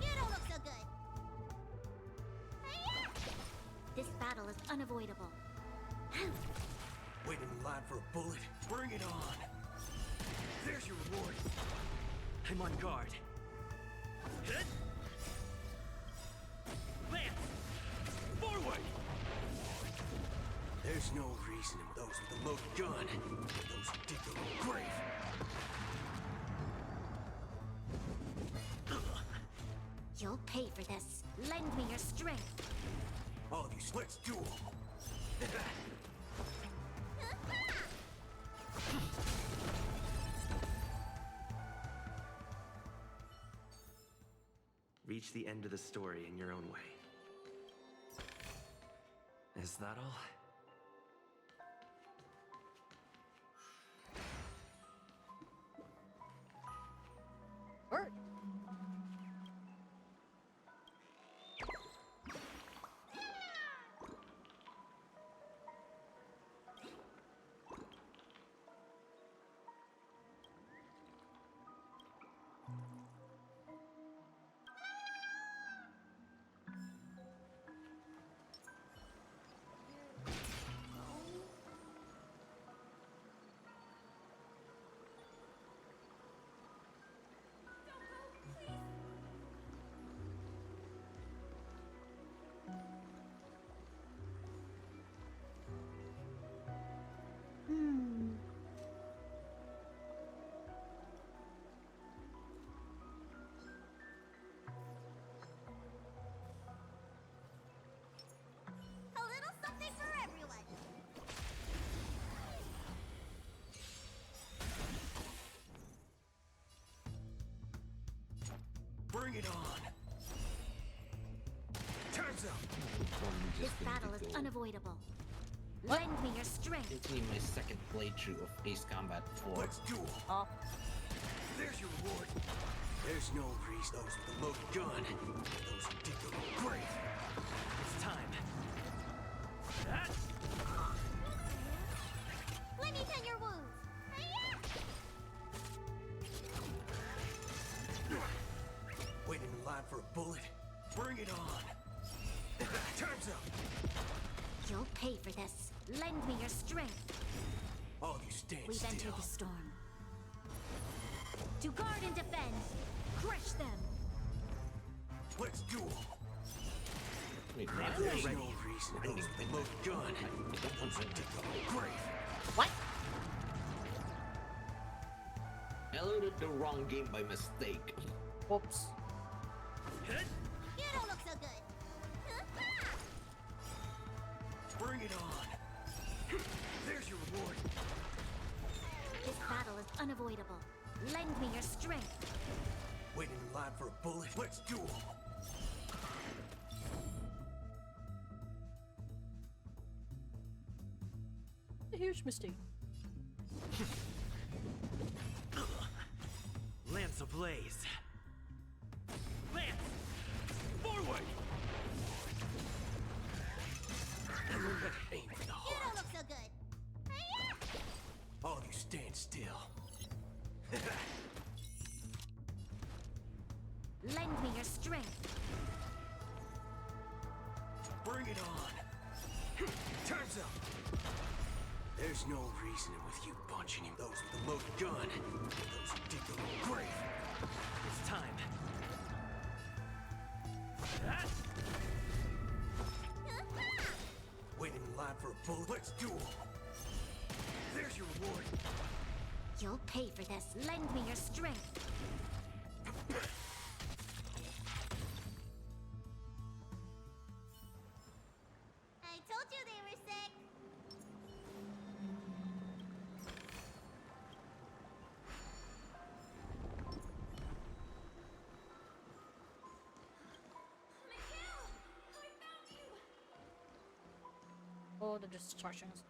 You don't look so good. This battle is unavoidable. Waiting in line for a bullet. Bring it on. There's your reward. I'm on guard. Lance! Forward! There's no reason in those with a loaded gun. Those who dig their own grave. You'll pay for this. Lend me your strength. All of you, let's duel. Reach the end of the story in your own way. Is that all? Bird. Bring it on! Time's up! This battle is unavoidable. Lend me your strength. It's me my second playthrough of Ace Combat 4. Let's duel! There's your reward! There's no reason those with the loaded gun. Those who dig their own grave. It's time. Let me tend your wounds. Waiting in line for a bullet? Bring it on! Time's up! You'll pay for this. Lend me your strength. All you stand We've still. entered the storm. To guard and defend. Crush them. Let's duel! Wait, There's no reason those with the loaded gun. Those who dig their own grave. What? I loaded the wrong game by mistake. Whoops. You don't look so good. Bring it on! There's your reward! This battle is unavoidable. Lend me your strength. Waiting in line for a bullet? Let's duel! A huge mistake. Lance ablaze! Lance! Forward! Aim for the You don't heart. look so good. All you stand still. Lend me your strength. Bring it on! Time's up! There's no reasoning with you bunch any those with the loaded gun. Those who dig their own grave. It's time. Waiting in line for a bullet. Let's duel! There's your reward. You'll pay for this. Lend me your strength. I told you they were sick. Oh, the distractions.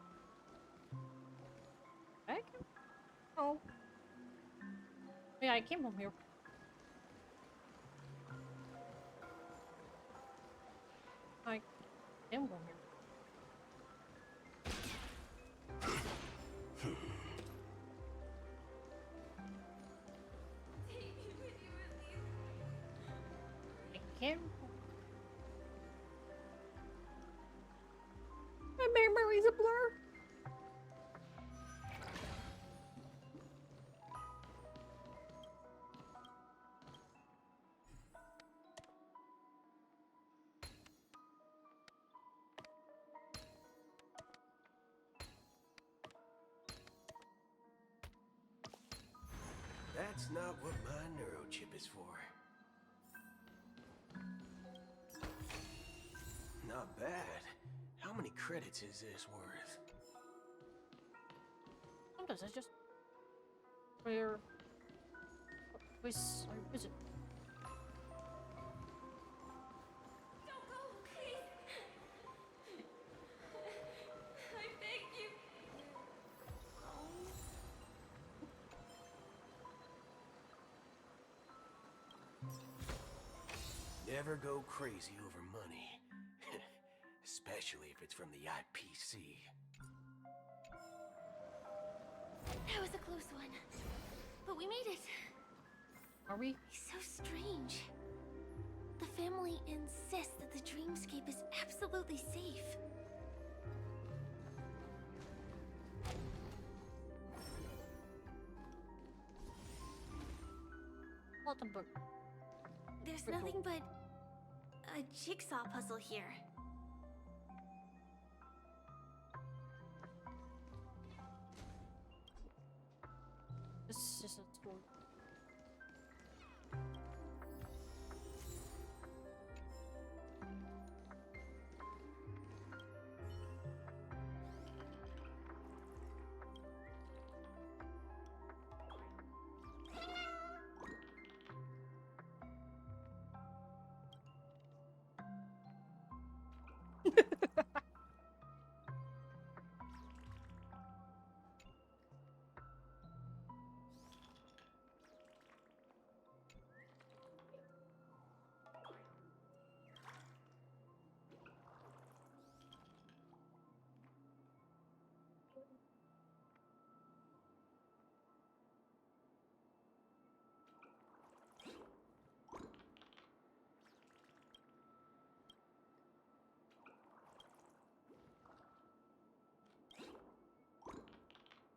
I came. Oh. Yeah, I came from here. I came from here. I came. My memory's a blur. That's not what my neurochip is for. Not bad. How many credits is this worth? Sometimes I just where is it? Don't go, please. I beg you. Never go crazy over money. Especially if it's from the IPC. That was a close one. But we made it. Are we? It's so strange. The family insists that the dreamscape is absolutely safe. What the book? There's nothing but a jigsaw puzzle here. This is a story.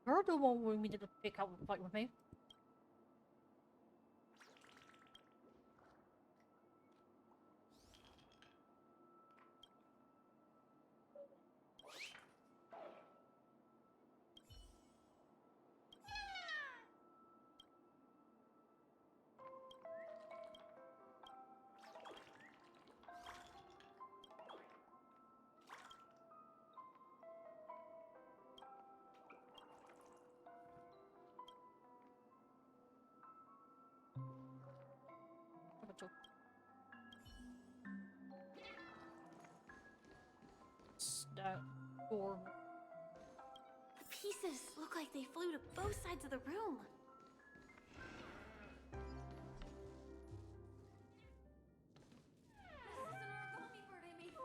You're the one who needed to pick up a fight with me. That door. The pieces look like they flew to both sides of the room.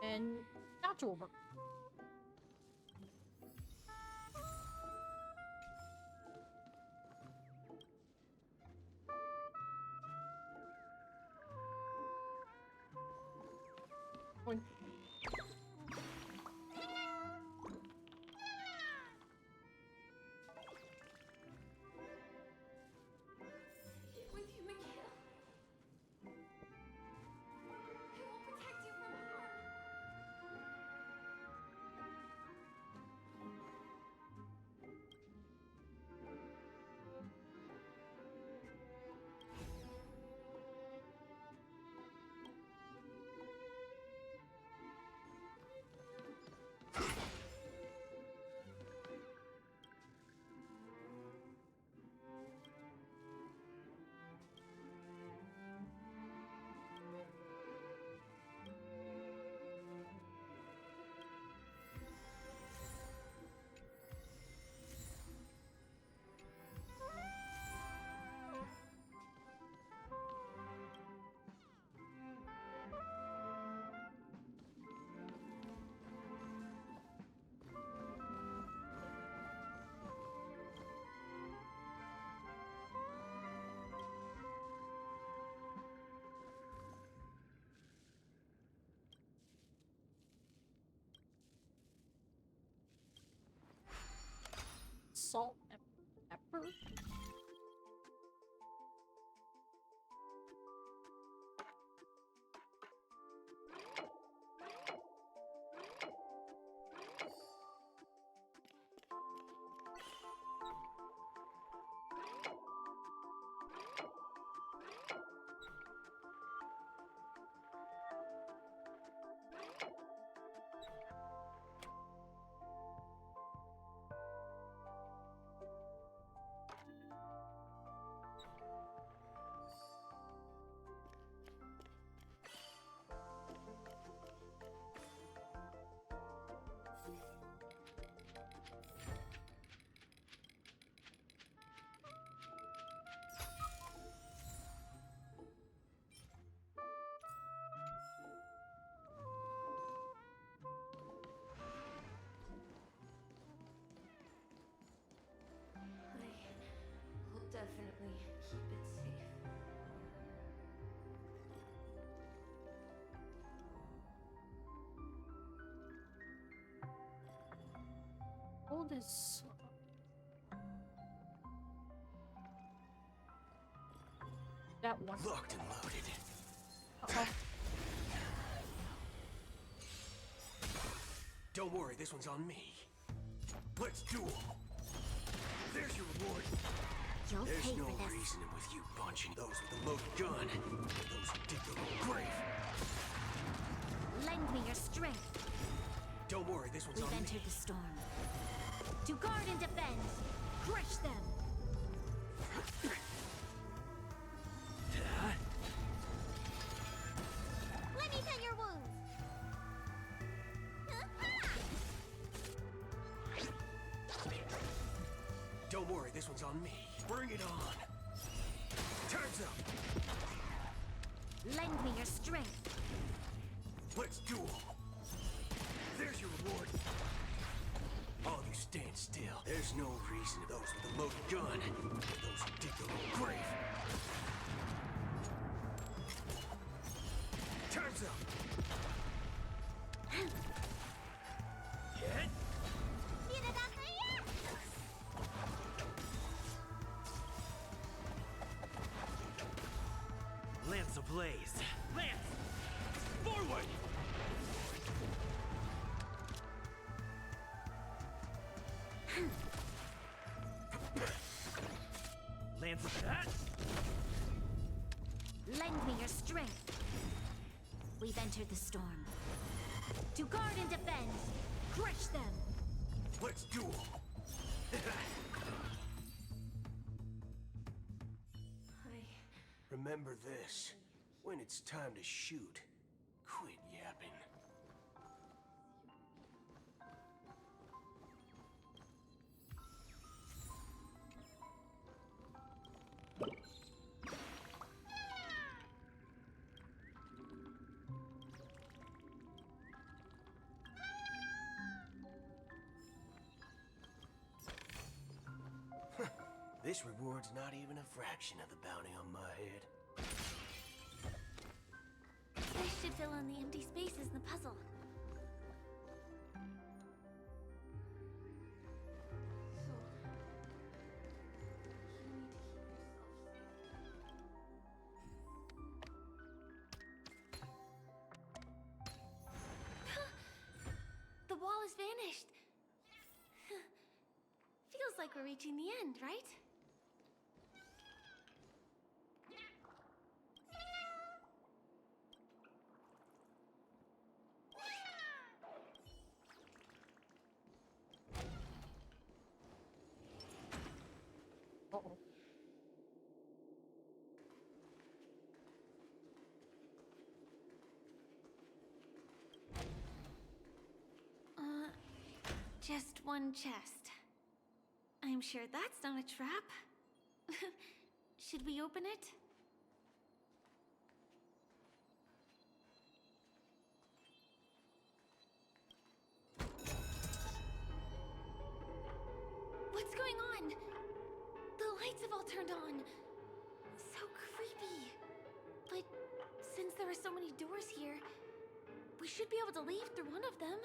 And that's over. Boing. With you, Mikhail. I will protect you from harm. Salt and pepper. We'll definitely keep it safe. All this. That one. Locked and loaded. Uh-oh. Don't worry, this one's on me. Let's duel. There's your reward. You'll There's pay no for this. reason with you bunching those with the loaded gun. Those who dig their own grave. Lend me your strength. Don't worry, this one's We've on entered me. the storm. To guard and defend. Crush them. Let me tend your wounds. Don't worry, this one's on me. Bring it on. Time's up. Lend me your strength. Let's duel. There's your reward. All of you stand still. There's no reason those with a loaded gun. Those who dig their own grave. Time's up. Hit. ablaze. Lance! Forward! Lance attack! Lend me your strength. We've entered the storm. To guard and defend. Crush them. Let's duel! Remember this. When it's time to shoot, quit yapping. This reward's not even a fraction of the bounty on my head. This should fill in the empty spaces in the puzzle. The wall has vanished. Feels like we're reaching the end, right? Uh-oh. Just one chest. I'm sure that's not a trap. Should we open it? What's going on? The lights have all turned on. So creepy. But since there are so many doors here, we should be able to leave through one of them.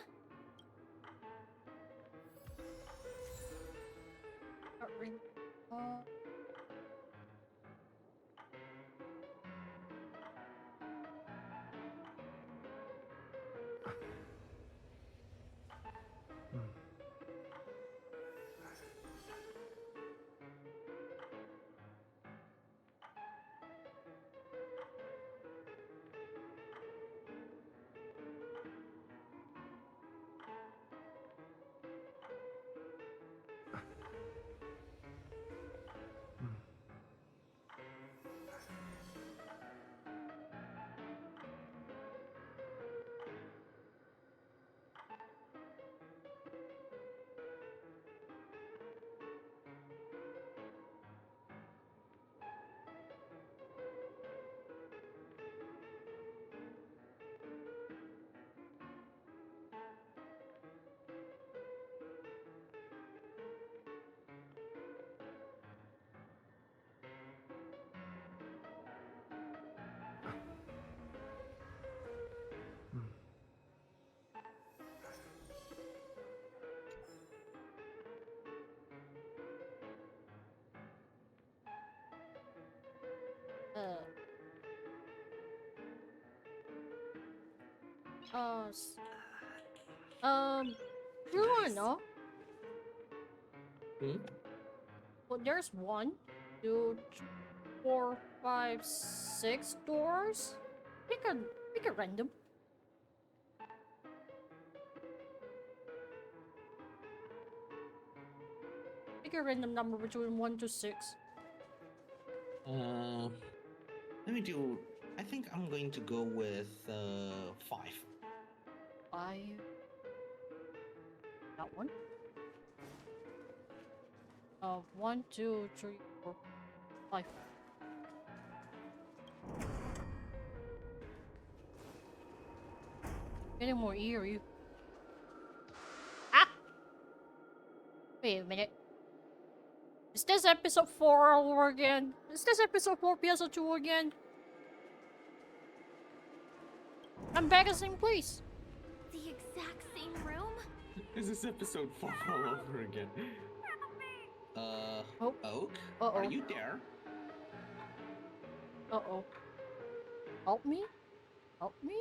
Do you wanna know? Well, there's 1, 2, 4, 5, 6 doors. Pick a random. Pick a random number between 1 to 6. Let me do. I think I'm going to go with 5. 5. That one. 1, 2, 3, 4, 5. Getting more eerie. Ah! Wait a minute. Is this episode 4 all over again? Is this episode 4 episode 2 again? I'm back at the same place. The exact same room? This is episode 4 all over again. Oak? Uh-oh. Are you there? Uh-oh. Help me? Help me?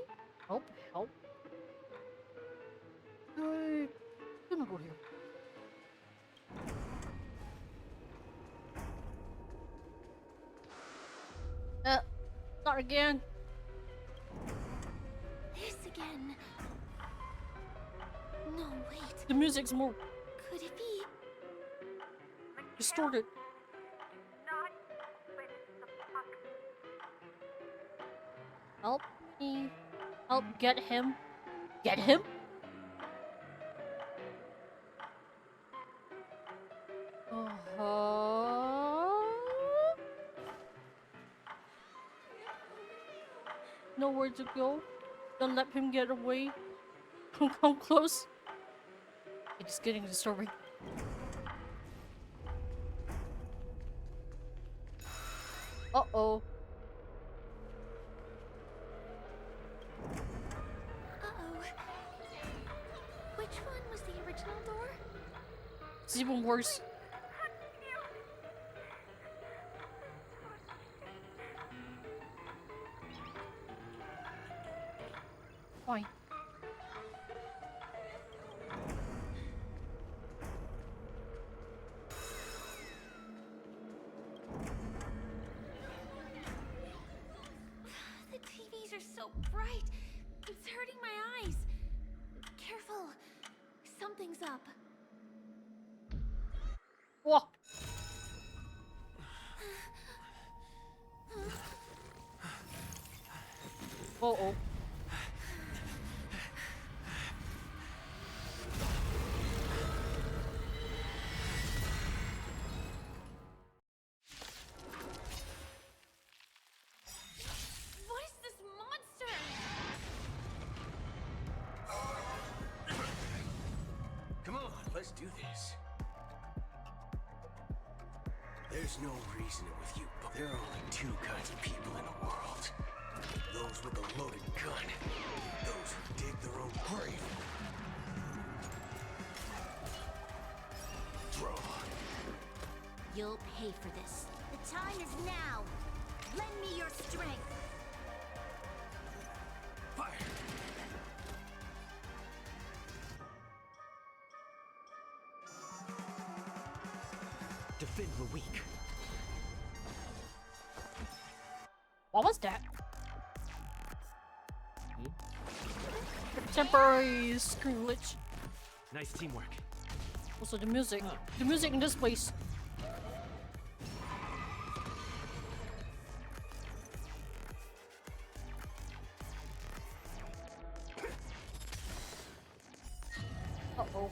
Help, help. Hey, gonna go here. Not again. This again. No, wait. The music's more Could it be? distorted. Help me. Help get him. Get him? Nowhere to go. Don't let him get away. Come close. It's getting disturbing. Uh-oh. Uh-oh. Which one was the original door? It's even worse. Why? The TVs are so bright. It's hurting my eyes. Careful. Something's up. Whoa. Uh-oh. What is this monster? Come on, let's do this. There's no reason with you, but there are only two kinds of people in the world. Those with a loaded gun. Those who dig their own grave. Draw. You'll pay for this. The time is now. Lend me your strength. Fire. Defend the weak. What was that? Temporary screen glitch. Nice teamwork. Also the music. The music in this place. Uh-oh.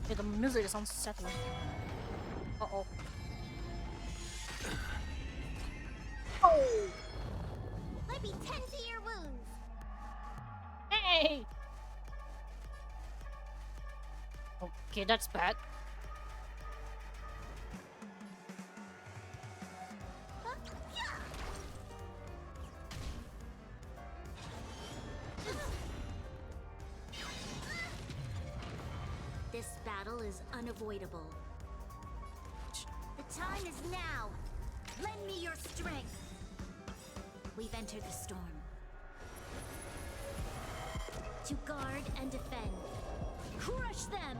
Yeah, the music is unsettling. Uh-oh. Oh! Let me tend to your wounds. Hey! Okay, that's bad. This battle is unavoidable. The time is now. Lend me your strength. We've entered the storm. To guard and defend. Crush them!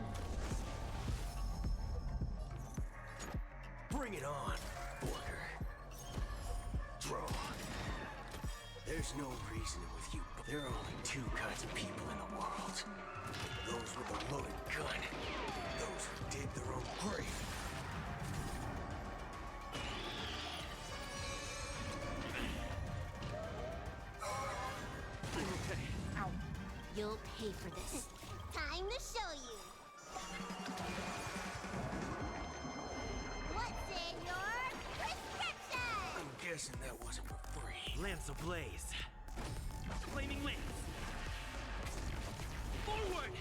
Bring it on, Borger. Draw. There's no reasoning with you, but there are only two kinds of people in the world. Those with a loaded gun. Those who dig their own grave. Ow. You'll pay for this. Time to show you. What's in your prescription? I'm guessing that wasn't for free. Lance ablaze. Flaming lance. Forward!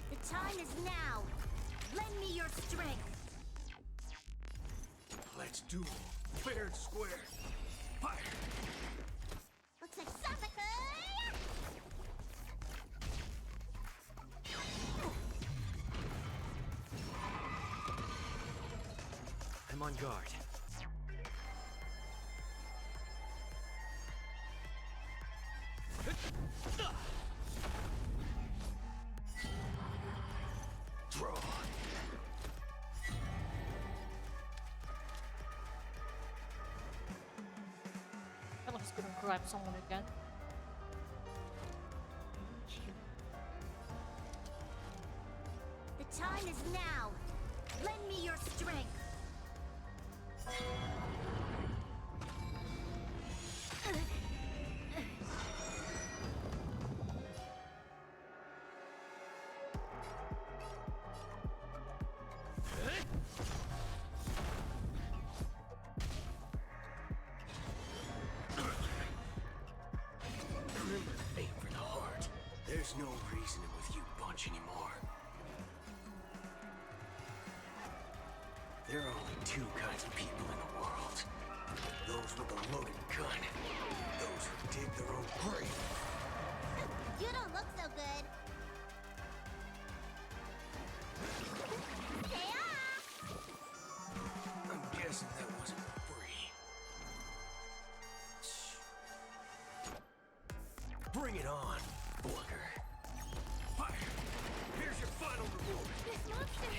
The time is now. Lend me your strength. Let's Let's duel. Fair and square. Fire! Looks like something. I'm on guard. Draw. I'm just gonna grab someone again. The time is now. Lend me your strength. Remember, aim for the heart. There's no reasoning with you bunch anymore. There are only two kinds of people in the world. Those with a loaded gun. Those who dig their own grave. You don't look so good. Stay off! I'm guessing that wasn't free. Bring it on, Booker. Fire! Here's your final reward. This monster!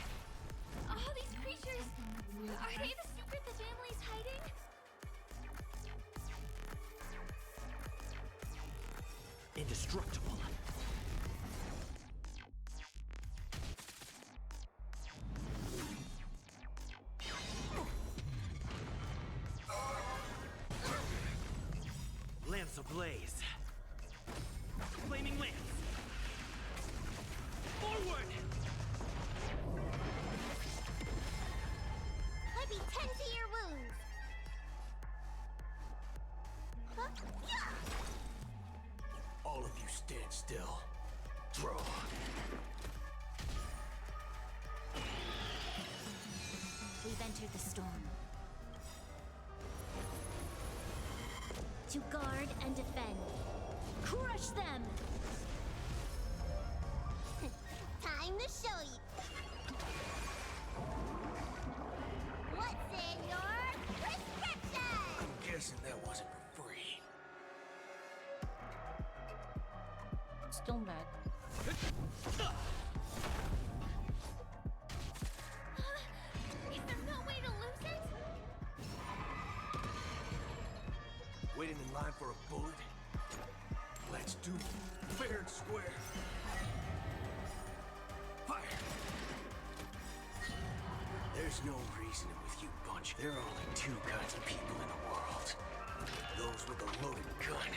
All these creatures! Are they the secret the family's hiding? Indestructible. Lance ablaze. Flaming lance. Forward! Let me tend to your wounds. Huh? Yeah! All of you stand still. Draw. We've entered the storm. To guard and defend. Crush them! Time to show you. What's in your prescription? I'm guessing that wasn't for free. Still mad. Is there no way to lose it? Waiting in line for a bullet? Let's do it. Fair and square. Fire! There's no reasoning with you bunch. There are only two kinds of people in the world. Those with a loaded gun.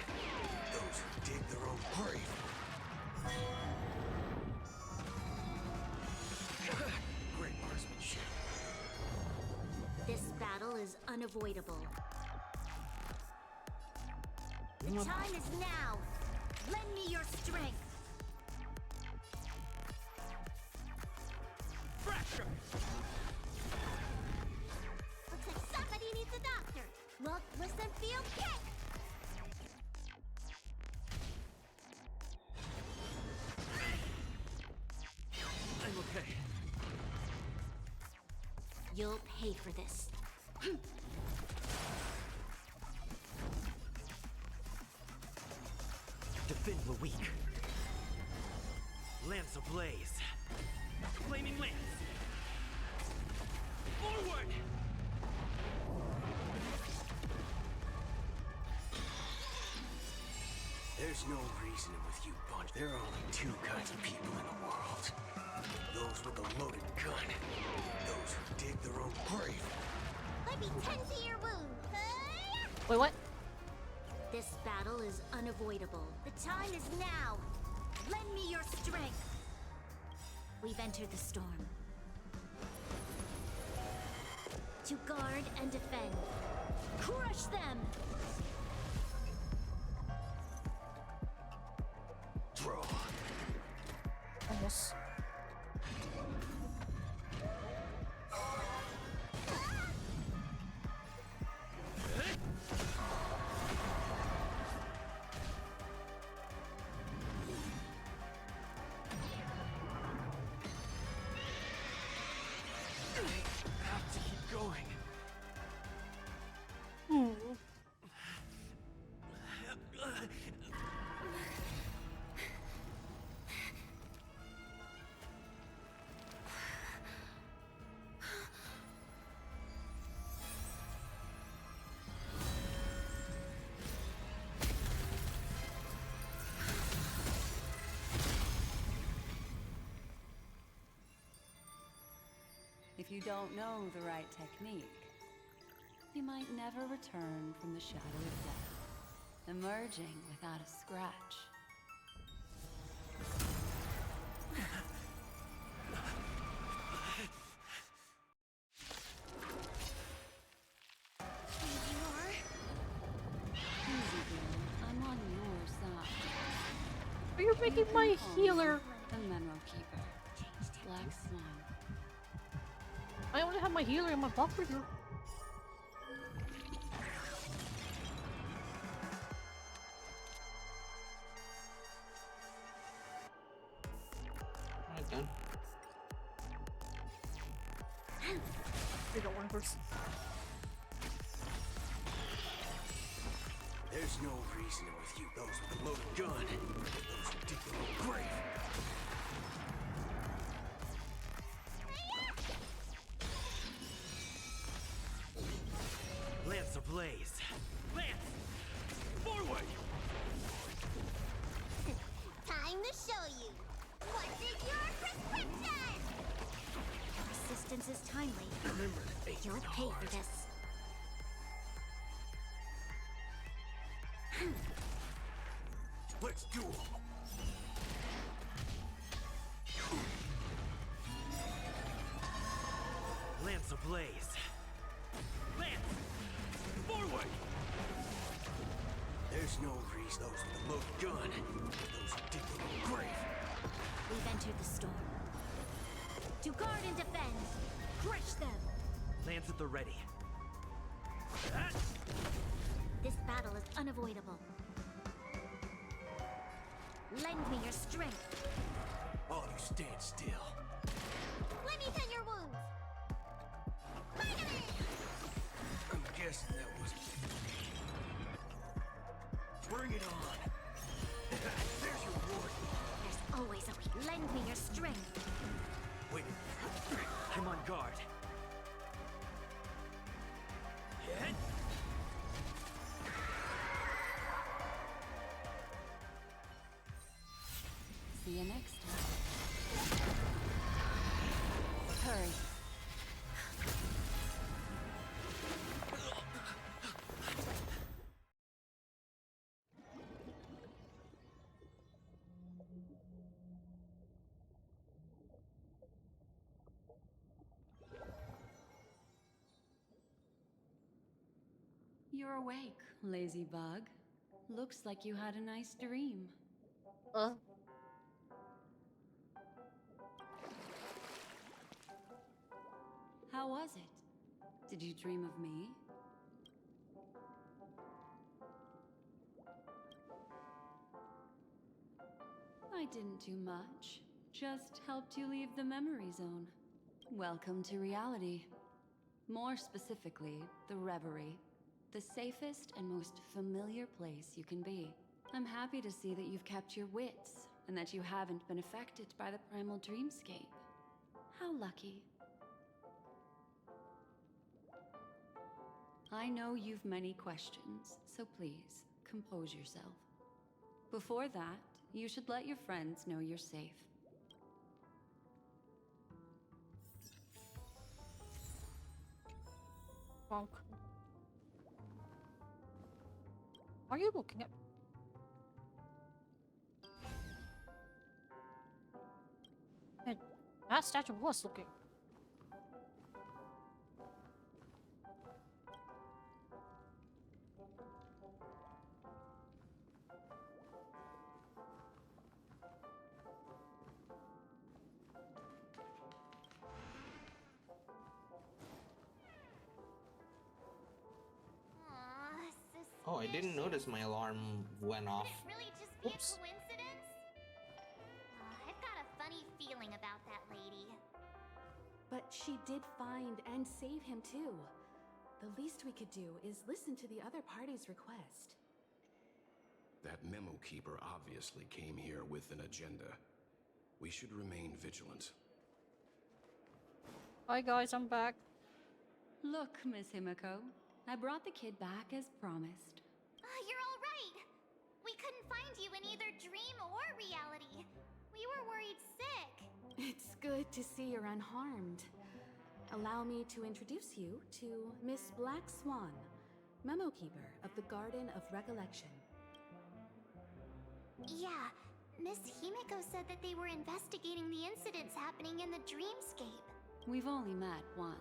Those who dig their own grave. Great marksmanship. This battle is unavoidable. The time is now. Lend me your strength. Fracture! Looks like somebody needs a doctor. Look, listen, feel, kick! I'm okay. You'll pay for this. Defend the weak. Lance ablaze. Flaming lance. Forward! There's no reasoning with you bunch. There are only two kinds of people in the world. Those with a loaded gun. Those who dig their own grave. Let me tend to your wounds. Wait, what? This battle is unavoidable. The time is now. Lend me your strength. We've entered the storm. To guard and defend. Crush them! Draw. Almost. If you don't know the right technique, you might never return from the shadow of death, emerging without a scratch. Easy, girl. I'm on your side. Are you making my healer? The Memo Keeper. Black Swan. I only have my healer in my buff review. Alright, done. We got one first. There's no reasoning with you, those with the loaded gun. Those who dig their own grave. Lance ablaze. Lance! Forward! Time to show you. What is your prescription? Resistance is timely. Remember to aim You'll it pay hard. for this. Let's do 'em. Lance ablaze. Lance! Forward! There's no reason those with a loaded gun. Those who dig their own grave. We've entered the storm. To guard and defend. Crush them. Lance at the ready. This battle is unavoidable. Lend me your strength. All you stand still. Let me tend your wounds. I'm guessing that was... Bring it on. There's your reward. There's always a way. Lend me your strength. Wait. I'm on guard. Hit. See you next time. Hurry. You're awake, lazy bug. Looks like you had a nice dream. How was it? Did you dream of me? I didn't do much. Just helped you leave the memory zone. Welcome to reality. More specifically, the Reverie. The safest and most familiar place you can be. I'm happy to see that you've kept your wits, and that you haven't been affected by the primal dreamscape. How lucky. I know you've many questions, so please, compose yourself. Before that, you should let your friends know you're safe. Bonk. Are you looking at? And that statue was looking. Oh, I didn't notice my alarm went off. Could it really just be Oops. a coincidence? I've got a funny feeling about that lady. But she did find and save him too. The least we could do is listen to the other party's request. That Memo Keeper obviously came here with an agenda. We should remain vigilant. Hi guys, I'm back. Look, Miss Himiko, I brought the kid back as promised. You're all right. We couldn't find you in either dream or reality. We were worried sick. It's good to see you're unharmed. Allow me to introduce you to Miss Black Swan, Memo Keeper of the Garden of Recollection. Yeah, Miss Himiko said that they were investigating the incidents happening in the dreamscape. We've only met once,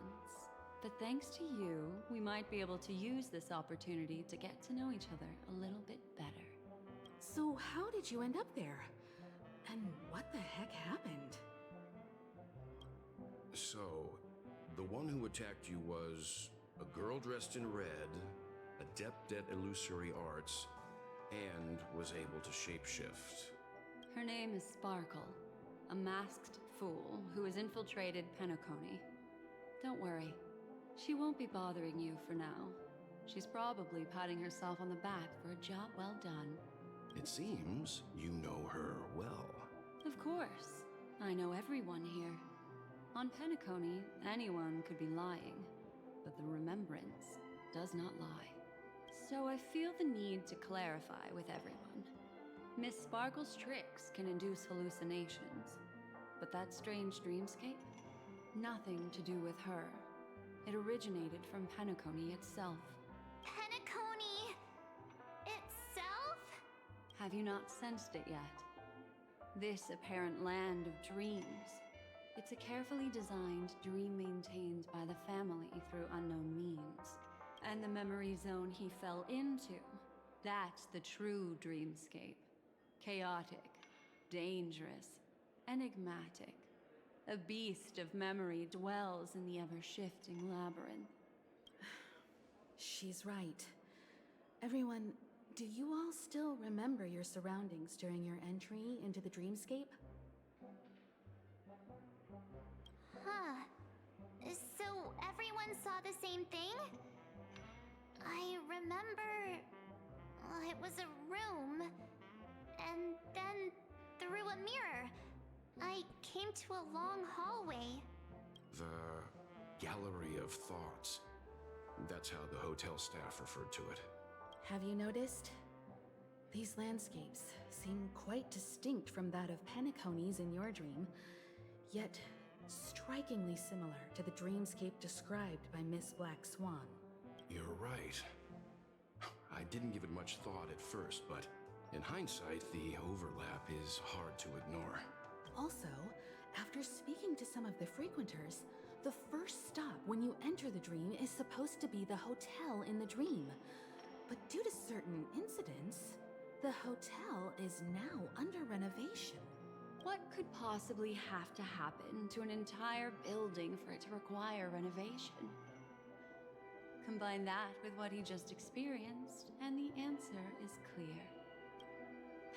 but thanks to you, we might be able to use this opportunity to get to know each other a little bit better. So how did you end up there? And what the heck happened? So, the one who attacked you was a girl dressed in red, adept at illusory arts, and was able to shapeshift. Her name is Sparkle, a masked fool who has infiltrated Penacony. Don't worry, she won't be bothering you for now. She's probably patting herself on the back for a job well done. It seems you know her well. Of course, I know everyone here. On Penacony, anyone could be lying, but the remembrance does not lie. So I feel the need to clarify with everyone. Miss Sparkle's tricks can induce hallucinations, but that strange dreamscape? Nothing to do with her. It originated from Penacony itself. Penacony itself? Have you not sensed it yet? This apparent land of dreams. It's a carefully designed dream maintained by the family through unknown means. And the memory zone he fell into, that's the true dreamscape. Chaotic, dangerous, enigmatic. A beast of memory dwells in the ever-shifting labyrinth. She's right. Everyone, do you all still remember your surroundings during your entry into the dreamscape? Huh. So everyone saw the same thing? I remember... it was a room. And then, through a mirror, I came to a long hallway. The Gallery of Thoughts. That's how the hotel staff referred to it. Have you noticed? These landscapes seem quite distinct from that of Penacony's in your dream, yet strikingly similar to the dreamscape described by Miss Black Swan. You're right. I didn't give it much thought at first, but in hindsight, the overlap is hard to ignore. Also, after speaking to some of the frequenters, the first stop when you enter the dream is supposed to be the hotel in the dream. But due to certain incidents, the hotel is now under renovation. What could possibly have to happen to an entire building for it to require renovation? Combine that with what he just experienced, and the answer is clear.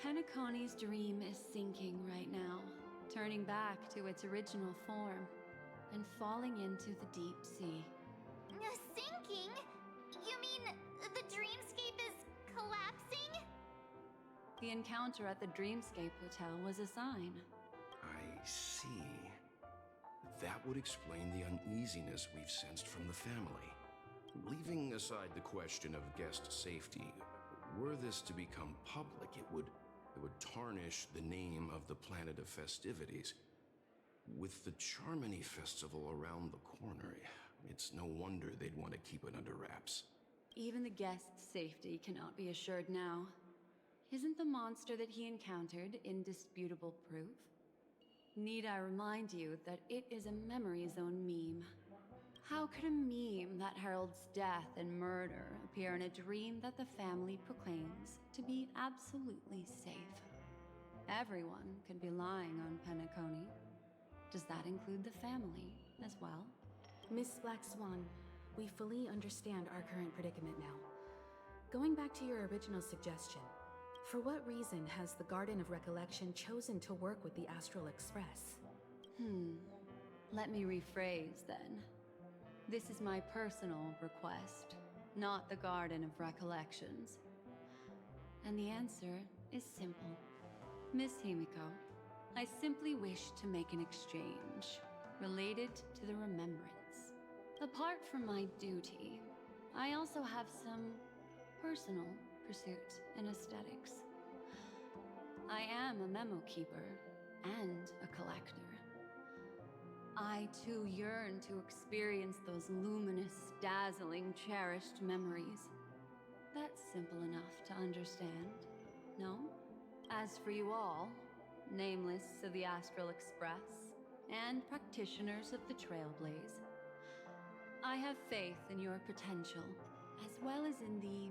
Penacony's dream is sinking right now, turning back to its original form, and falling into the deep sea. Sinking? You mean the dreamscape is collapsing? The encounter at the Dreamscape Hotel was a sign. I see. That would explain the uneasiness we've sensed from the family. Leaving aside the question of guest safety, were this to become public, it would tarnish the name of the planet of festivities. With the Charmony Festival around the corner, it's no wonder they'd want to keep it under wraps. Even the guest's safety cannot be assured now. Isn't the monster that he encountered indisputable proof? Need I remind you that it is a memory zone meme? How could a meme that heralds death and murder appear in a dream that the family proclaims to be absolutely safe? Everyone could be lying on Penacony. Does that include the family as well? Miss Black Swan, we fully understand our current predicament now. Going back to your original suggestion, for what reason has the Garden of Recollection chosen to work with the Astral Express? Let me rephrase then. This is my personal request, not the Garden of Recollections. And the answer is simple. Miss Himiko, I simply wish to make an exchange related to the remembrance. Apart from my duty, I also have some personal pursuits and aesthetics. I am a memo keeper and a collector. I too yearn to experience those luminous, dazzling, cherished memories. That's simple enough to understand, no? As for you all, Nameless of the Astral Express, and practitioners of the Trailblaze, I have faith in your potential, as well as in the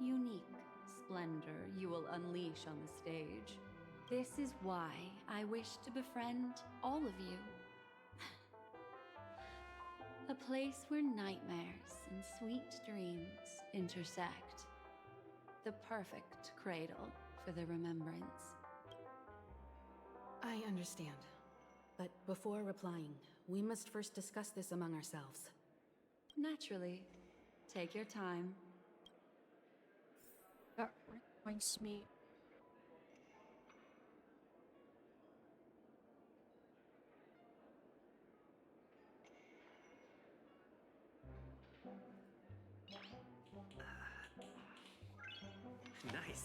unique splendor you will unleash on the stage. This is why I wish to befriend all of you. A place where nightmares and sweet dreams intersect. The perfect cradle for the remembrance. I understand. But before replying, we must first discuss this among ourselves. Naturally. Take your time. That reminds me. Nice.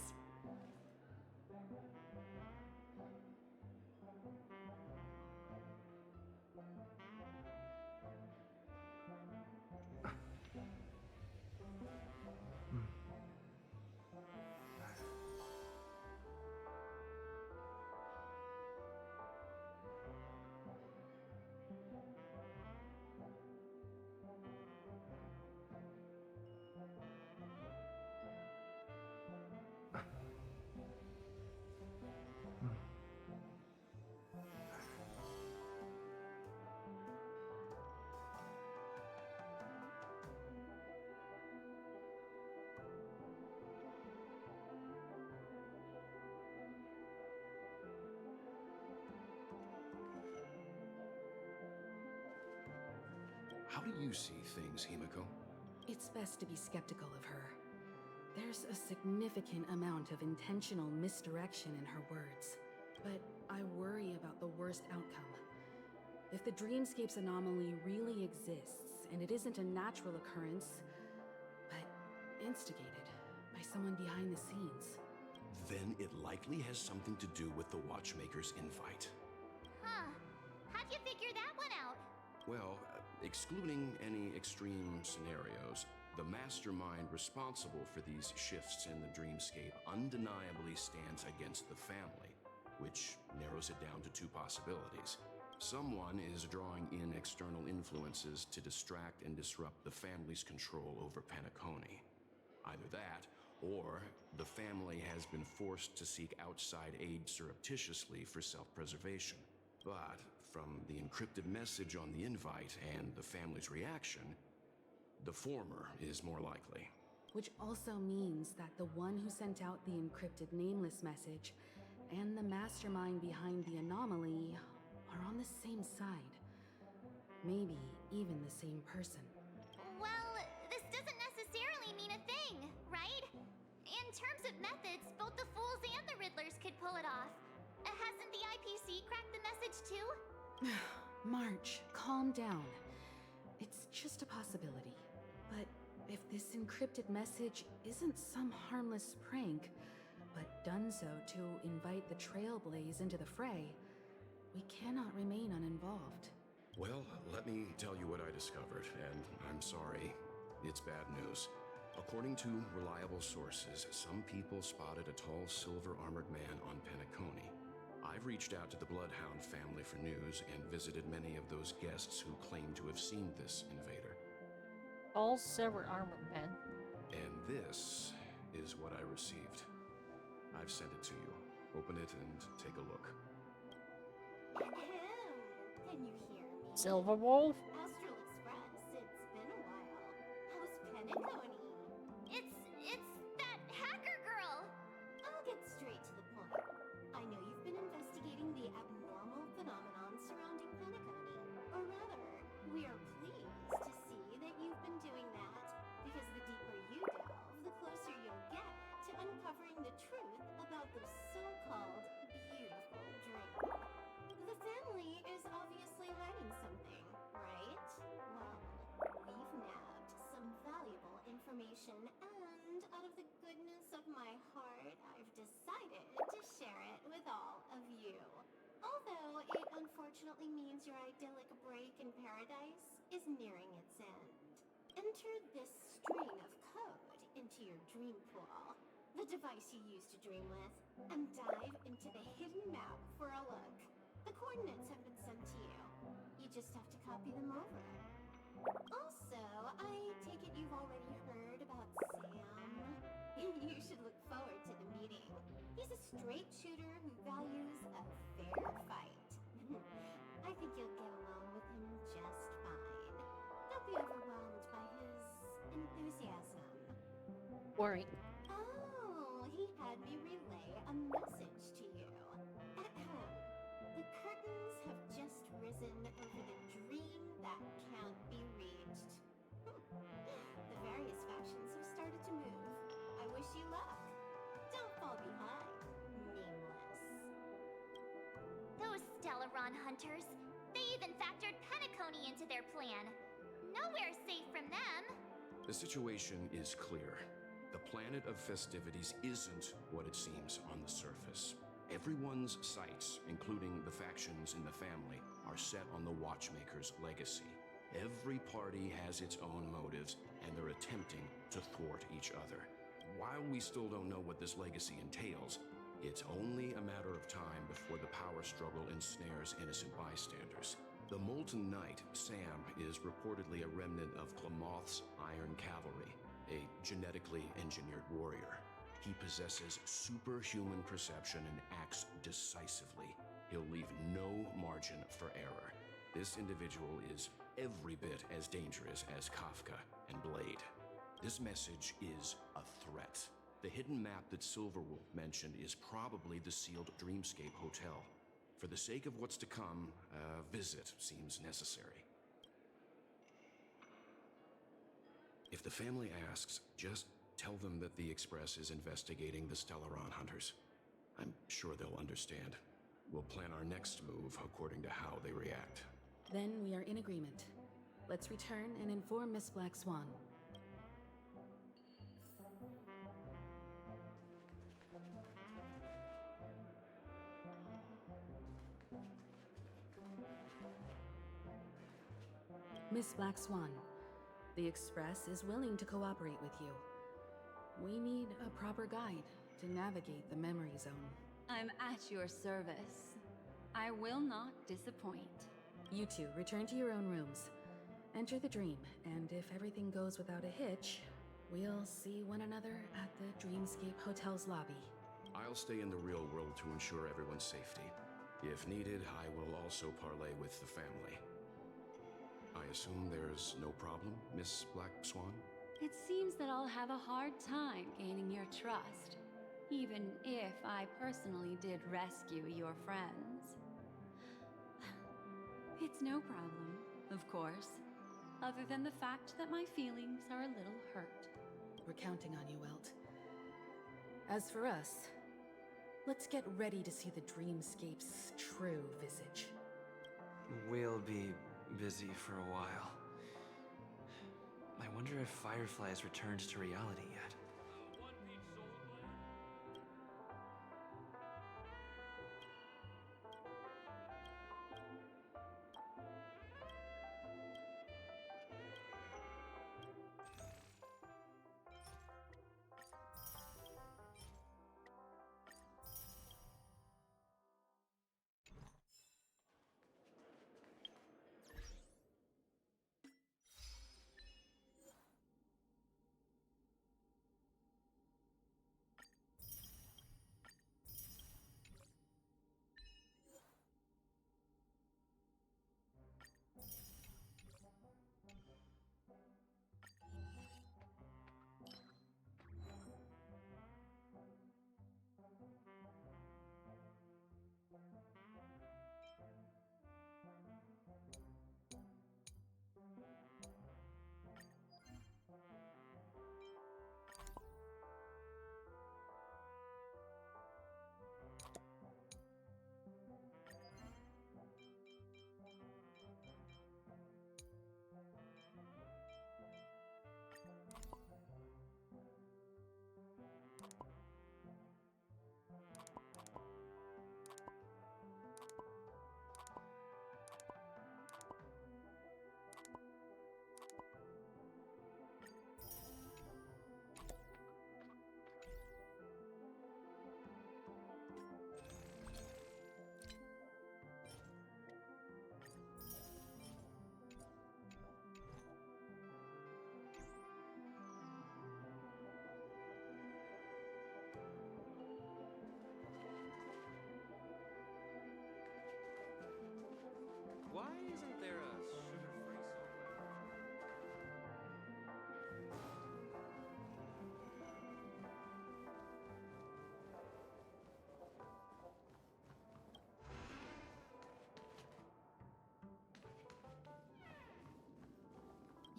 How do you see things, Himiko? It's best to be skeptical of her. There's a significant amount of intentional misdirection in her words. But I worry about the worst outcome. If the dreamscape's anomaly really exists, and it isn't a natural occurrence, but instigated by someone behind the scenes. Then it likely has something to do with the Watchmaker's invite. Huh. How'd you figure that one out? Well, excluding any extreme scenarios, the mastermind responsible for these shifts in the dreamscape undeniably stands against the family, which narrows it down to two possibilities. Someone is drawing in external influences to distract and disrupt the family's control over Penacony. Either that, or the family has been forced to seek outside aid surreptitiously for self-preservation. But from the encrypted message on the invite and the family's reaction, the former is more likely. Which also means that the one who sent out the encrypted Nameless message and the mastermind behind the anomaly are on the same side. Maybe even the same person. Well, this doesn't necessarily mean a thing, right? In terms of methods, both the Fools and the Riddlers could pull it off. Hasn't the IPC cracked the message too? March, calm down. It's just a possibility. But if this encrypted message isn't some harmless prank, but done so to invite the Trailblaze into the fray, we cannot remain uninvolved. Well, let me tell you what I discovered, and I'm sorry, it's bad news. According to reliable sources, some people spotted a tall silver-armored man on Penacony. I've reached out to the Bloodhound family for news and visited many of those guests who claim to have seen this invader. All silver armor, man. And this is what I received. I've sent it to you. Open it and take a look. Can you hear me? Silver Wolf? Astral Express, it's been a while. How's Penacony? It's that hacker girl! I'll get straight to the point. I know you've been investigating the abnormal phenomenon surrounding Penacony. Or rather, we are pleased to see that you've been doing that, because the deeper you delve, the closer you'll get to uncovering the truth about those so-called beautiful dreams. The family is obviously hiding something, right? it unfortunately means your idyllic break in paradise is nearing its end. Enter this string of code into your dream pool, the device you use to dream with, and dive into the hidden map for a look. The coordinates have been sent to you. You just have to copy them over. Also, I take it you've already heard about Sam. You should look forward to the meeting. He's a straight shooter who values a fair fight. I think you'll get along with him just fine. Don't be overwhelmed by his enthusiasm. Worry. Oh, he had me relay a message to you. Ahem. The curtains have just risen over the dream that can't be reached. The various factions have started to move. I wish you luck. Don't fall behind, Nameless. Those Stellaron hunters. They even factored Penacony into their plan. Nowhere's safe from them. The situation is clear. The planet of festivities isn't what it seems on the surface. Everyone's sights, including the factions in the family, are set on the Watchmaker's legacy. Every party has its own motives, and they're attempting to thwart each other. While we still don't know what this legacy entails, it's only a matter of time before the power struggle ensnares innocent bystanders. The Molten Knight, Sam, is reportedly a remnant of Klamoth's Iron Cavalry, a genetically engineered warrior. He possesses superhuman perception and acts decisively. He'll leave no margin for error. This individual is every bit as dangerous as Kafka and Blade. This message is a threat. The hidden map that Silverwolf mentioned is probably the sealed Dreamscape Hotel. For the sake of what's to come, a visit seems necessary. If the family asks, just tell them that the Express is investigating the Stellaron hunters. I'm sure they'll understand. We'll plan our next move according to how they react. Then we are in agreement. Let's return and inform Miss Black Swan. Miss Black Swan, the Express is willing to cooperate with you. We need a proper guide to navigate the memory zone. I'm at your service. I will not disappoint. You two return to your own rooms. Enter the dream, and if everything goes without a hitch, we'll see one another at the Dreamscape Hotel's lobby. I'll stay in the real world to ensure everyone's safety. If needed, I will also parlay with the family. I assume there's no problem, Miss Black Swan? It seems that I'll have a hard time gaining your trust, even if I personally did rescue your friends. It's no problem, of course, other than the fact that my feelings are a little hurt. We're counting on you, Welt. As for us, let's get ready to see the Dreamscape's true visage. We'll be busy for a while. I wonder if Firefly has returned to reality yet.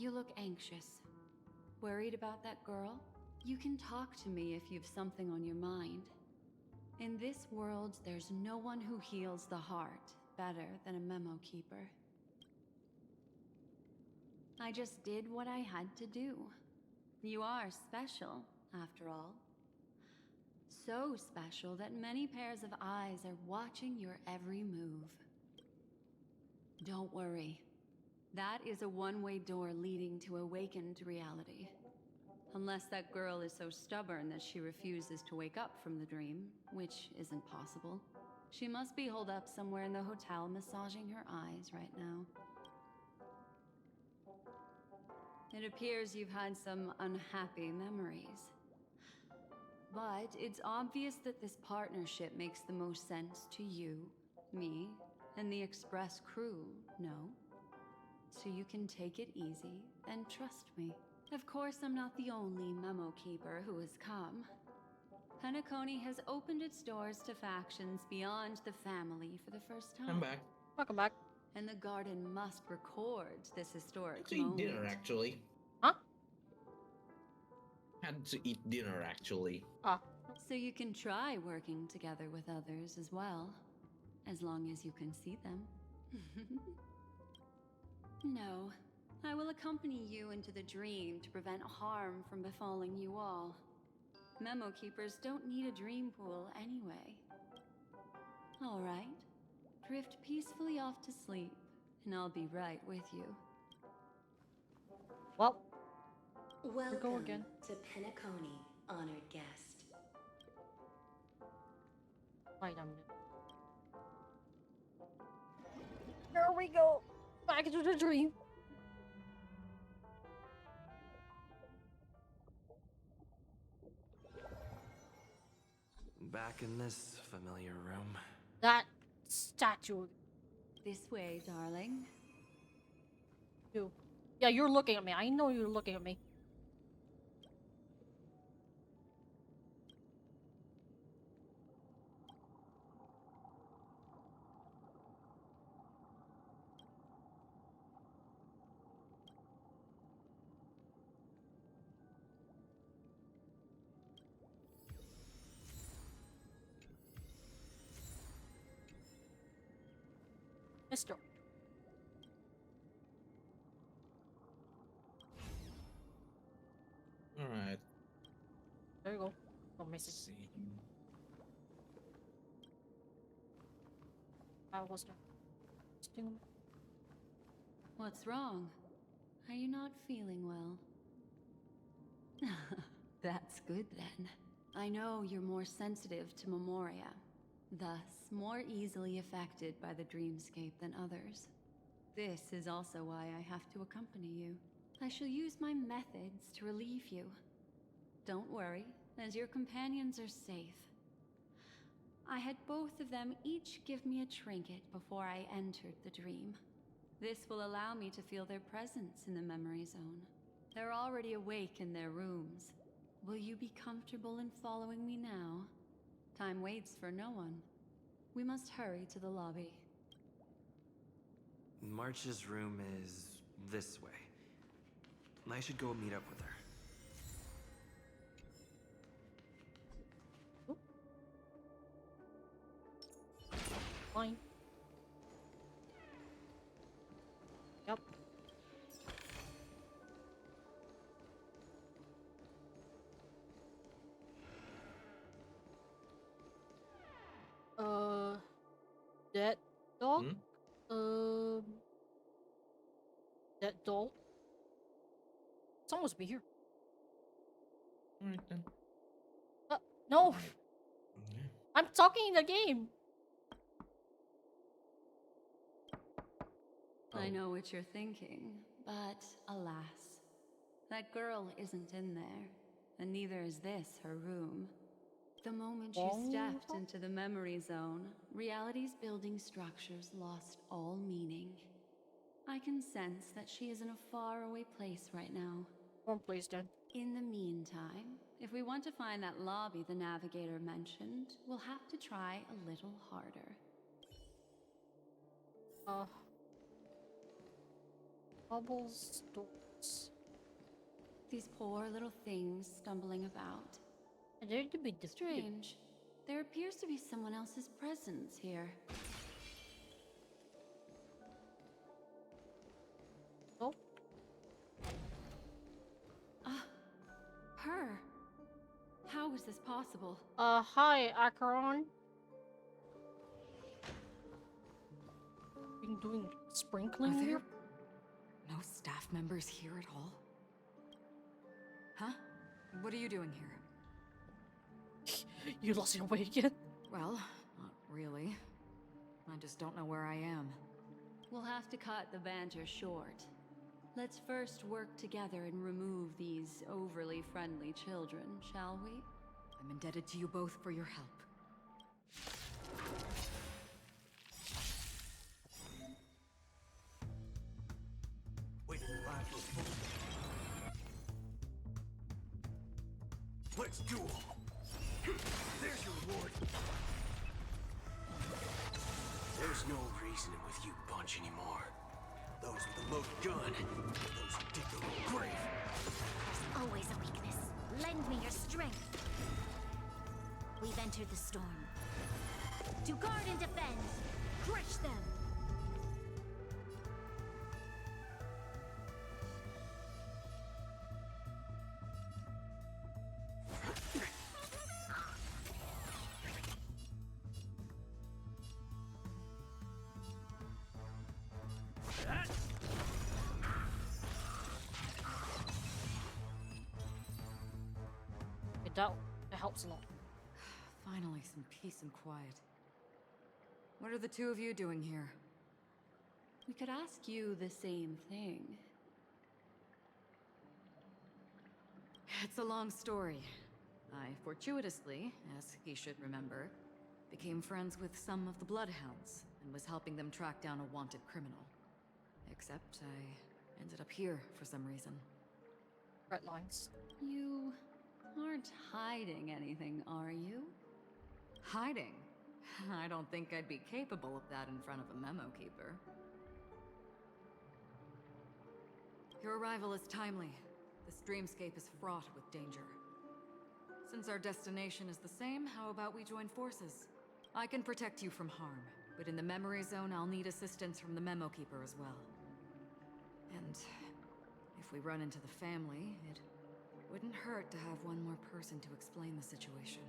You look anxious. Worried about that girl? You can talk to me if you've something on your mind. In this world, there's no one who heals the heart better than a memo keeper. I just did what I had to do. You are special, after all. So special that many pairs of eyes are watching your every move. Don't worry. That is a one-way door leading to awakened reality. Unless that girl is so stubborn that she refuses to wake up from the dream, which isn't possible. She must be holed up somewhere in the hotel massaging her eyes right now. It appears you've had some unhappy memories. But it's obvious that this partnership makes the most sense to you, me, and the Express crew, no? So you can take it easy and trust me. Of course, I'm not the only memo keeper who has come. Penacony has opened its doors to factions beyond the family for the first time. I'm back. Welcome back. And the garden must record this historic Had to eat moment. dinner, actually. Huh? Had to eat dinner, actually. Ah. So you can try working together with others as well, as long as you can see them. No, I will accompany you into the dream to prevent harm from befalling you all. Memo keepers don't need a dream pool anyway. All right, drift peacefully off to sleep, and I'll be right with you. Well, Welcome go again. to Penacony, honored guest. Wait a minute. Here we go. Back to the dream. Back in this familiar room. That statue. This way, darling. You. Yeah, you're looking at me. I know you're looking at me. Mister. Alright. There you go. Don't miss it. See. I was not. What's wrong? Are you not feeling well? That's good then. I know you're more sensitive to Memoria, thus more easily affected by the dreamscape than others. This is also why I have to accompany you. I shall use my methods to relieve you. Don't worry, as your companions are safe. I had both of them each give me a trinket before I entered the dream. This will allow me to feel their presence in the memory zone. They're already awake in their rooms. Will you be comfortable in following me now? Time waits for no one. We must hurry to the lobby. March's room is this way. I should go meet up with her. Fine. Yep. That dog? That doll? Someone's be here. Alright then. No! Yeah. I'm talking in the game! I know what you're thinking, but alas, that girl isn't in there, and neither is this her room. The moment you stepped into the memory zone, reality's building structures lost all meaning. I can sense that she is in a faraway place right now. Wrong place, then. In the meantime, if we want to find that lobby the navigator mentioned, we'll have to try a little harder. Bubbles store. These poor little things stumbling about. They're to be Strange. There appears to be someone else's presence here. Oh. Her. How is this possible? Hi, Acheron. Been doing sprinkling Are there here? no staff members here at all? Huh? What are you doing here? You lost your way again? Well, not really. I just don't know where I am. We'll have to cut the banter short. Let's first work together and remove these overly friendly children, shall we? I'm indebted to you both for your help. Waiting in line for a full. Let's duel. There's your reward. There's no reasoning with you bunch anymore. Those with the loaded gun, those who dig their own grave. There's always a weakness. Lend me your strength. We've entered the storm. To guard and defend. Crush them. It helps a lot. Finally, some peace and quiet. What are the two of you doing here? We could ask you the same thing. It's a long story. I fortuitously, as he should remember, became friends with some of the Bloodhounds and was helping them track down a wanted criminal. Except I ended up here for some reason. Red lines. You aren't hiding anything, are you? Hiding? I don't think I'd be capable of that in front of a memo keeper. Your arrival is timely. This dreamscape is fraught with danger. Since our destination is the same, how about we join forces? I can protect you from harm, but in the memory zone, I'll need assistance from the memo keeper as well. And if we run into the family, it wouldn't hurt to have one more person to explain the situation.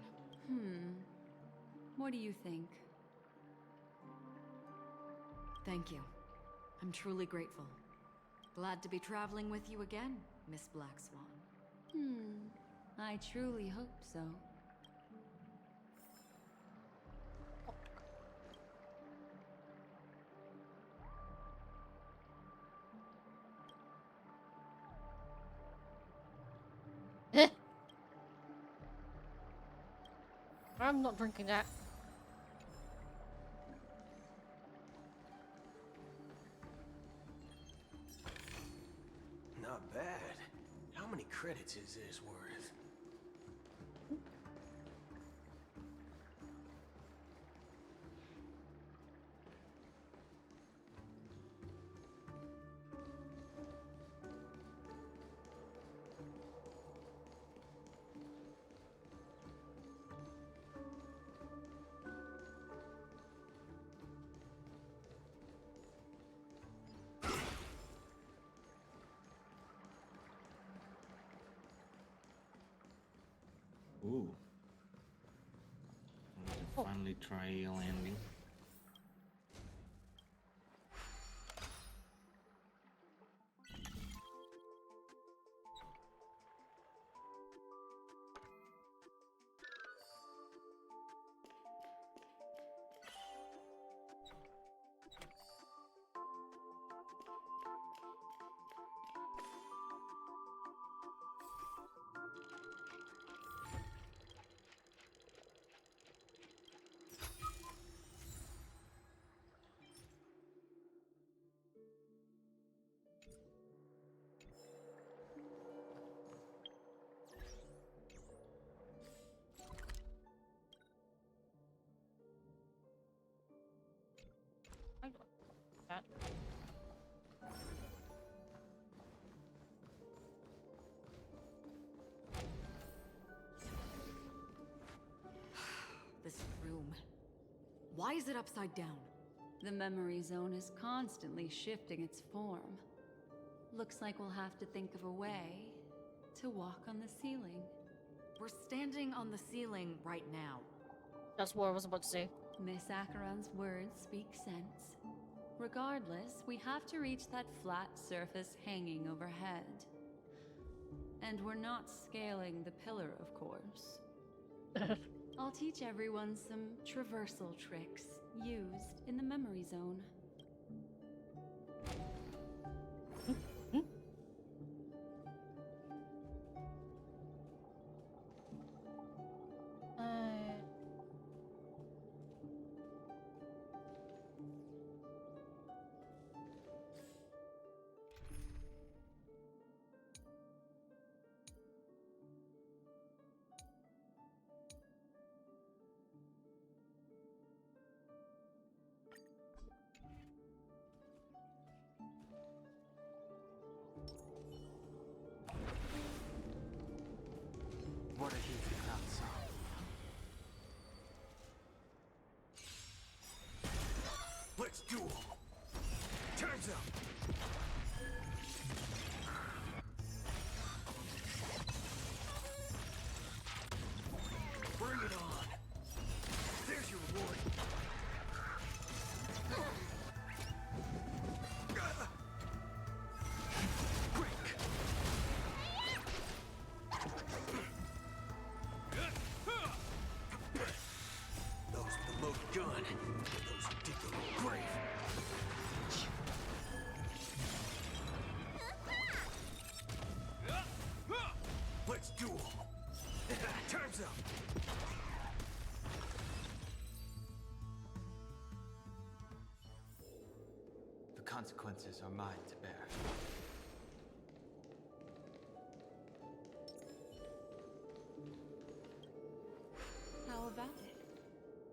What do you think? Thank you. I'm truly grateful. Glad to be traveling with you again, Miss Black Swan. I truly hope so. I'm not drinking that. Not bad. How many credits is this worth? Ooh. Finally try a landing. I don't that. Why is it upside down? The memory zone is constantly shifting its form. Looks like we'll have to think of a way to walk on the ceiling. We're standing on the ceiling right now. That's what I was about to say. Miss Acheron's words speak sense. Regardless, we have to reach that flat surface hanging overhead. And we're not scaling the pillar, of course. I'll teach everyone some traversal tricks used in the memory zone. What a huge cloud song. Let's duel. Time's up. Bring it on. There's your reward. Those with the loaded gun. Those who dig their own grave. Let's duel. Time's up. The consequences are mine to bear. How about it?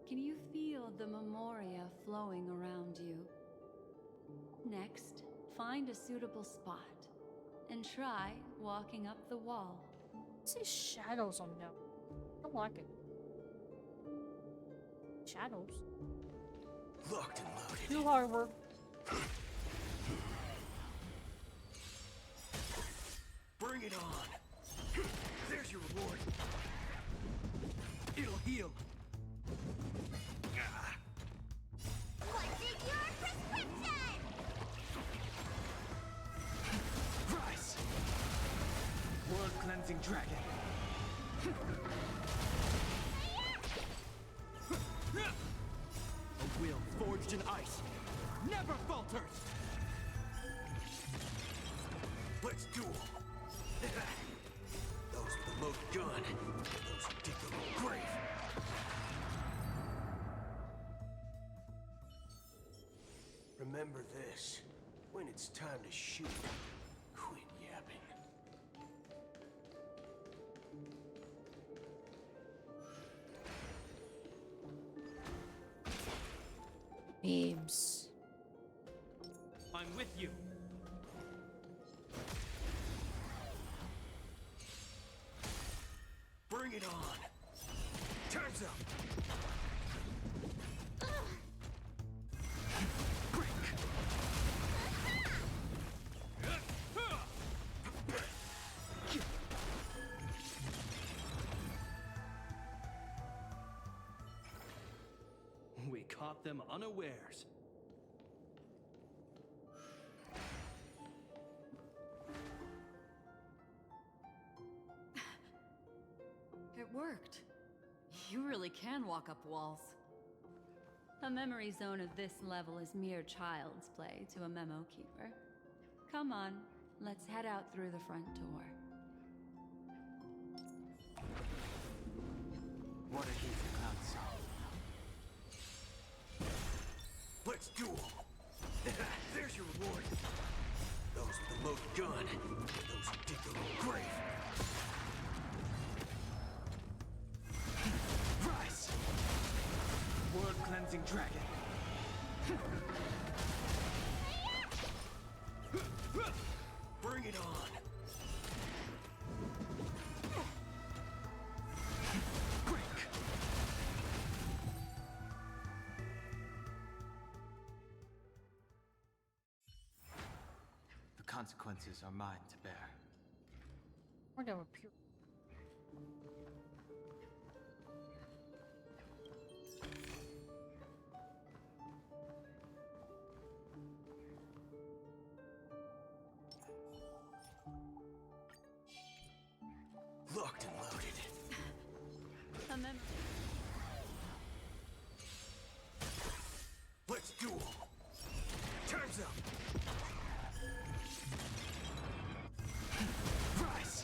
Can you feel the memoria flowing around you? Next, find a suitable spot and try walking up the wall. I see shadows on them. I don't like it. Shadows. Locked and loaded. Too hard work. Bring it on. There's your reward. It'll heal. What's in your prescription? Rise. World cleansing dragon. A will forged in ice never falters! Let's duel. Those with the loaded gun. Those who dig their own grave. Remember this. When it's time to shoot, quit yapping. Memes. I'm with you. Bring it on. Time's up. We caught them unawares. It worked. You really can walk up walls. A memory zone of this level is mere child's play to a memo keeper. Come on, let's head out through the front door. What a huge cloud song. Let's duel. There's your reward. Those with the loaded gun. Those who dig their own grave. Rise. World cleansing dragon. Bring it on. consequences are mine to bear. Or they were pure. Locked and loaded. A memory. Let's duel. Time's up. Rise.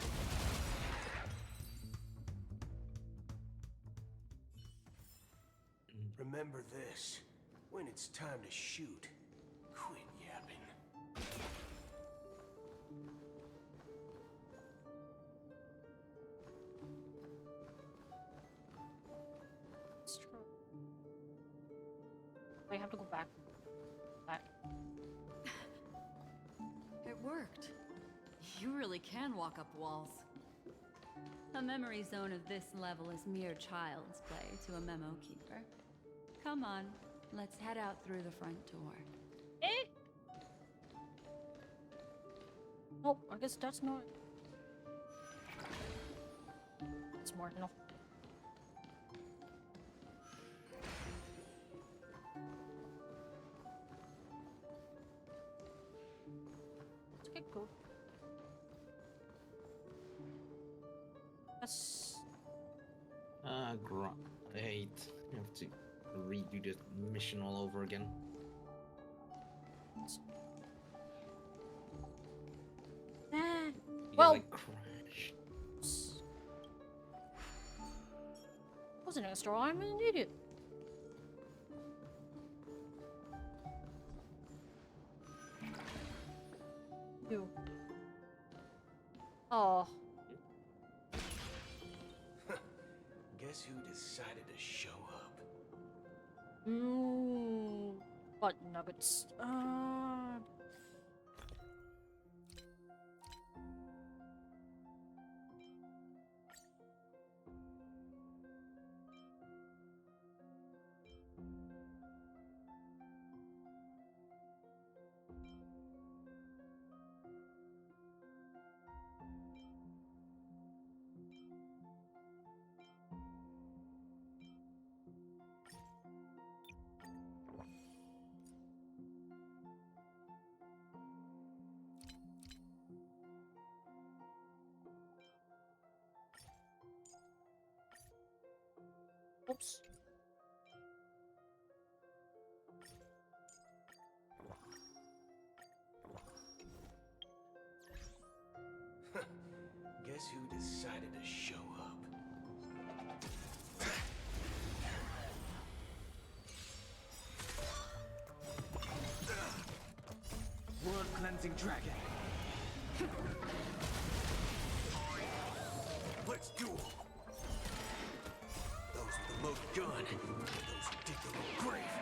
Remember this. When it's time to shoot, quit yapping. It's true. I have to go back. Back. It worked. You really can walk up walls. A memory zone of this level is mere child's play to a memo keeper. Come on, let's head out through the front door. Eh? Oh, I guess that's not. Smart enough. Okay, cool. That's I hate. You have to redo the mission all over again. You well, like crash. was an extra. I'm an idiot. You. Oh. Guess who decided to show up? What nuggets? Oops. Guess who decided to show up? World cleansing dragon. Let's duel. Those with the loaded gun. Those who dig their own grave.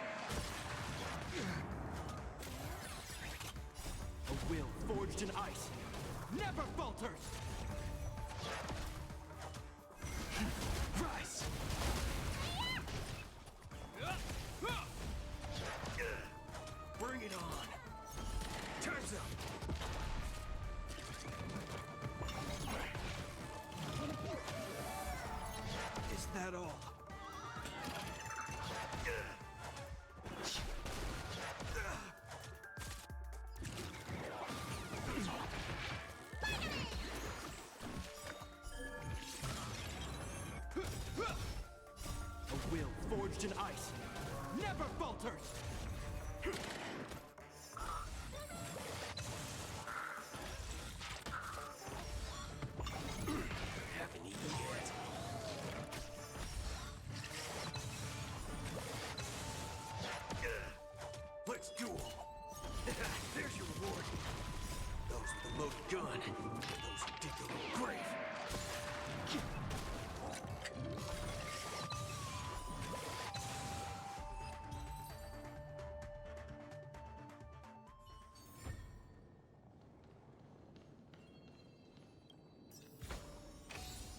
A will forged in ice never falters! Rise! Bring it on! Time's up! Is that all? A will forged in ice never falters! Haven't eaten yet. Let's duel. There's your reward. Those with the loaded gun. Those who dig their own grave.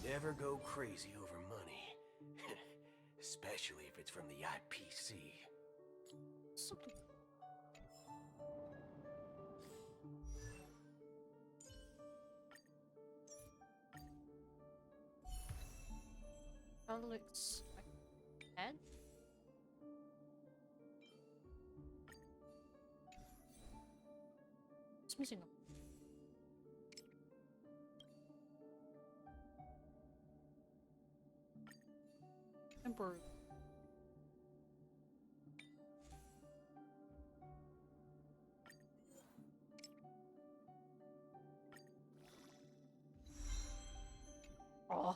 Never go crazy over money. Especially if it's from the IPC. Something. That looks like head. It's missing. Emperor. Oh.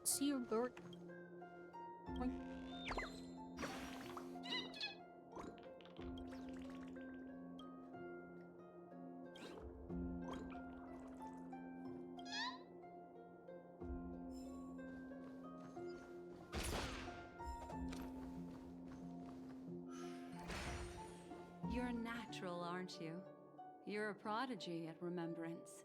See your bird. Oink. You're a natural, aren't you? You're a prodigy at remembrance.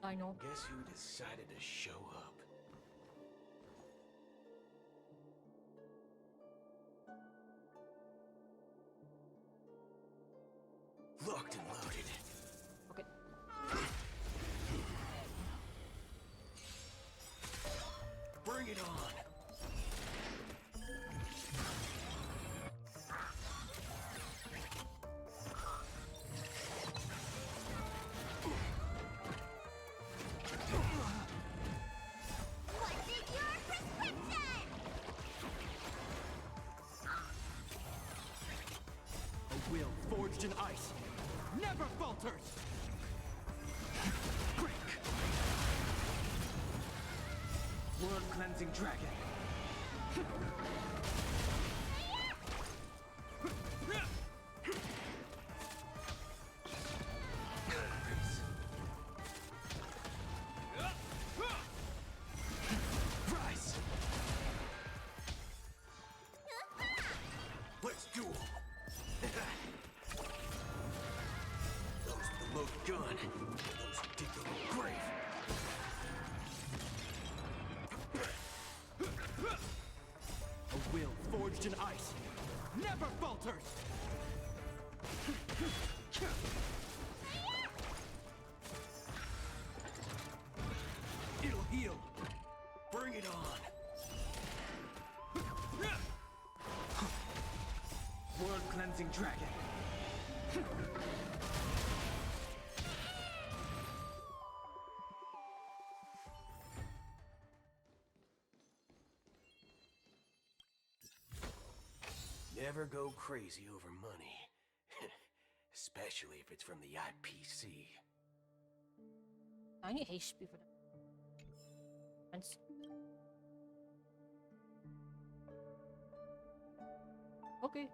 I know. Guess who decided to show up? Locked and loaded. Okay. Bring it on. What's in your prescription? A will forged in ice never falters! Blood cleansing dragon. Rise. Let's duel. Those with the load gun. Those who dig their own grave. A will forged in ice never falters! It'll heal. Bring it on. Blood cleansing dragon. Never go crazy over money. Especially if it's from the IPC. I need HP for that. Thanks. Okay.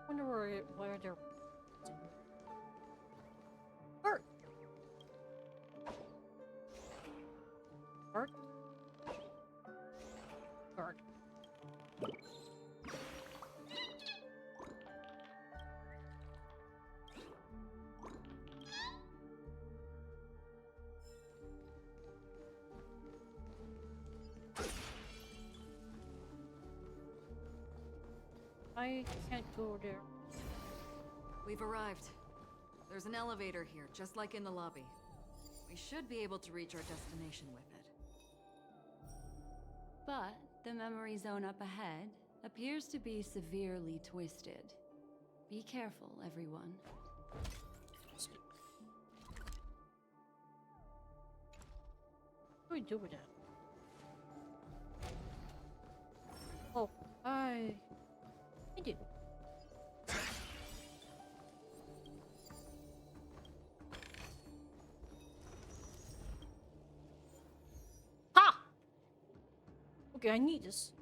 Wonder where they're. Bird. guard. I can't go there. We've arrived. There's an elevator here, just like in the lobby. We should be able to reach our destination with it. But the memory zone up ahead appears to be severely twisted. Be careful, everyone. What do we do with that? Oh, I did. Ha! Okay, I need this.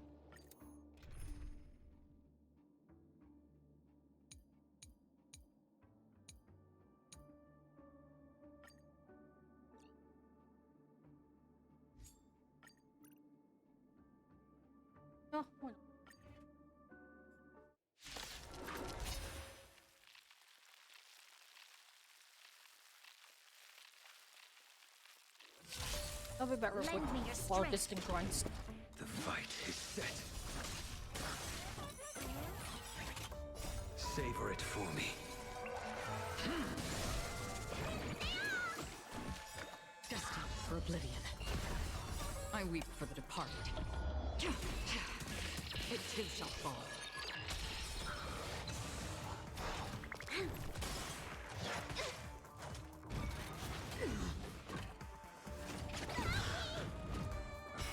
Oh, why not? I'll be back real quick Lend me your while strength. this thing grinds. The fight is set. Savor it for me. Destined for oblivion. I weep for the departed. It too shall fall.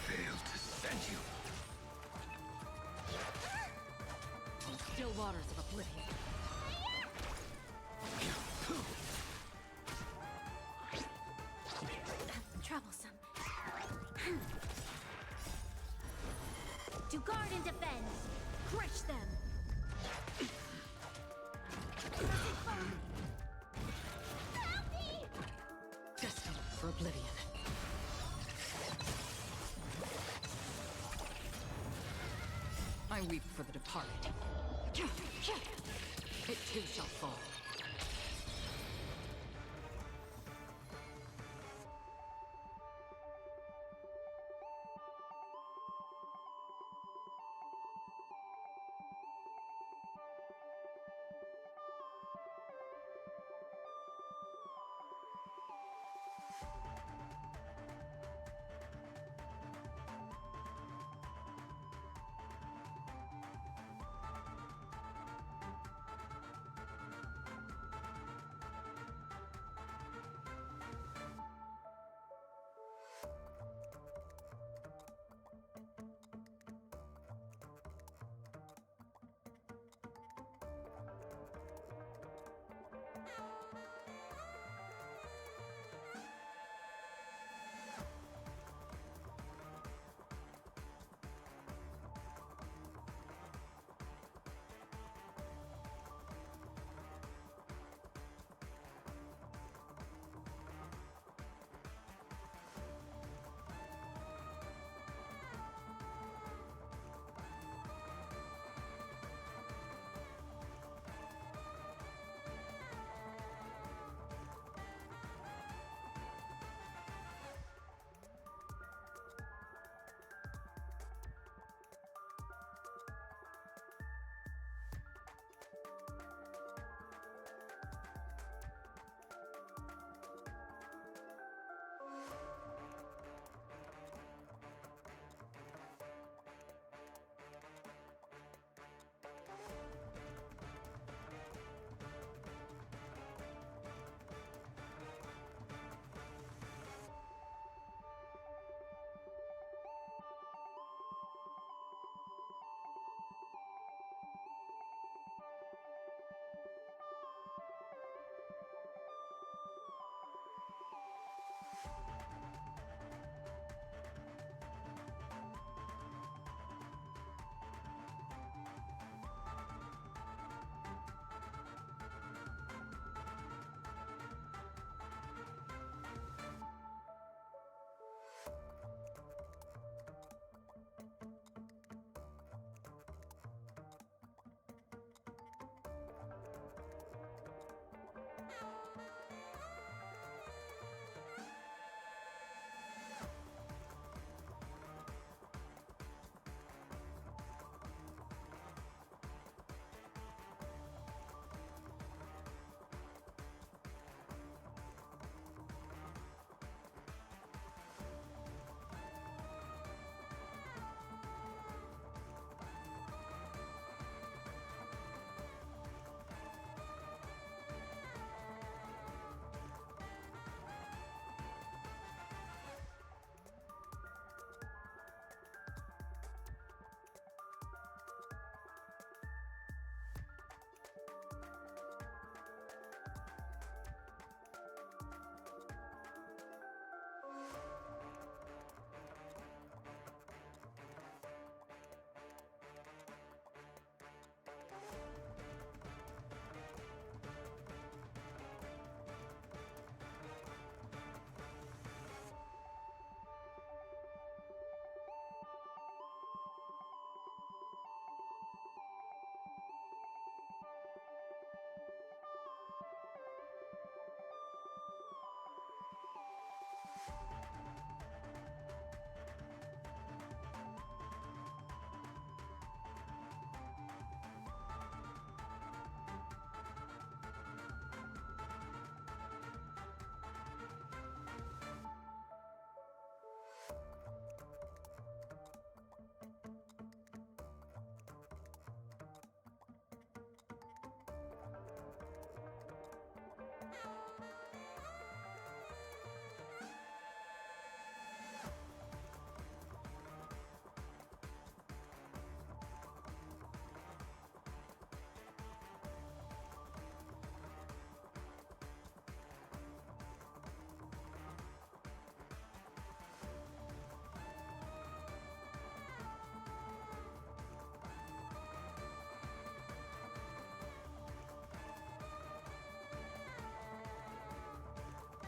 Failed to send you. On still waters of oblivion. Troublesome. To guard and defend. Crush them. Destined for oblivion. I weep for the departed. It too shall fall.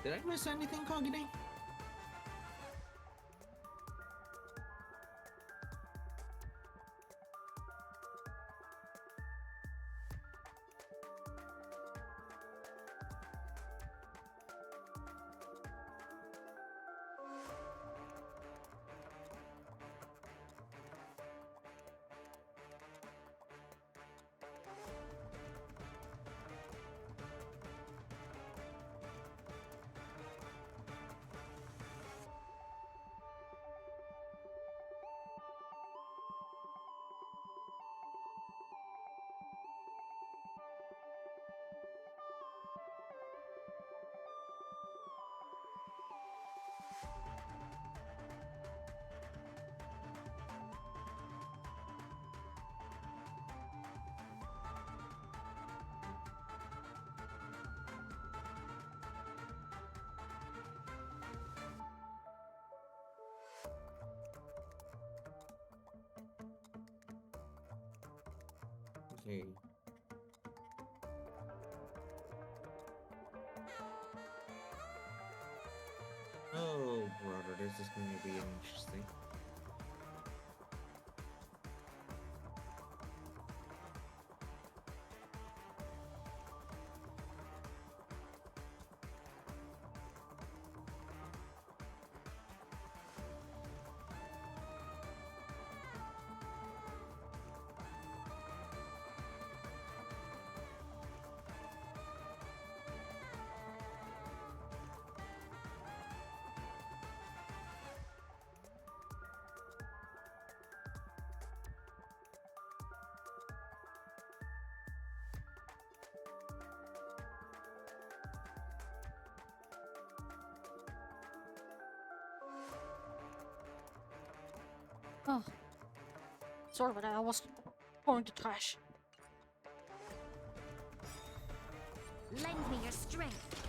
Did I miss anything, Kogine? Okay. Oh, brother, this is going to be interesting. Oh. Sorry about that, I was pouring the trash. Lend me your strength.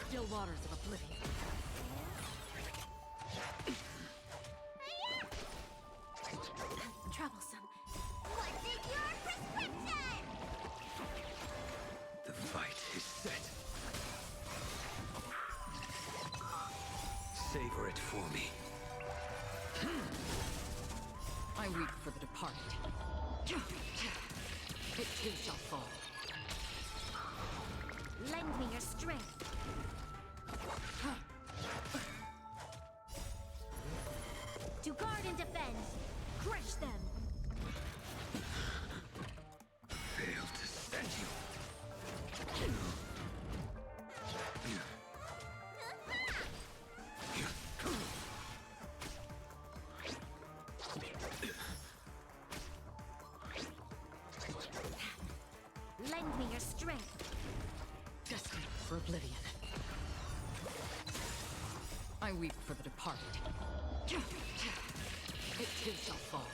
Still waters of oblivion. Troublesome. What's in your prescription? The fight is set. Savor it for me. I weep for the departed. It too shall fall. Lend me your strength. To guard and defend. Crush them. Fail to send you. Lend me your strength. Destined for oblivion. I weep for the departed. It too shall fall.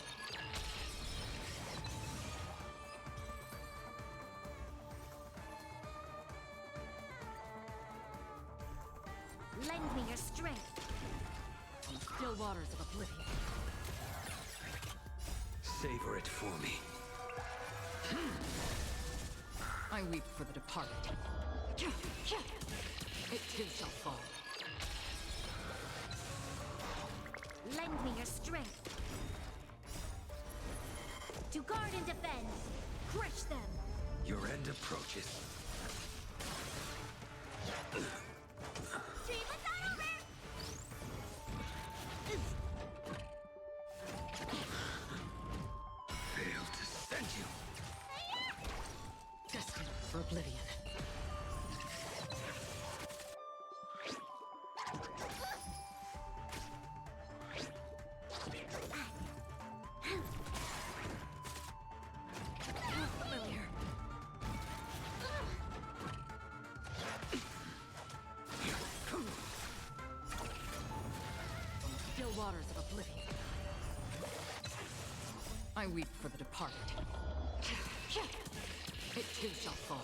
Lend me your strength. From the still waters of oblivion. Savor it for me. I weep for the departed. It too shall fall. Lend me your strength. To guard and defend. Crush them. Your end approaches. Fail to send you. Destined for oblivion. Familiar. From the still waters of oblivion. I weep for the departed. It too shall fall.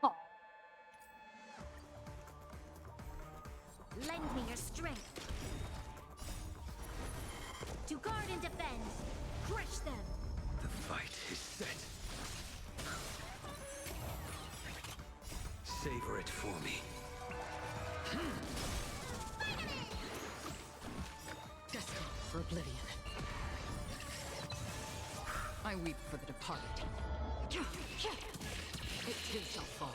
Oh, Lend me your strength. To guard and defend. Crush them. The fight is set. Savor it for me. Destined for oblivion. I weep for the departed. It too shall fall.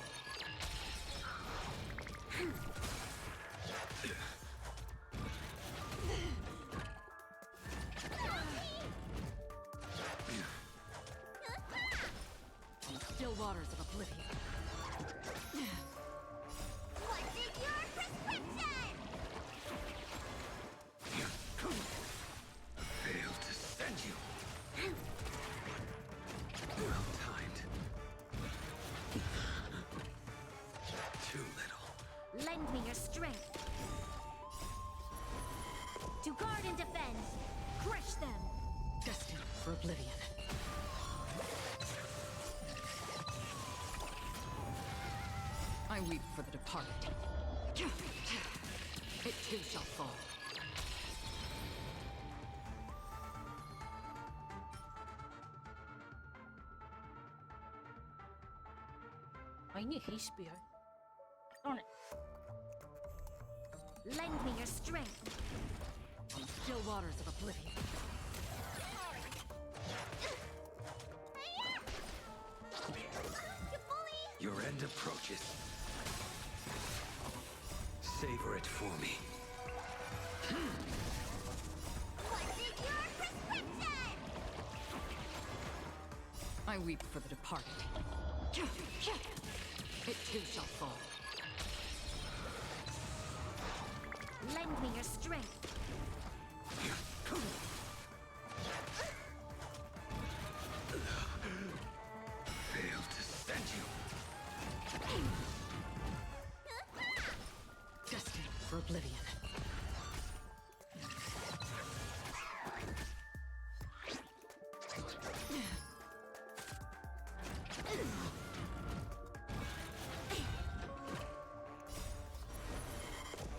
From the still waters of oblivion. What is your prescription? Fail to send you. Well timed. Too little. Lend me your strength. To guard and defend. Crush them. Destined for oblivion. I weep for the departed. It too shall fall. I need his spear. Darn it. Lend me your strength. From the still waters of oblivion. Your end approaches. Savor it for me. What is your prescription? I weep for the departed. It too shall fall. Lend me your strength. Fail to send you. Destined for oblivion.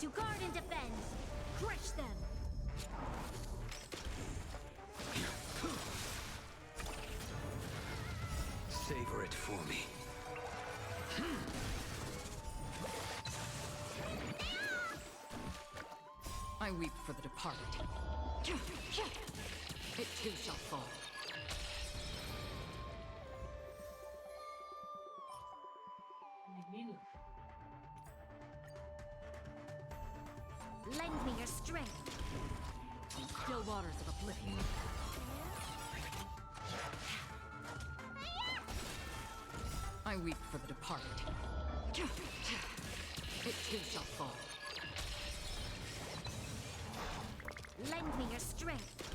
To guard and defend. Crush them. Savor it for me. I weep for the departed. It too shall fall. Lend me your strength. Still waters of oblivion. I weep for the departed. It too shall fall. Lend me your strength.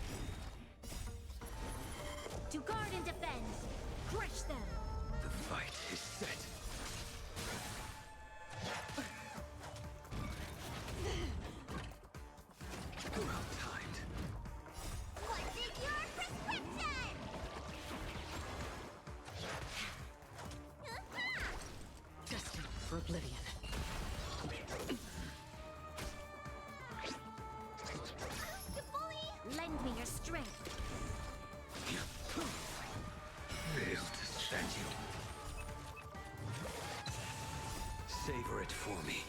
To guard and defend. Crush them. The fight is set. Well timed. What's in your prescription? Destined for oblivion. Lend me your strength. Fail to stand you. Savor it for me.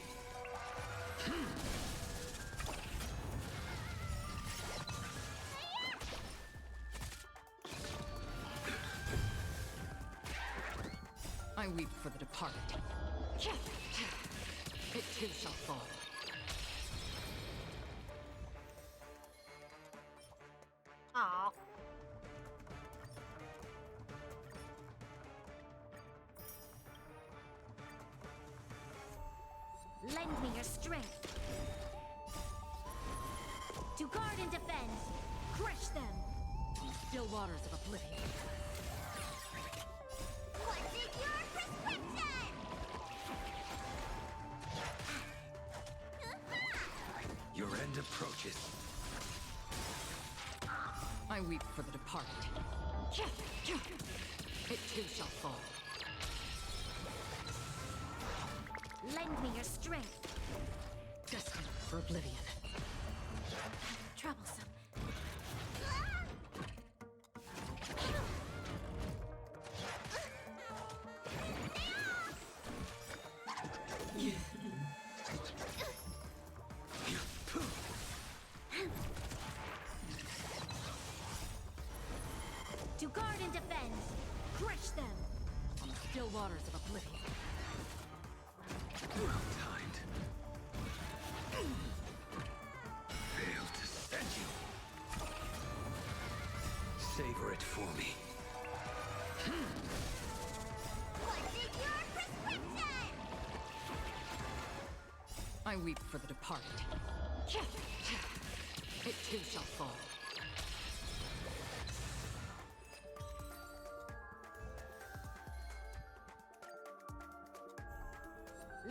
I weep for the departed. It too shall fall. Aw. Lend me your strength. To guard and defend. Crush them. Still waters of oblivion. What's in your prescription? Your end approaches. I weep for the departed. It too shall fall. Lend me your strength. Destined for oblivion. Troublesome. To guard and defend. Crush them. On the still waters of oblivion. Well timed. Fail to stand you. Savor it for me. What's in your prescription? I weep for the departed. It too shall fall.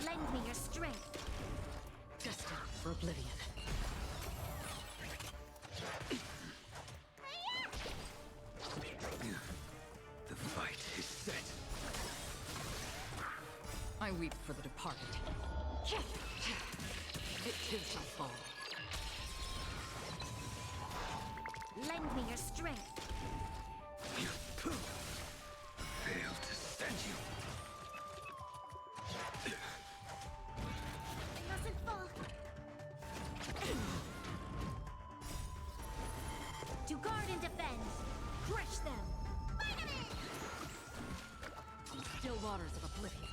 Lend me your strength. Destined for oblivion. The fight is set. I weep for the departed. It too shall fall. Lend me your strength. Fail to stand you. I mustn't fall. To guard and defend. Crush them. On the still waters of oblivion.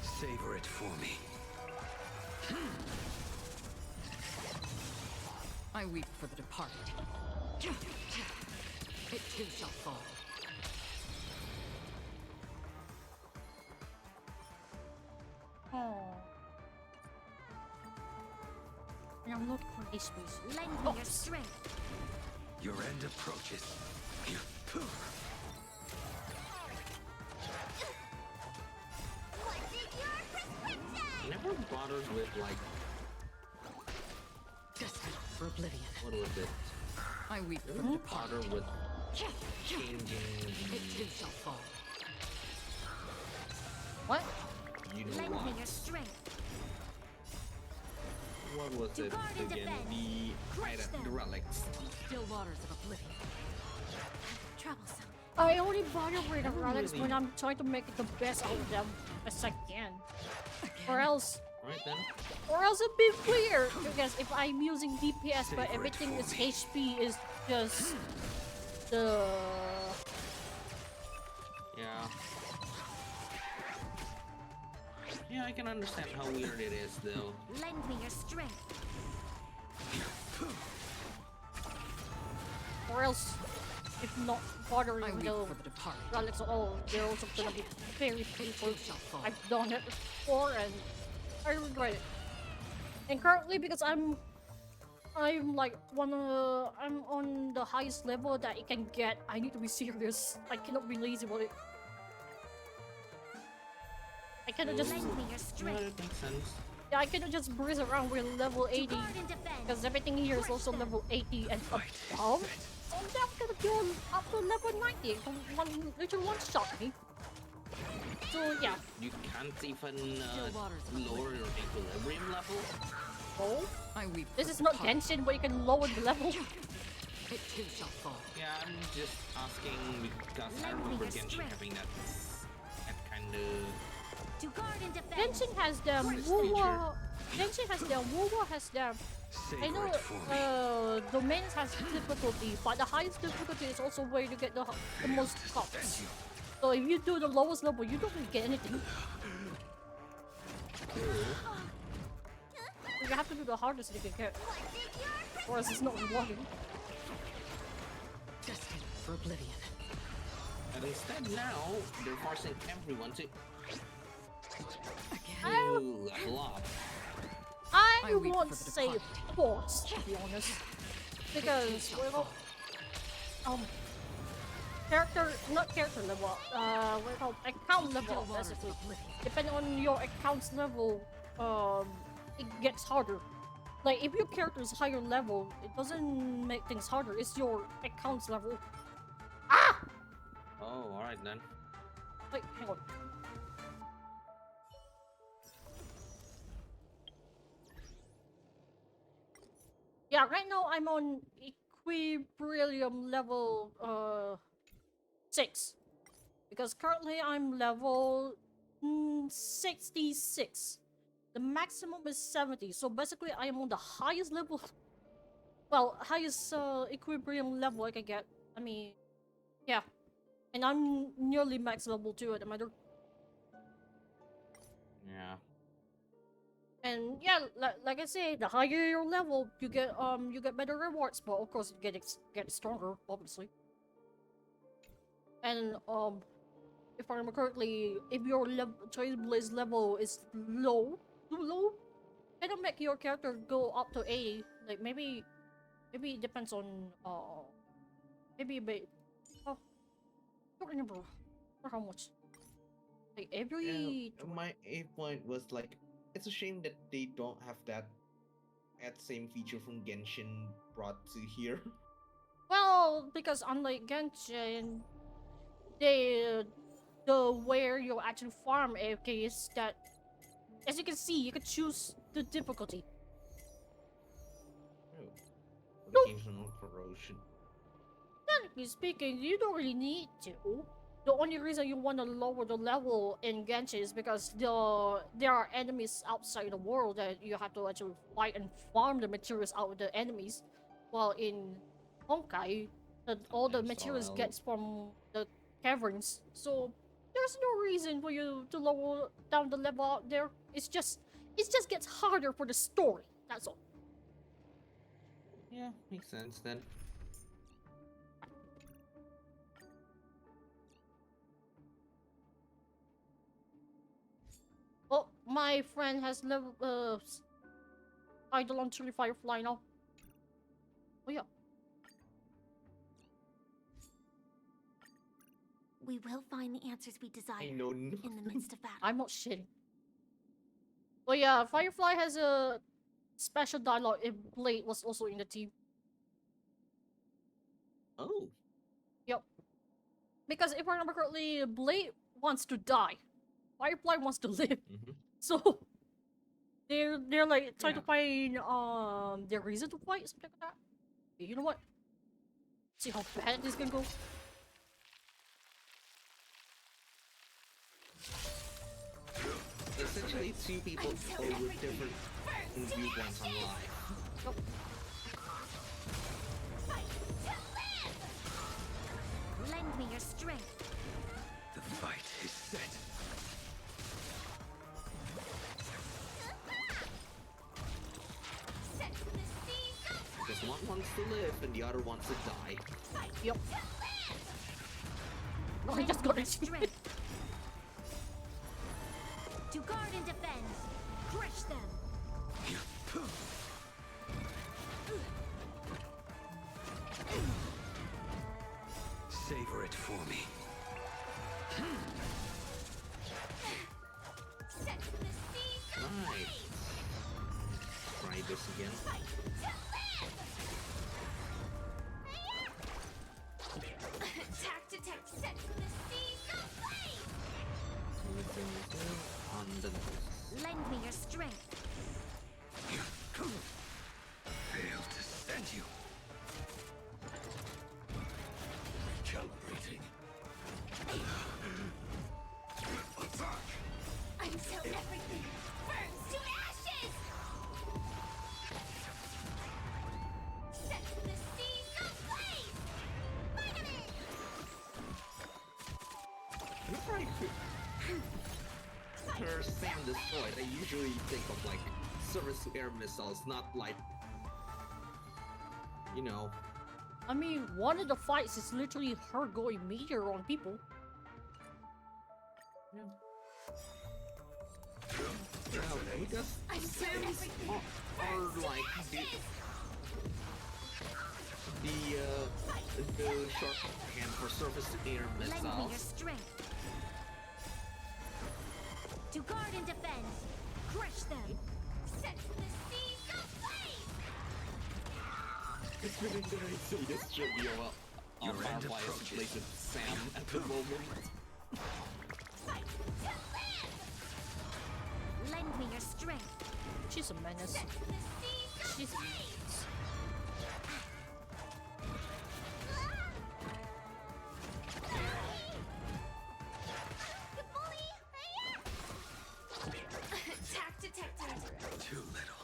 Savor it for me. I weep for the departed. It too shall fall. Oh. And I'm looking for these spaces. Lend me your strength. Your end approaches. What's in your prescription? Never bothered with like Destined for oblivion. what was it? I weep for the Never departed. bother with changing It too shall fall. What? you know Lend me what? your strength. What was To it guard and again? defend. The Crush item, them. the relics. Still waters of oblivion. Troublesome. I only bother with the Never relics really- when I'm trying to make the best out of them as I can. Or else Right then. Or else it'd be weird, because if I'm using DPS but everything is HP is just the... Yeah. Yeah, I can understand how weird it is, though. Lend me your strength. Or else, if not bothering the relics at all, they're also gonna be very painful. I've done it before and I regret it. And currently, because I'm like I'm on the highest level that it can get, I need to be serious. I cannot be lazy about it. I cannot just... Yeah, that makes sense. Yeah, I cannot just breeze around with level 80, because everything here is also level 80 and above. So I'm never gonna go up to level 90 and literally one-shot me. So yeah. You can't even lower your equilibrium level? Oh? This is not Genshin where you can lower the level. It too shall fall. Yeah, I'm just asking because I remember Genshin having that kind of... To guard and defend. Genshin has them, Wuwa... Genshin has them, Wuwa has them. I know domains has difficulty, but the highest difficulty is also where you get the most cups. So if you do the lowest level, you don't really get anything. You have to do the hardest you can get, or else it's not rewarding. Destined for oblivion. And instead now, they're forcing everyone to... level up. I won't say force, to be honest, because well, not character level, what called account level, basically. Depending on your account's level, it gets harder. Like if your character is higher level, it doesn't make things harder. It's your account's level. Ah! Oh, alright then. Wait, hang on. Yeah, right now I'm on equilibrium level 6. Because currently I'm level 66. The maximum is 70. So basically I am on the highest level. Well, highest equilibrium level I can get. I mean, yeah. And I'm nearly max level 2 at the matter. Yeah. And yeah, like I say, the higher your level, you get better rewards, but of course you get stronger, obviously. And if I remember correctly, if your Trailblaze level is too low, it'll make your character go up to 80. Like maybe it depends on maybe a bit. Oh, I don't remember for how much. Like every. My A point was like, it's a shame that they don't have that same feature from Genshin brought to here. Well, because unlike Genshin, the where you actually farm AFK is that, as you can see, you can choose the difficulty. Oh, occasional corrosion. Technically speaking, you don't really need to. The only reason you want to lower the level in Genshin is because there are enemies outside the world that you have to actually fight and farm the materials out of the enemies. While in Honkai, all the materials gets from the caverns. So there's no reason for you to lower down the level out there. It just gets harder for the story. That's all. Yeah, makes sense then. Oh, my friend has level idle on Truly Firefly now. Oh yeah. We will find the answers we desire I know in the midst of battle. I'm not shitting. Oh yeah, Firefly has a special dialogue if Blade was also in the team. Oh. Yep. Because if I remember correctly, Blade wants to die. Firefly wants to live. So they're like trying to find their reason to fight, something like that. Okay, you know what? See how bad this can go. It's essentially two people with different viewpoints on life. Nope. Lend me your strength. The fight is set. Because one wants to live and the other wants to die. Yep. No, I just got it. To guard and defend. Crush them. Savor it for me. Nice. Try this again. Set the seas aflame. On the nose. Lend me your strength. Fail to send you. Recalibrating. Attack! Until everything burns to ashes! Set the seas aflame! Vitamin! Whenever I hear Sam destroyed, I usually think of like surface to air missiles, not like, you know. I mean, one of the fights is literally her going meteor on people. Because Sam's are like the shorthand for surface to air Lend me your missiles. strength. To guard and defend. Crush them. Set the seas aflame! It's really good I see this should be a Firefly as place with Sam at the moment. Lend me your strength. She's a menace. She's a menace. Too little.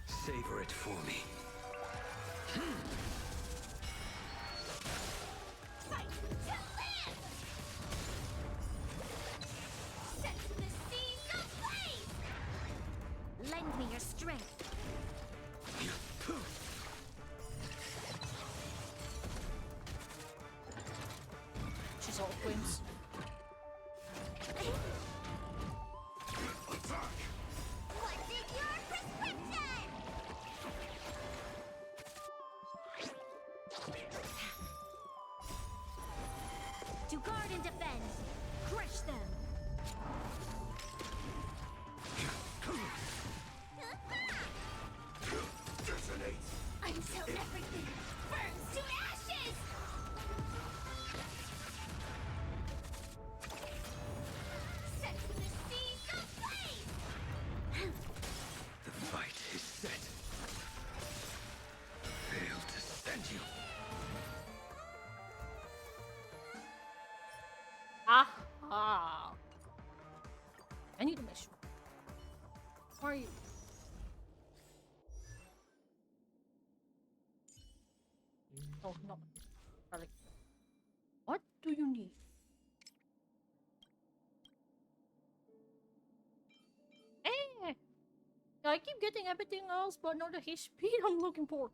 Savor it for me. Set the seas aflame! Lend me your strength. She's all twins. What's in your prescription? To guard and defend. Crush them. Detonate. Until everything burns to ashes! Set the seas aflame! The fight is set. Fail to send you. Ah. I need to make sure. Where are you? Oh no. Sorry. What do you need? Eh! I keep getting everything else but not the HP I'm looking for.